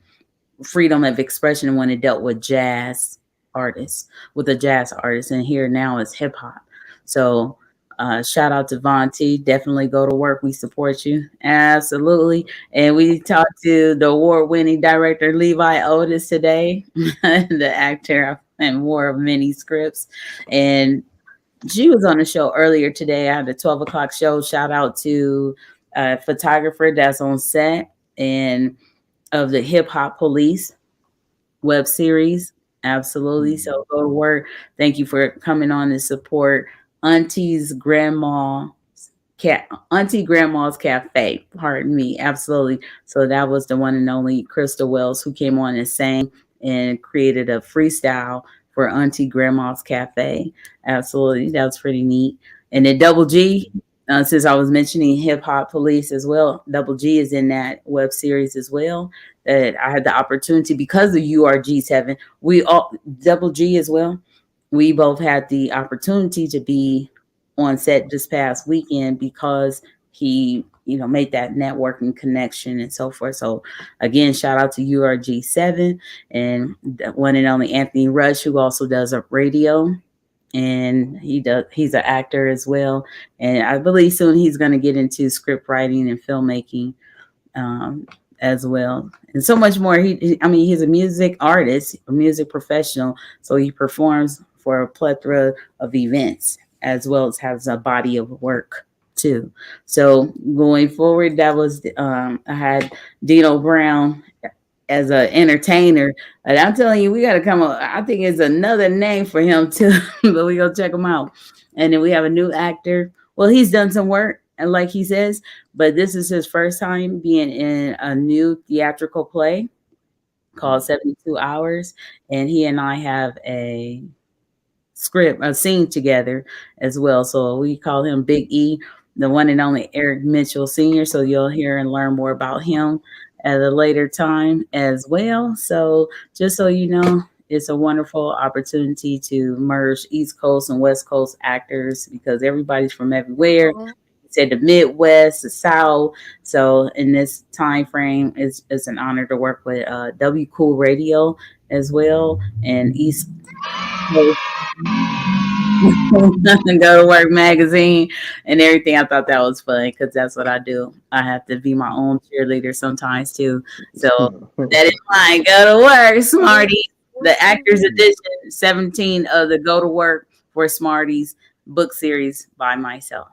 freedom of expression when it dealt with jazz artists, with a jazz artist, and here now is hip hop. So shout out to Von T. Definitely go to work. We support you. Absolutely. And we talked to the award winning director Levi Otis today, the actor and more of many scripts. And she was on the show earlier today. I had a 12 o'clock show. Shout out to a photographer that's on set and of the Hip Hop Police web series. Absolutely. So go to work. Thank you for coming on to support Auntie's Grandma Auntie Grandma's Cafe. Pardon me. Absolutely. So that was the one and only Crystal Wells who came on and sang and created a freestyle for Auntie Grandma's Cafe. Absolutely. That was pretty neat. And then Double G, since I was mentioning Hip Hop Police as well, Double G is in that web series as well. That I had the opportunity because of URG7. We all Double G as well. We both had the opportunity to be on set this past weekend because he, made that networking connection and so forth. So again, shout out to URG7 and the one and only Anthony Rush, who also does a radio, and he's an actor as well. And I believe soon he's going to get into script writing and filmmaking um, as well, and so much more. He's a music artist, a music professional, so he performs for a plethora of events as well as has a body of work too. So going forward, that was I had Dino Brown as an entertainer, and I'm telling you, we got to come up. I think it's another name for him too, but we go check him out. And then we have a new actor. Well, he's done some work, and like he says, but this is his first time being in a new theatrical play called 72 Hours. And he and I have a scene together as well. So we call him Big E, the one and only Eric Mitchell Sr. So you'll hear and learn more about him at a later time as well. So just so you know, it's a wonderful opportunity to merge East Coast and West Coast actors because everybody's from everywhere. Said the Midwest, the South. So in this time frame, it's an honor to work with W Cool Radio as well and East Coast and Go to Work magazine and everything. I thought that was fun because that's what I do. I have to be my own cheerleader sometimes too. So that is mine. Go to work, Smarties. The Actors Edition 17 of the Go to Work for Smarties book series by myself.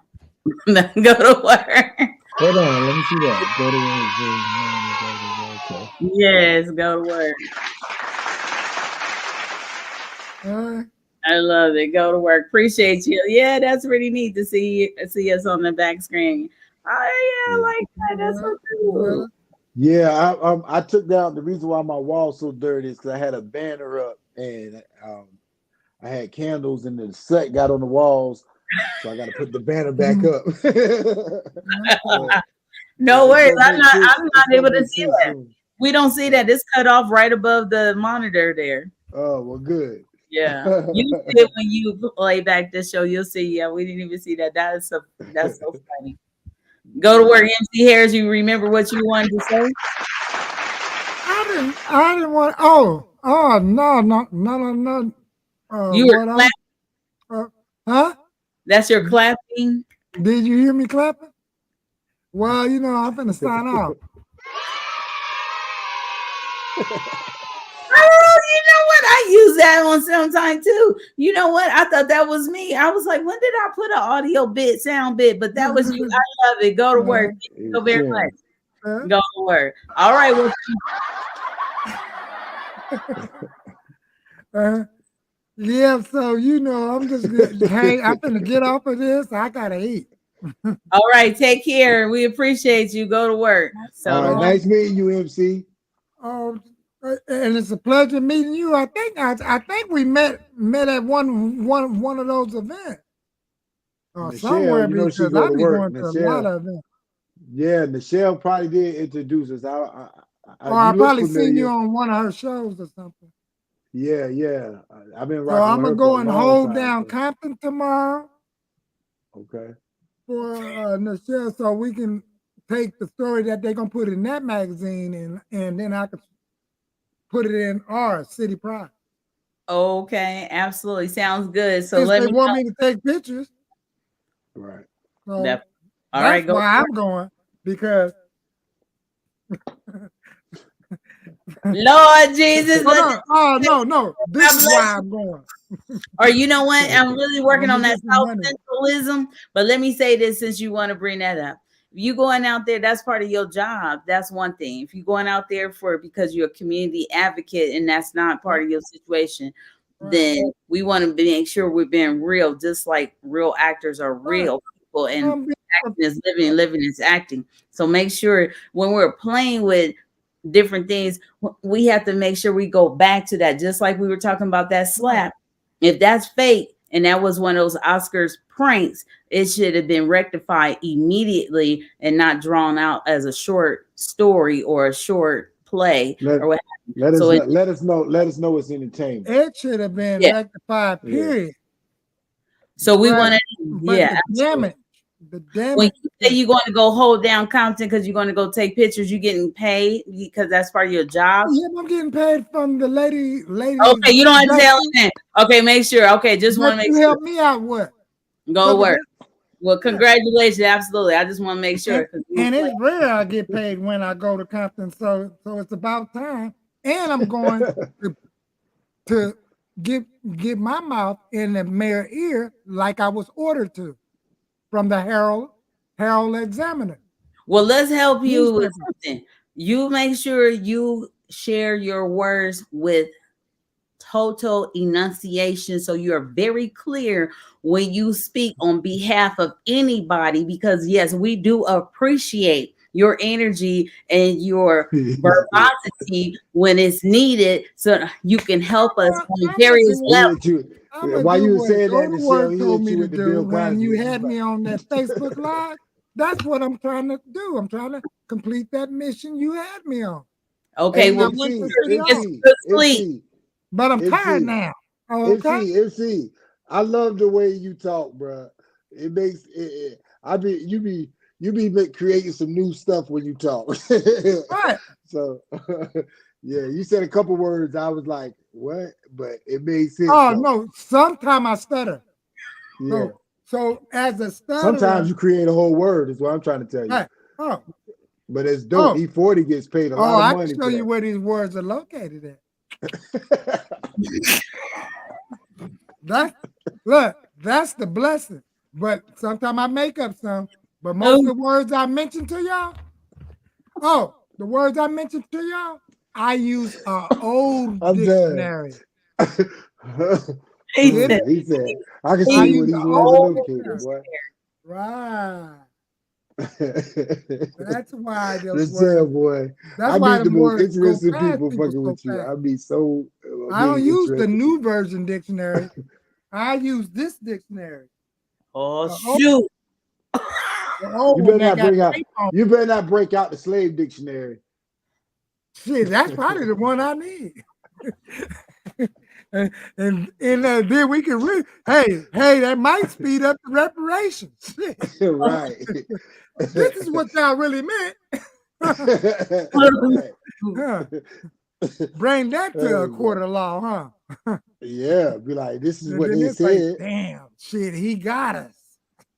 Go to work. Hold on, let me see that. Go to work. Okay. Yes, go to work. All right. I love it. Go to work. Appreciate you. Yeah, that's really neat to see us on the back screen. Oh yeah, I Yeah. like that. That's so cool. Well, Yeah, I took down the reason why my wall's so dirty is because I had a banner up and I had candles and the sweat got on the walls, so I got to put the banner back up. But No it's worries. gonna make sense. I'm It's not able gonna to make see sense that. soon. We don't see that. It's cut off right above the monitor there. Oh well, good. Yeah. You see it when you play back this show. You'll see. Yeah, we didn't even see that. That's so funny. Go to Yeah. work, MC Harris. You remember what you wanted to say? I didn't want. Oh, no. You were What I, clapping. uh, huh? That's your clapping. Did you hear me clapping? Well, I'm finna sign off. Oh, you know what? I use that one sometime too. You know what? I thought that was me. I was like, when did I put an audio bit, sound bit? But that was you. I love it. Go to work. Thank you so It's very Sharon. much. Go to work. All right. Well, Yeah, so I'm just hey, I'm finna get off of this. I gotta eat. all right. Take care. We appreciate you. Go to work. So All right, nice meeting you, MC. Oh, and it's a pleasure meeting you. I think we met at one of those events or Michelle, somewhere you know she because go I to be work. going to a lot Michelle, of events. yeah, Michelle probably did introduce us. Or You I look probably seen you familiar. on one of her shows or something. Yeah. I've been So rocking I'm with gonna her for go a and long hold time. down So. Compton tomorrow Okay. for Michelle, so we can take the story that they're gonna put in that magazine and then I could put it in our City Pride. okay, absolutely. Sounds good. So Since let they me want know. me to take pictures, Right. so That, all that's right, go. why I'm going because. Lord Jesus, let No. Oh no. This God is bless why you. I'm going. Or you know what? I'm really working Let on me that get some South money. Centralism. But let me say this since you want to bring that up. If you going out there, that's part of your job. That's one thing. If you're going out there for because you're a community advocate and that's not part of your situation, then we want to make sure we're being real, just like real actors are real people and acting is living and living is acting. So make sure when we're playing with different things, we have to make sure we go back to that, just like we were talking about that slap. If that's fake and that was one of those Oscars pranks, it should have been rectified immediately and not drawn out as a short story or a short play or what have you. Let us So know. Let us know it's entertainment. It should have been Yeah. rectified, Yeah. period. So we But, want to, but yeah, the absolutely. damage. When you say you're going to go hold down Compton because you're going to go take pictures, you getting paid because that's part of your job. Yeah, I'm getting paid from the lady. Okay, you don't have to tell them. Okay, make sure. Okay, just want to make you sure. help me out with. Go work. Well, congratulations. Absolutely. I just want to make sure. And it's rare I get paid when I go to Compton, so it's about time. And I'm going to get my mouth in the mayor's ear like I was ordered to from the Herald Examiner. Well, let's help you with something. You make sure you share your words with total enunciation so you're very clear when you speak on behalf of anybody, because yes, we do appreciate your energy and your verbosity when it's needed so you can help us on various levels. While you were saying that, Michelle, GoDaWork he told hit me you to with the do Bill when Cosby. you had me on that Facebook Live. That's what I'm trying to do. I'm trying to complete that mission you had me on. Okay, And well, I went to get some City good sleep. But I'm tired now. Okay. MC, I love the way you talk, bro. It makes it. You be creating some new stuff when you talk. Right. So, yeah, you said a couple words. I was like, what? But it made sense. Oh no, sometimes I stutter. Yeah. So as a stutterer, sometimes you create a whole word. Is what I'm trying to tell you. Right. Oh. But it's dope. E40 gets paid a lot of I money. can show you where these words are located at. That's the blessing. But sometimes I make up some. But most of the words I mentioned to y'all, the words I mentioned to y'all, I use an old dictionary. He Did said, it? He said, I can I see he what use he's the living old them kids, dictionary. boy. Right. That's why the The words. same boy. That's I why meet the the most words go interesting past people people fucking so with you. fast. I be so I don't being use the interested. new version dictionary. I use this dictionary. oh, The shoot. old You one better that not got bring out. tape on. You better not break out the slave dictionary. Shit, that's probably the one I need. and then we can read. Hey, that might speed up the reparations. Right. This is what y'all really meant. Right. Huh. Bring that to a Oh, court of law, huh? yeah, be like, this is And what then they it's like, said. damn, shit, he got us.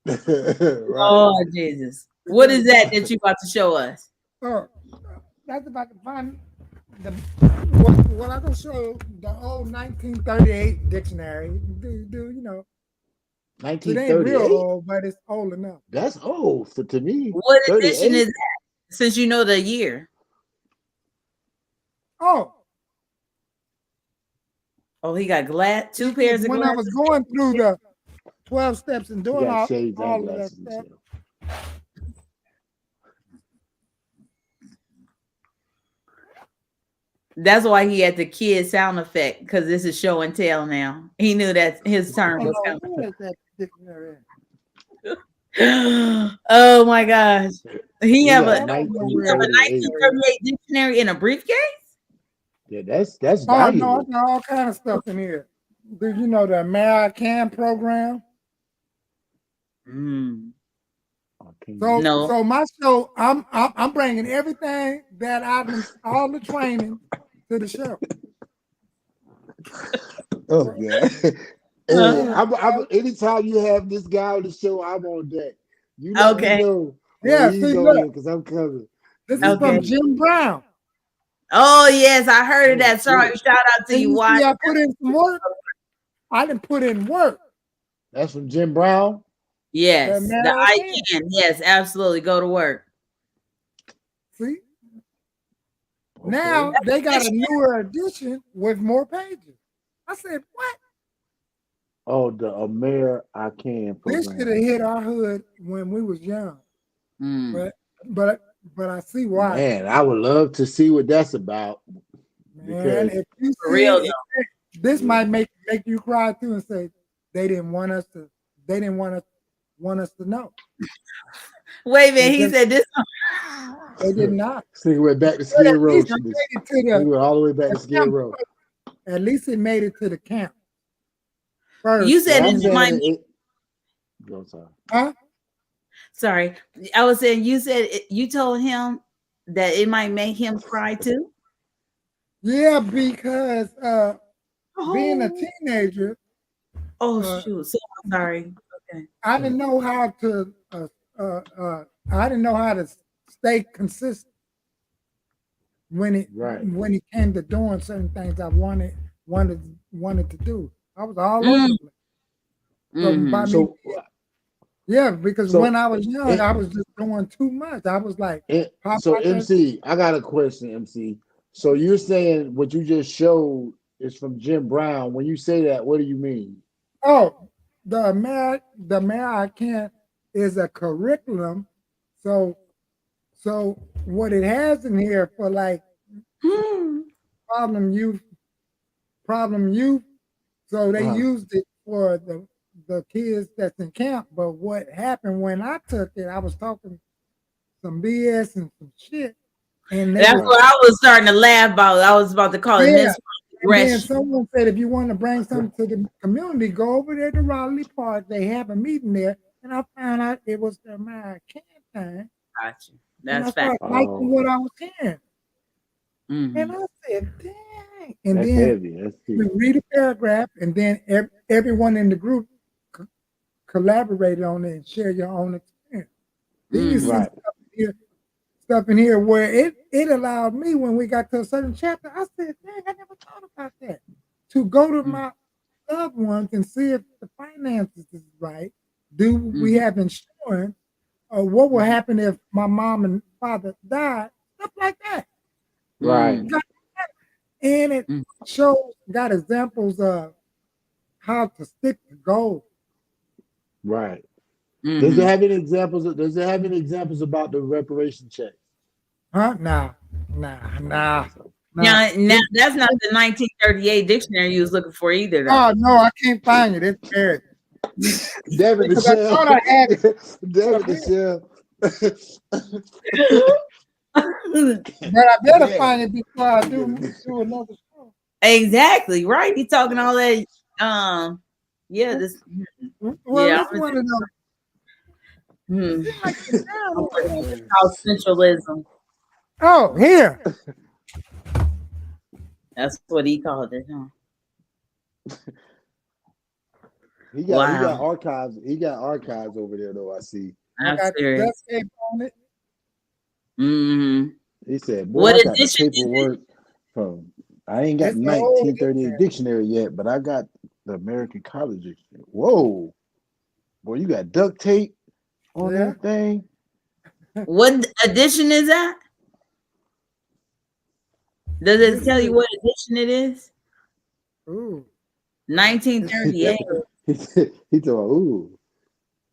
Right. Oh, Jesus. What is that you about to show us? Oh, that's if I can find the what I can show the old 1938 dictionary. Do you know? It ain't real 1938. old, but it's old enough. That's old to me. What edition 38. is that? Since you know the year. Oh, He got two because pairs of when I was glasses. going through the 12 steps and You doing got shades and all of that glasses. stuff, That's why he had the kid sound effect, because this is show and tell now. He knew that his turn was coming. where is that dictionary? Oh my gosh. He You have a got 1938. 1938 dictionary in a briefcase? Yeah, that's Oh no, I valuable. got all kind of stuff in here. Do you know the American program? No. So my show, I'm bringing everything that I've been, all the training to the show. Oh yeah. Hey, anytime you have this guy on the show, I'm on deck. You let me know when Yeah, he's see, on look, here because I'm coming. this is from Jim Brown. Oh yes, I heard of that. Sorry, shout out to And you. you Why? see, I put in some work. I didn't put in work. That's from Jim Brown. Yes, The the I American. can. Yes, absolutely. Go to work. See, now they got a newer edition with more pages. I said, what? Oh, the I Can This should have program. hit our hood when we was young. But I see why. Man, I would love to see what that's about. Man, if you For see real it, this might make you cry too and say they didn't want us to know. Wait a minute, he said this. They did not. So he went back to But Skid at Row. least it made it to He went all the way back to Skid camp. Row. At least it made it to the camp first. You said I'm it saying might sorry. Huh? Sorry. I was saying you said you told him that it might make him cry too. Yeah, because being a teenager. Shoot. So I'm sorry. Okay. I didn't know how to I didn't know how to stay consistent when it came to doing certain things I wanted to do. I was all over the place. Because when I was young, I was just doing too much. I was like, so MC, I got a question, MC. So you're saying what you just showed is from Jim Brown. When you say that, what do you mean? Oh, the American is a curriculum. So what it has in here for like problem youth. So they used it for the kids that's in camp. But what happened when I took it, I was talking some BS and some shit. And that's what I was starting to laugh about. I was about to call it and then misread. someone said, if you want to bring something to the community, go over there to Raleigh Park. They have a meeting there. And I found out it was the American thing. Gotcha. And I That's started liking what I was hearing. And I said, dang. And that's then heavy. That's we read a paragraph, and then everyone in the group collaborated on it and share your own experience. Then you see stuff in here where it allowed me, when we got to a certain chapter, I said, dang, I never thought about that. To go to my loved ones and see if the finances is right. Do we have insurance? Or what will happen if my mom and father died? Stuff like that. Right. And it shows, got examples of how to stick to goals. Right. Mhm. Does it have any examples? Does it have any examples about the reparation checks? Huh? Nah. Now, that's not the 1938 dictionary you was looking for either, though. Oh no, I can't find it. It's buried. David the Because I thought I had it. David the But I better find it before I do another show. Exactly, right? He talking all that. Yeah, this. Well, Yeah, it's one of those. House centralism. Oh, here. That's what he called it, huh? He got archives. He got archives over there, though. I see. I got duct tape on it. Mm-hmm. He said, "Boy, What I got the edition is it? paperwork from. I ain't got It's the the old 1938 dictionary yet, but I got the American College Dictionary. Whoa, boy, you got duct tape on that thing. What edition is that? Does it tell you what edition it is? Ooh. 1938. He told, "Ooh,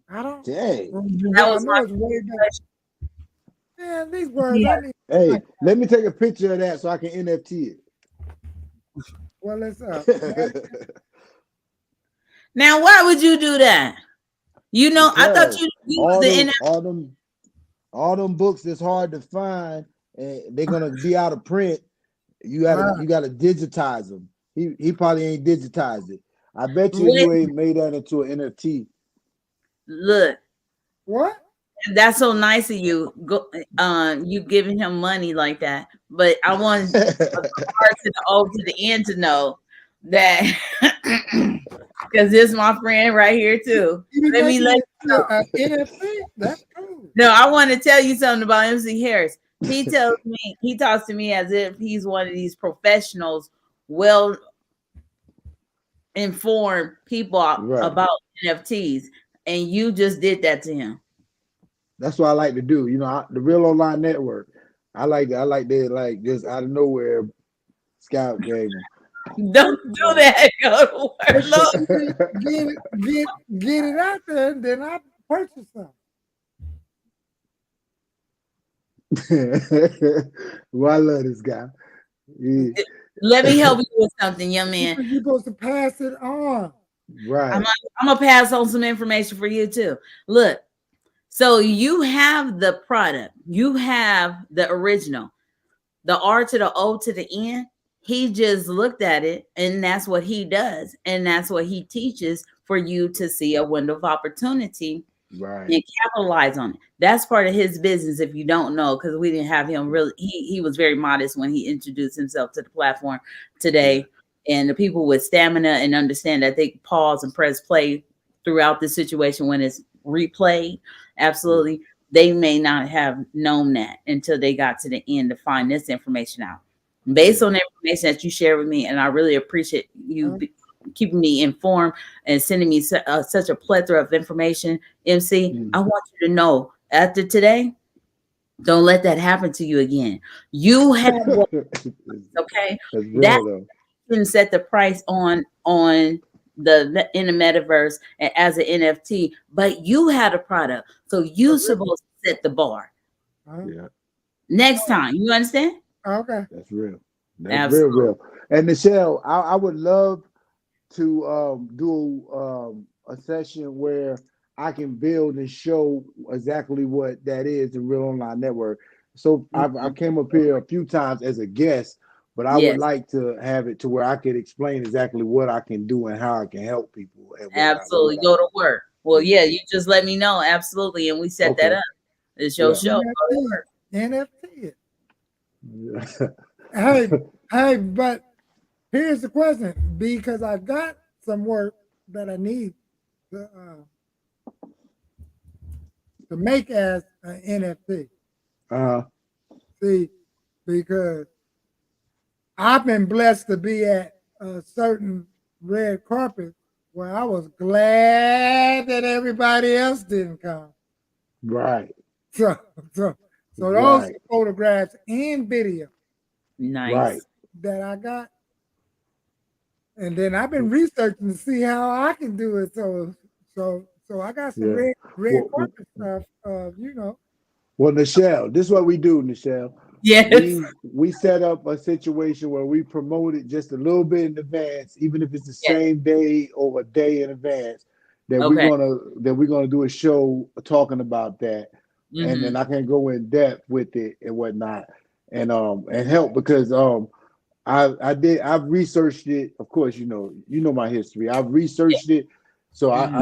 I don't. dang." That was I know it's way back. Man, these words I need. Hey, let me take a picture of that so I can NFT it. Well, it's up. Now, why would you do that? You know, I thought you was the NFT. All them books that's hard to find, and they're gonna be out of print. You gotta digitize them. He probably ain't digitized it. I bet you ain't made that into an NFT. Look, what? That's so nice of you. You giving him money like that, but I want the R to the O to the N to know that because this is my friend right here too. Let me let you know. NFT? That's cool. No, I want to tell you something about MC Harris. He talks to me as if he's one of these professionals, well informed people about NFTs, and you just did that to him. That's what I like to do. You know, the Real Online Network. I like to like just out of nowhere scout game. Don't do that. Go to work. Look. Get it out there, and then I purchase some. Well, I love this guy. Let me help you with something, young man. You're supposed to pass it on. Right. I'm gonna pass on some information for you too. Look, so you have the product, you have the original, the R to the O to the N. He just looked at it, and that's what he does, and that's what he teaches for you to see a window of opportunity. Right. And capitalize on it. That's part of his business. If you don't know, because we didn't have him really, he was very modest when he introduced himself to the platform today. Yeah. And the people with stamina and understand that they pause and press play throughout the situation when it's replayed. Absolutely. Yeah. They may not have known that until they got to the end to find this information out. Based on the information that you share with me, and I really appreciate you keeping me informed and sending me such a plethora of information, MC. I want you to know after today, don't let that happen to you again. You have okay. That can set the price on in the metaverse and as an NFT, but you had a product, so you supposed to set the bar. Yeah. Next time, you understand? Okay, that's real. That's real. And Michelle, I would love to do a session where I can build and show exactly what that is, the Real Online Network. So I came up here a few times as a guest, but I would like to have it to where I could explain exactly what I can do and how I can help people. Absolutely. Go to work. Well, yeah, you just let me know. Absolutely. And we set that up. It's your show. NFT. Hey, but here's the question, because I got some work that I need to make as an NFT. See, because I've been blessed to be at a certain red carpet where I was glad that everybody else didn't come. Right. So those photographs and video, nice, that I got, And then I've been researching to see how I can do it. So I got some Yeah. red Well, carpet stuff. You know. well, Nichelle, this is what we do, Nichelle. Yes. We set up a situation where we promote it just a little bit in advance, even if it's the Yes. same day or a day in advance. Okay. That we're gonna do a show talking about that, and Mm-hmm. then I can go in depth with it and whatnot, and help because I've researched it. Of course, you know my history. I've researched it. So Mm-hmm.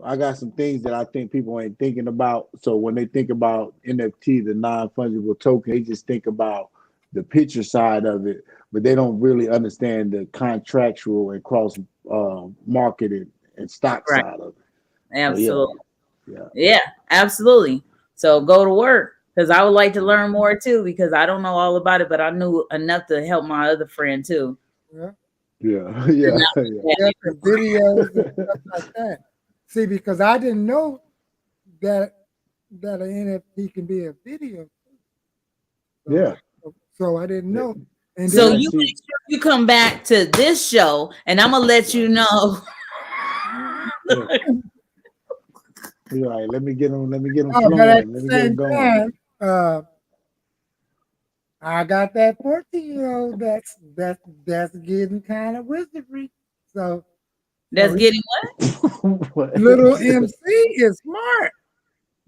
I got some things that I think people ain't thinking about. So when they think about NFT, the non-fungible token, they just think about the picture side of it, but they don't really understand the contractual and cross marketing and stock Right. side of it. So yeah, Absolutely. yeah, Yeah, absolutely. So go to work because I would like to learn more too because I don't know all about it, but I knew enough to help my other friend too. Yeah. yeah, And yeah, I- yeah. Yeah, and videos and stuff like that. See, because I didn't know that an NFT can be a video. So Yeah. I didn't know. And So then Yeah, you see, make sure you come back to this show, and I'm gonna let you right. know. Yeah. You're right. Let me get them but at flowing. the Let me get them same going. time, I got that 14-year-old that's getting kind of wizardry. So That's he, getting What? little MC is smart.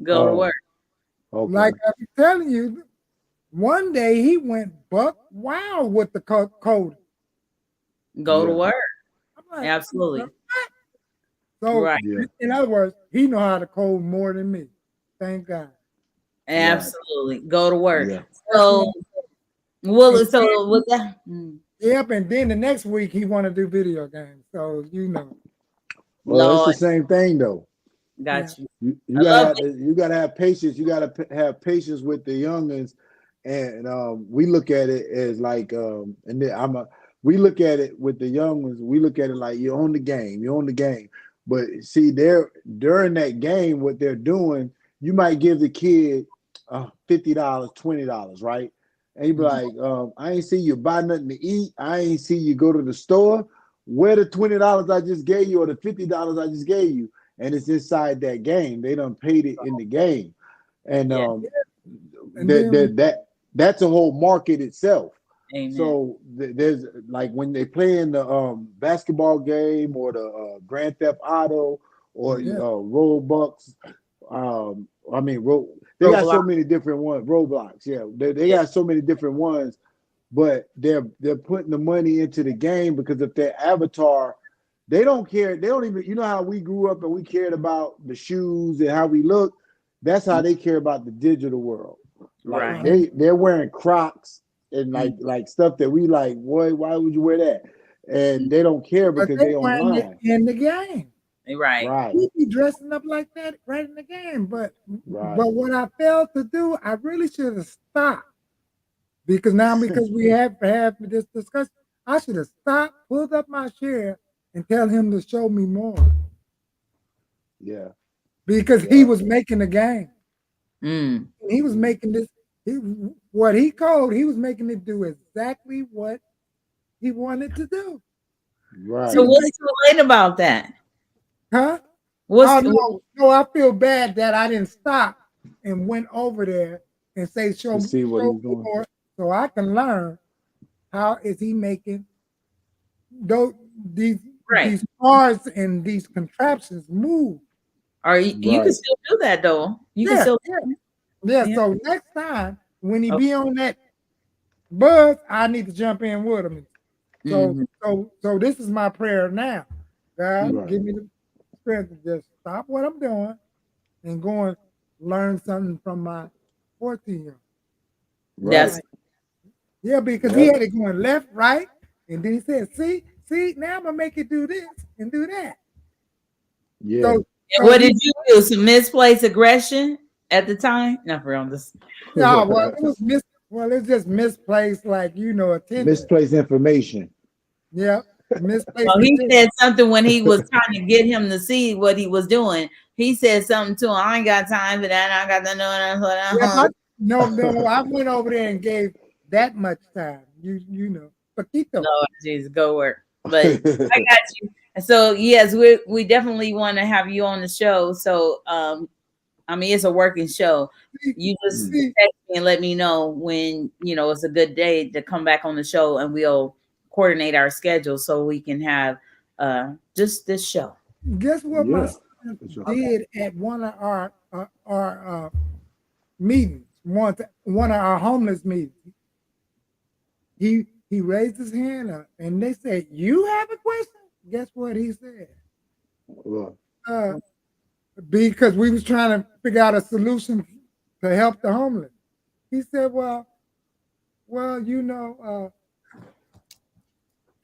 go to Oh, work. Like okay. I'm telling you, one day he went buck wild with the code. Go to Yeah, work. I'm like, Absolutely. so Right. yeah, in other words, he know how to code more than me. Thank God. right. Absolutely. Go to work. Yeah. So And well, so with that, yep, and then the next week he want to do video games. So you know, Well, it's the Lord, same thing though. yeah, got you. You I gotta love have you gotta have patience. You gotta have patience with the youngins, and we look at it as like and then we look at it with the young ones. We look at it like you're on the game. You're on the game. But see, they're during that game, what they're doing, you might give the kid $50, $20, right? And you be it. like, I ain't see you buy nothing to eat. I ain't see you go to the store. Where the $20 I just gave you or the $50 I just gave you? And it's inside that game. They done paid it in the game, and Yeah. and then that's a whole market itself. Amen. So there's like when they play in the basketball game or the Grand Theft Auto or yeah, Roblox. I mean, they got Roblox. so many different ones. Roblox, yeah, they Yeah. got so many different ones, but they're putting the money into the game because if their avatar, they don't care. They don't even. You know how we grew up and we cared about the shoes and how we look. That's how they care about the digital world. Like Right. uh-huh. they're wearing Crocs and Mm, like stuff that we like. Boy, why would you wear that? mm, And they don't care But because they they wearing it online. in the game. right. Right, We be dressing up like that right in the game. But right. what I failed to do, I really should have stopped because we have had this discussion. I should have stopped, pulled up my chair, and tell him to show me more Yeah, because he yeah, was making the game. Mm. He was mhm, making this. He, what he called, he was making it do exactly what he wanted to do. He So right. was what's making, too late about that? huh? What's Oh no, I feel bad that I didn't stop and went over there and say, To see what show he's me doing. more, so I can learn how is he making those these right? these cars and these contraptions move. Or you can Right. still do that though. You can Yeah, still, yeah, yeah. yeah. So next time when he Oh, be on that buzz, I need to jump in with him. So mhm, this is my prayer now. God, mhm. Right. give me the strength to just stop what I'm doing and go and learn something from my 14-year-old. Right. That's Yeah, because he Yep. had it going left, right, and then he said, see, now I'm gonna make it do this and do that. Yeah. So and so what he did you do? Some misplaced aggression at the time? Not for real. This. yeah, well, it's just misplaced, like attention. Misplaced information. Yeah, misplaced Well, he attention. said something when he was trying to get him to see what he was doing. He said something to him. I ain't got time for that. I got to know Yeah, that. no, I went over there and gave that much time. You know, Paquito. Lord Jesus, go work. But I got you. So yes, we definitely want to have you on the show. So I mean, it's a working show. You just text me and let me know when it's a good day to come back on the show, and we'll coordinate our schedule so we can have just this show. Guess what my Yeah. son Sure. did at one of our meetings, one of our homeless meetings. He raised his hand up, and they said, "You have a question?" Guess what he said? Well, Because we was trying to figure out a solution to help the homeless. He said, "Well,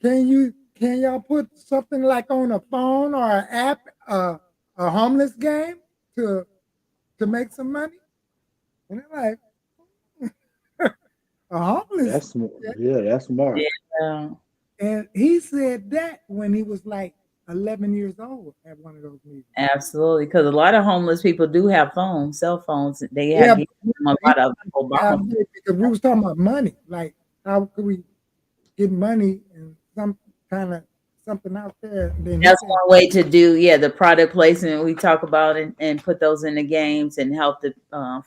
can y'all put something like on a phone or an app, a homeless game to make some money?" And they're like, "A homeless?" that's that's smart. Yeah. And he said that when he was like 11 years old at one of those meetings. Absolutely, because a lot of homeless people do have phones, cell phones. They Yeah, have given them a lot of Obama. because we was talking about money, like how could we get money and some kind of something out there. Then he That's said, one way to do, the product placement we talk about, and put those in the games and help to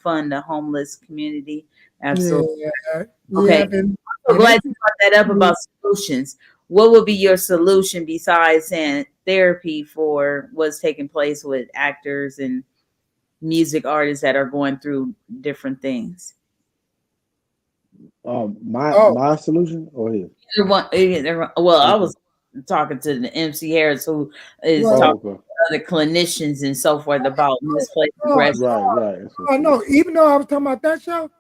fund the homeless community. Absolutely. yeah, Okay. and I'm they glad you brought that up about solutions. What would be your solution besides saying therapy for what's taking place with actors and music artists that are going through different things? My solution or his? Well, I Okay. was talking to the MC Harris, who is Well, talking Okay. to other clinicians and so forth about misplaced aggression. Right. Oh no, even though I was talking about that show,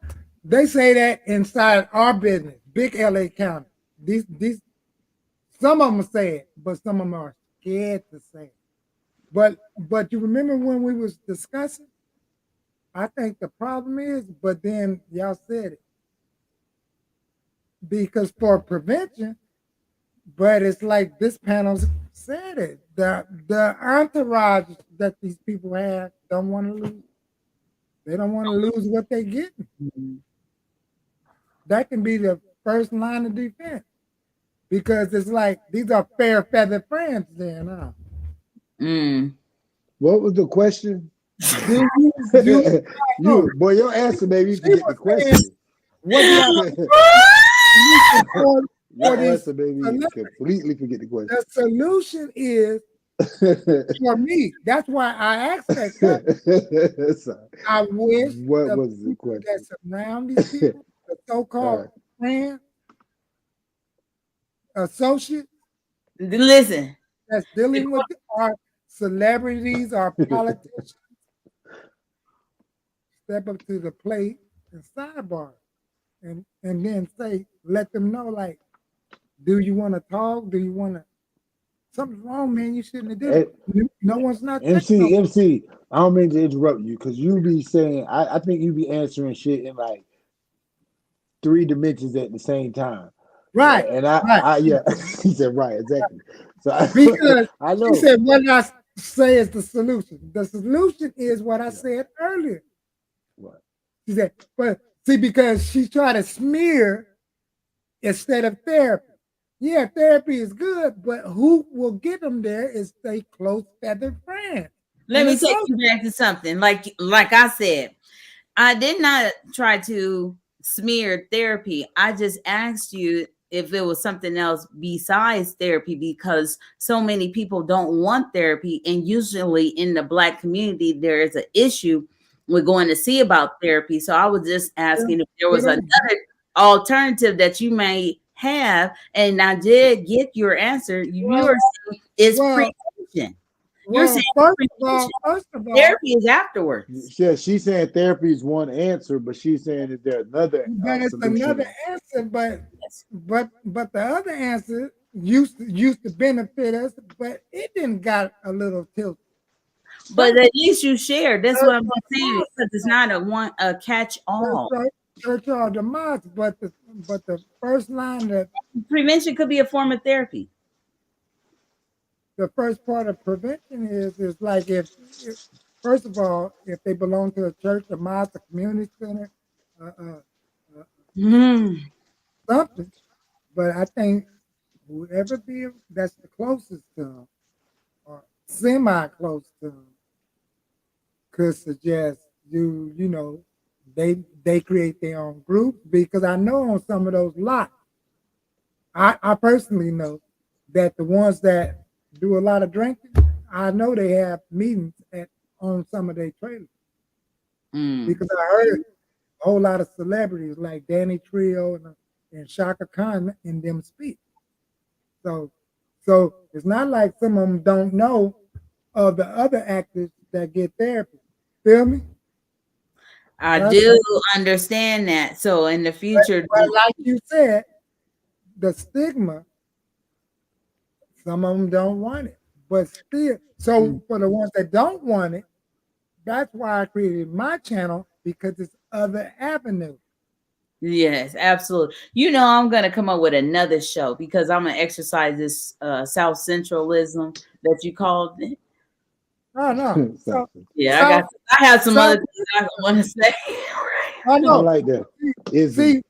they say that inside our business, big LA County. These some of them say it, but some of them are scared to say it. But you remember when we was discussing? I think the problem is, but then y'all said it. Because for prevention, but it's like this panel said it. The entourage that these people have don't want to lose. They don't want to lose what they get. That can be the first line of defense. Because it's like these are fair feather friends then, huh? What was the question? Do you You boy, your answer made me forget the question. What do y'all Your answer made me completely forget the question. The solution is for me. That's why I asked that question. I wish what was the question that surround these people, the so-called friends, associates. Listen, that's dealing with our celebrities, our politicians. Step up to the plate and sidebar, and then say, let them know, like, do you want to talk? Do you want to? Something's wrong, man. You shouldn't have did it. No one's not MC. I don't mean to interrupt you because you be saying I think you be answering shit in like 3 dimensions at the same time. Right. And I yeah, he said right, exactly. So because I know. He said, what did I say is the solution? The solution is what I said earlier. Right. She said, but see, because she tried to smear instead of therapy. Yeah, therapy is good, but who will get them there is they close feathered friends. Let me take you back to something. Like I said, I did not try to smear therapy. I just asked you if it was something else besides therapy, because so many people don't want therapy. And usually in the Black community, there is an issue with going to see about therapy. So I was just asking if there was another alternative that you may have. And I did get your answer. You are saying it's prevention. You're saying first of all, therapy is afterwards. Yeah, she's saying therapy is one answer, but she's saying is there another but it's solution? Another answer, but the other answer used to benefit us, but it didn't got a little tilt. But at least you shared. That's what I'm saying, because it's not a catch all. Church or demise, but the first line that prevention could be a form of therapy. The first part of prevention is like if first of all, if they belong to a church, a mosque, a community center, something. But I think whoever be that's the closest to them or semi close to them could suggest they create their own groups because I know on some of those lots, I personally know that the ones that do a lot of drinking, I know they have meetings on some of their trailers because I heard a whole lot of celebrities like Danny Trio and Shaka Khan in them speak. So it's not like some of them don't know of the other actors that get therapy. Feel me? I do understand that. So in the future, but like you said, the stigma, some of them don't want it. But still, so for the ones that don't want it, that's why I created my channel because it's other avenues. yes, absolutely. You know, I'm gonna come up with another show because I'm gonna exercise this South Centralism that you called it. Oh no. Yeah, I have some other things I want to say. I know. I like that. See,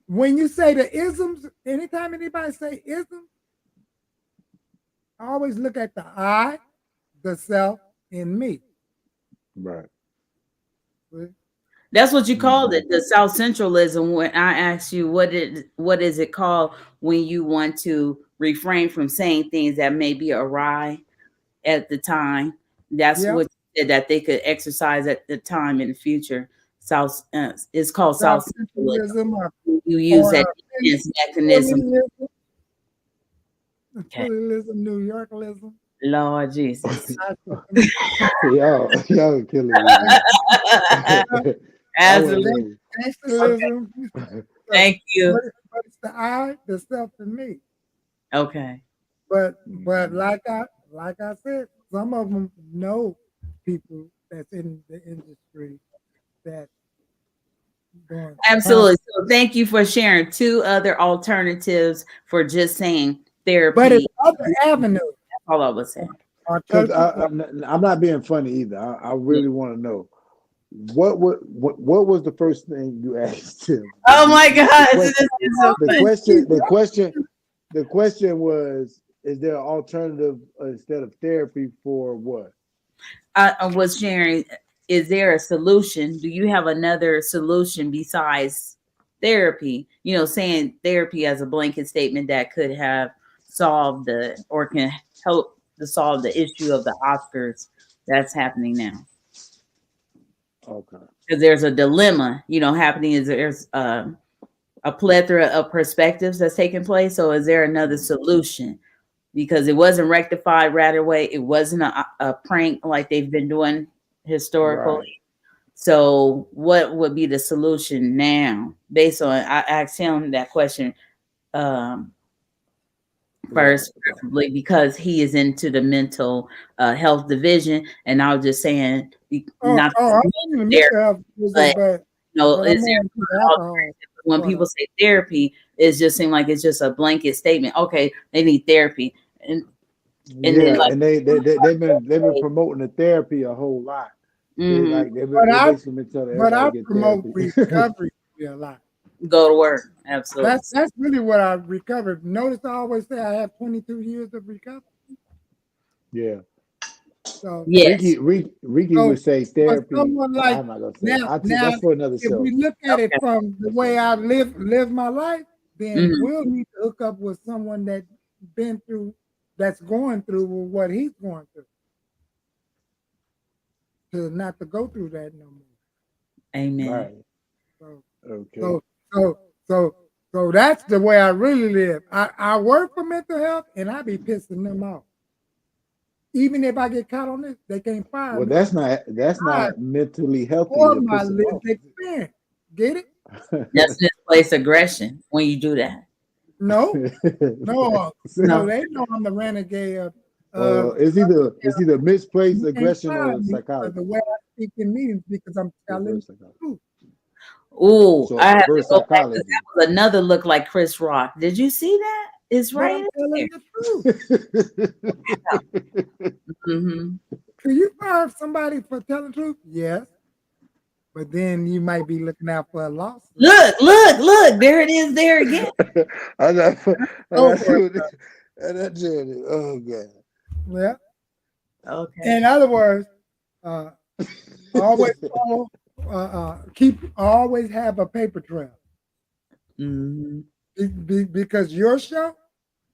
when you say the isms, anytime anybody say ism, I always look at the I, the self, and me. Right. That's what you called it, the South Centralism. When I asked you what is it called when you want to refrain from saying things that may be awry at the time, that's what you said that they could exercise at the time in the future. South it's called South Centralism. You use that defense mechanism. Phillyism, New Yorkism. Lord Jesus. y'all killing me. Absolutely. Thank you. But it's the I, the self, and me. Okay. But like I said, some of them know people that's in the industry that doing. Absolutely. So thank you for sharing two other alternatives for just saying therapy. But it's other avenues. That's all I was saying. Because I'm not being funny either. I really want to know what was the first thing you asked him? Oh my God! The question was: is there an alternative instead of therapy for what? I was sharing. Is there a solution? Do you have another solution besides therapy? You know, saying therapy as a blanket statement that could have solved or can help to solve the issue of the Oscars that's happening now. Okay. Because there's a dilemma, happening. Is there's a plethora of perspectives that's taking place. So is there another solution? Because it wasn't rectified right away. It wasn't a prank like they've been doing historically. Right. So what would be the solution now? Based on, I asked him that question first, preferably because he is into the mental health division. And I was just saying, not there, but is there when people say therapy, it just seems like it's just a blanket statement. Okay, they need therapy, and then like, and they've been promoting the therapy a whole lot. But I promote recovery a lot. Go to work, absolutely. That's really what I recovered. Notice I always say I have 22 years of recovery. Yeah. So yes. Ricky would say therapy. Someone like, I'm not gonna say now, that's for another show. If we look at it from the way I live my life, then we'll need to hook up with someone that's going through what he's going through. To not to go through that no more. Amen. Right. So that's the way I really live. I work for mental health and I be pissing them off. Even if I get caught on this, they can't fire me. Well, that's not mentally healthy. Or my lived experience. Get it? That's misplaced aggression when you do that. No. They know I'm the renegade of it's either misplaced aggression or psychology. The way I speak in meetings because I'm telling the truth. Ooh, I have to go back because that was another look like Chris Rock. Did you see that? It's right. I'm telling the truth. Can you fire somebody for telling the truth? Yes. but then you might be looking out for a lawsuit. Look, there it is there again. I know. Go for it. Oh God. Yeah. Okay. In other words, always follow, always have a paper trail. Mhm. Because your show,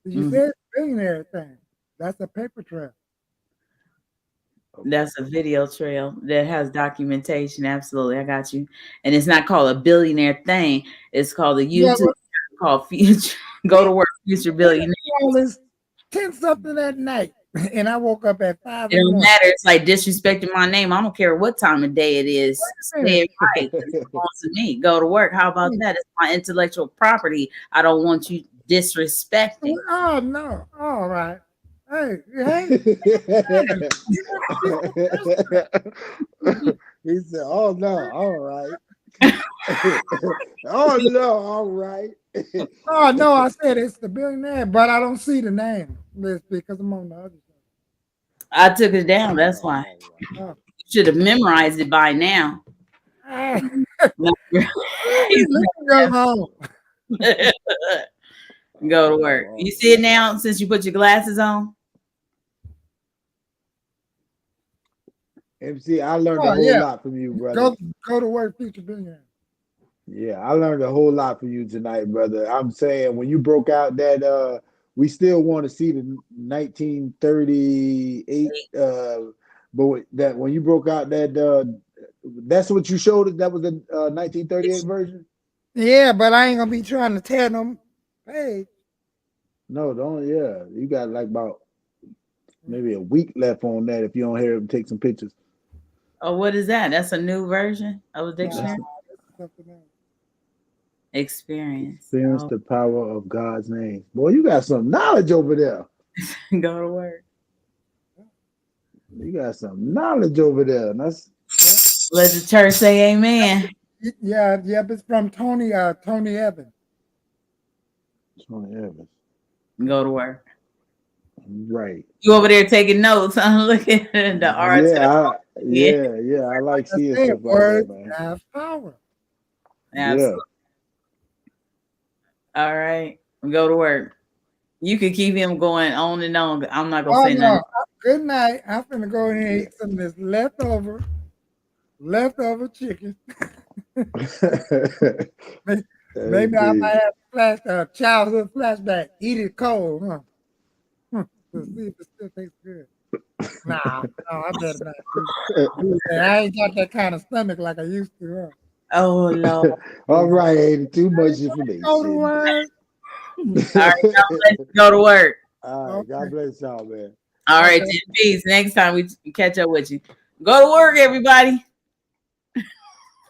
you Mhm. said billionaire thing, that's a paper trail. That's a video trail that has documentation. Absolutely, I got you. And it's not called a billionaire thing. It's called a Yeah, YouTube called Future. Go to work, Future Billionaire. all this 10 something at night, and I woke up at 5 It in the don't morning. matter. It's like disrespecting my name. I don't care what time of day it is. Say it right. It belongs to me. Go to work. How about that? It's my intellectual property. I don't want you disrespecting. Oh no! All right. Hey, He said, "Oh no, all right." Oh no, all right. Oh no! I said it's the billionaire, but I don't see the name list because I'm on the other side. I took it down. That's why. Oh. You should have memorized it by now. Let No, me go home. Go to work. You see it now since you put your glasses on? MC, I learned a whole lot from you, brother. Go to work, Future Billionaire. Yeah, I learned a whole lot from you tonight, brother. I'm saying when you broke out that we still want to see the 1938 but that when you broke out that that's what you showed us, that was the 1938 version? Yeah, but I ain't gonna be trying to tear them page. No, don't. Yeah, you got like about maybe a week left on that if you don't hear him take some pictures. Oh, what is that? That's a new version of a dictionary? Experience. The power of God's name. Boy, you got some knowledge over there. Go to work. You got some knowledge over there. Let the church say amen. Yeah, it's from Tony Evans. Tony Evans. Go to work. Right. You over there taking notes. I'm looking at the art. Yeah, I like seeing stuff like that, man. Have power. Absolutely. Yeah. All right. Go to work. You could keep him going on and on. I'm not gonna say nothing. Good night. I'm gonna go in and eat some of this leftover chicken. Maybe I might have a childhood flashback. Eat it cold, huh? To see if it still tastes good. Nah, I better not do that. I ain't got that kind of stomach like I used to. Huh? Oh no! All right, ain't too much information. Go to work. All right, God bless you. Go to work. All right, God bless y'all, man. All right, peace. Next time we catch up with you. Go to work, everybody.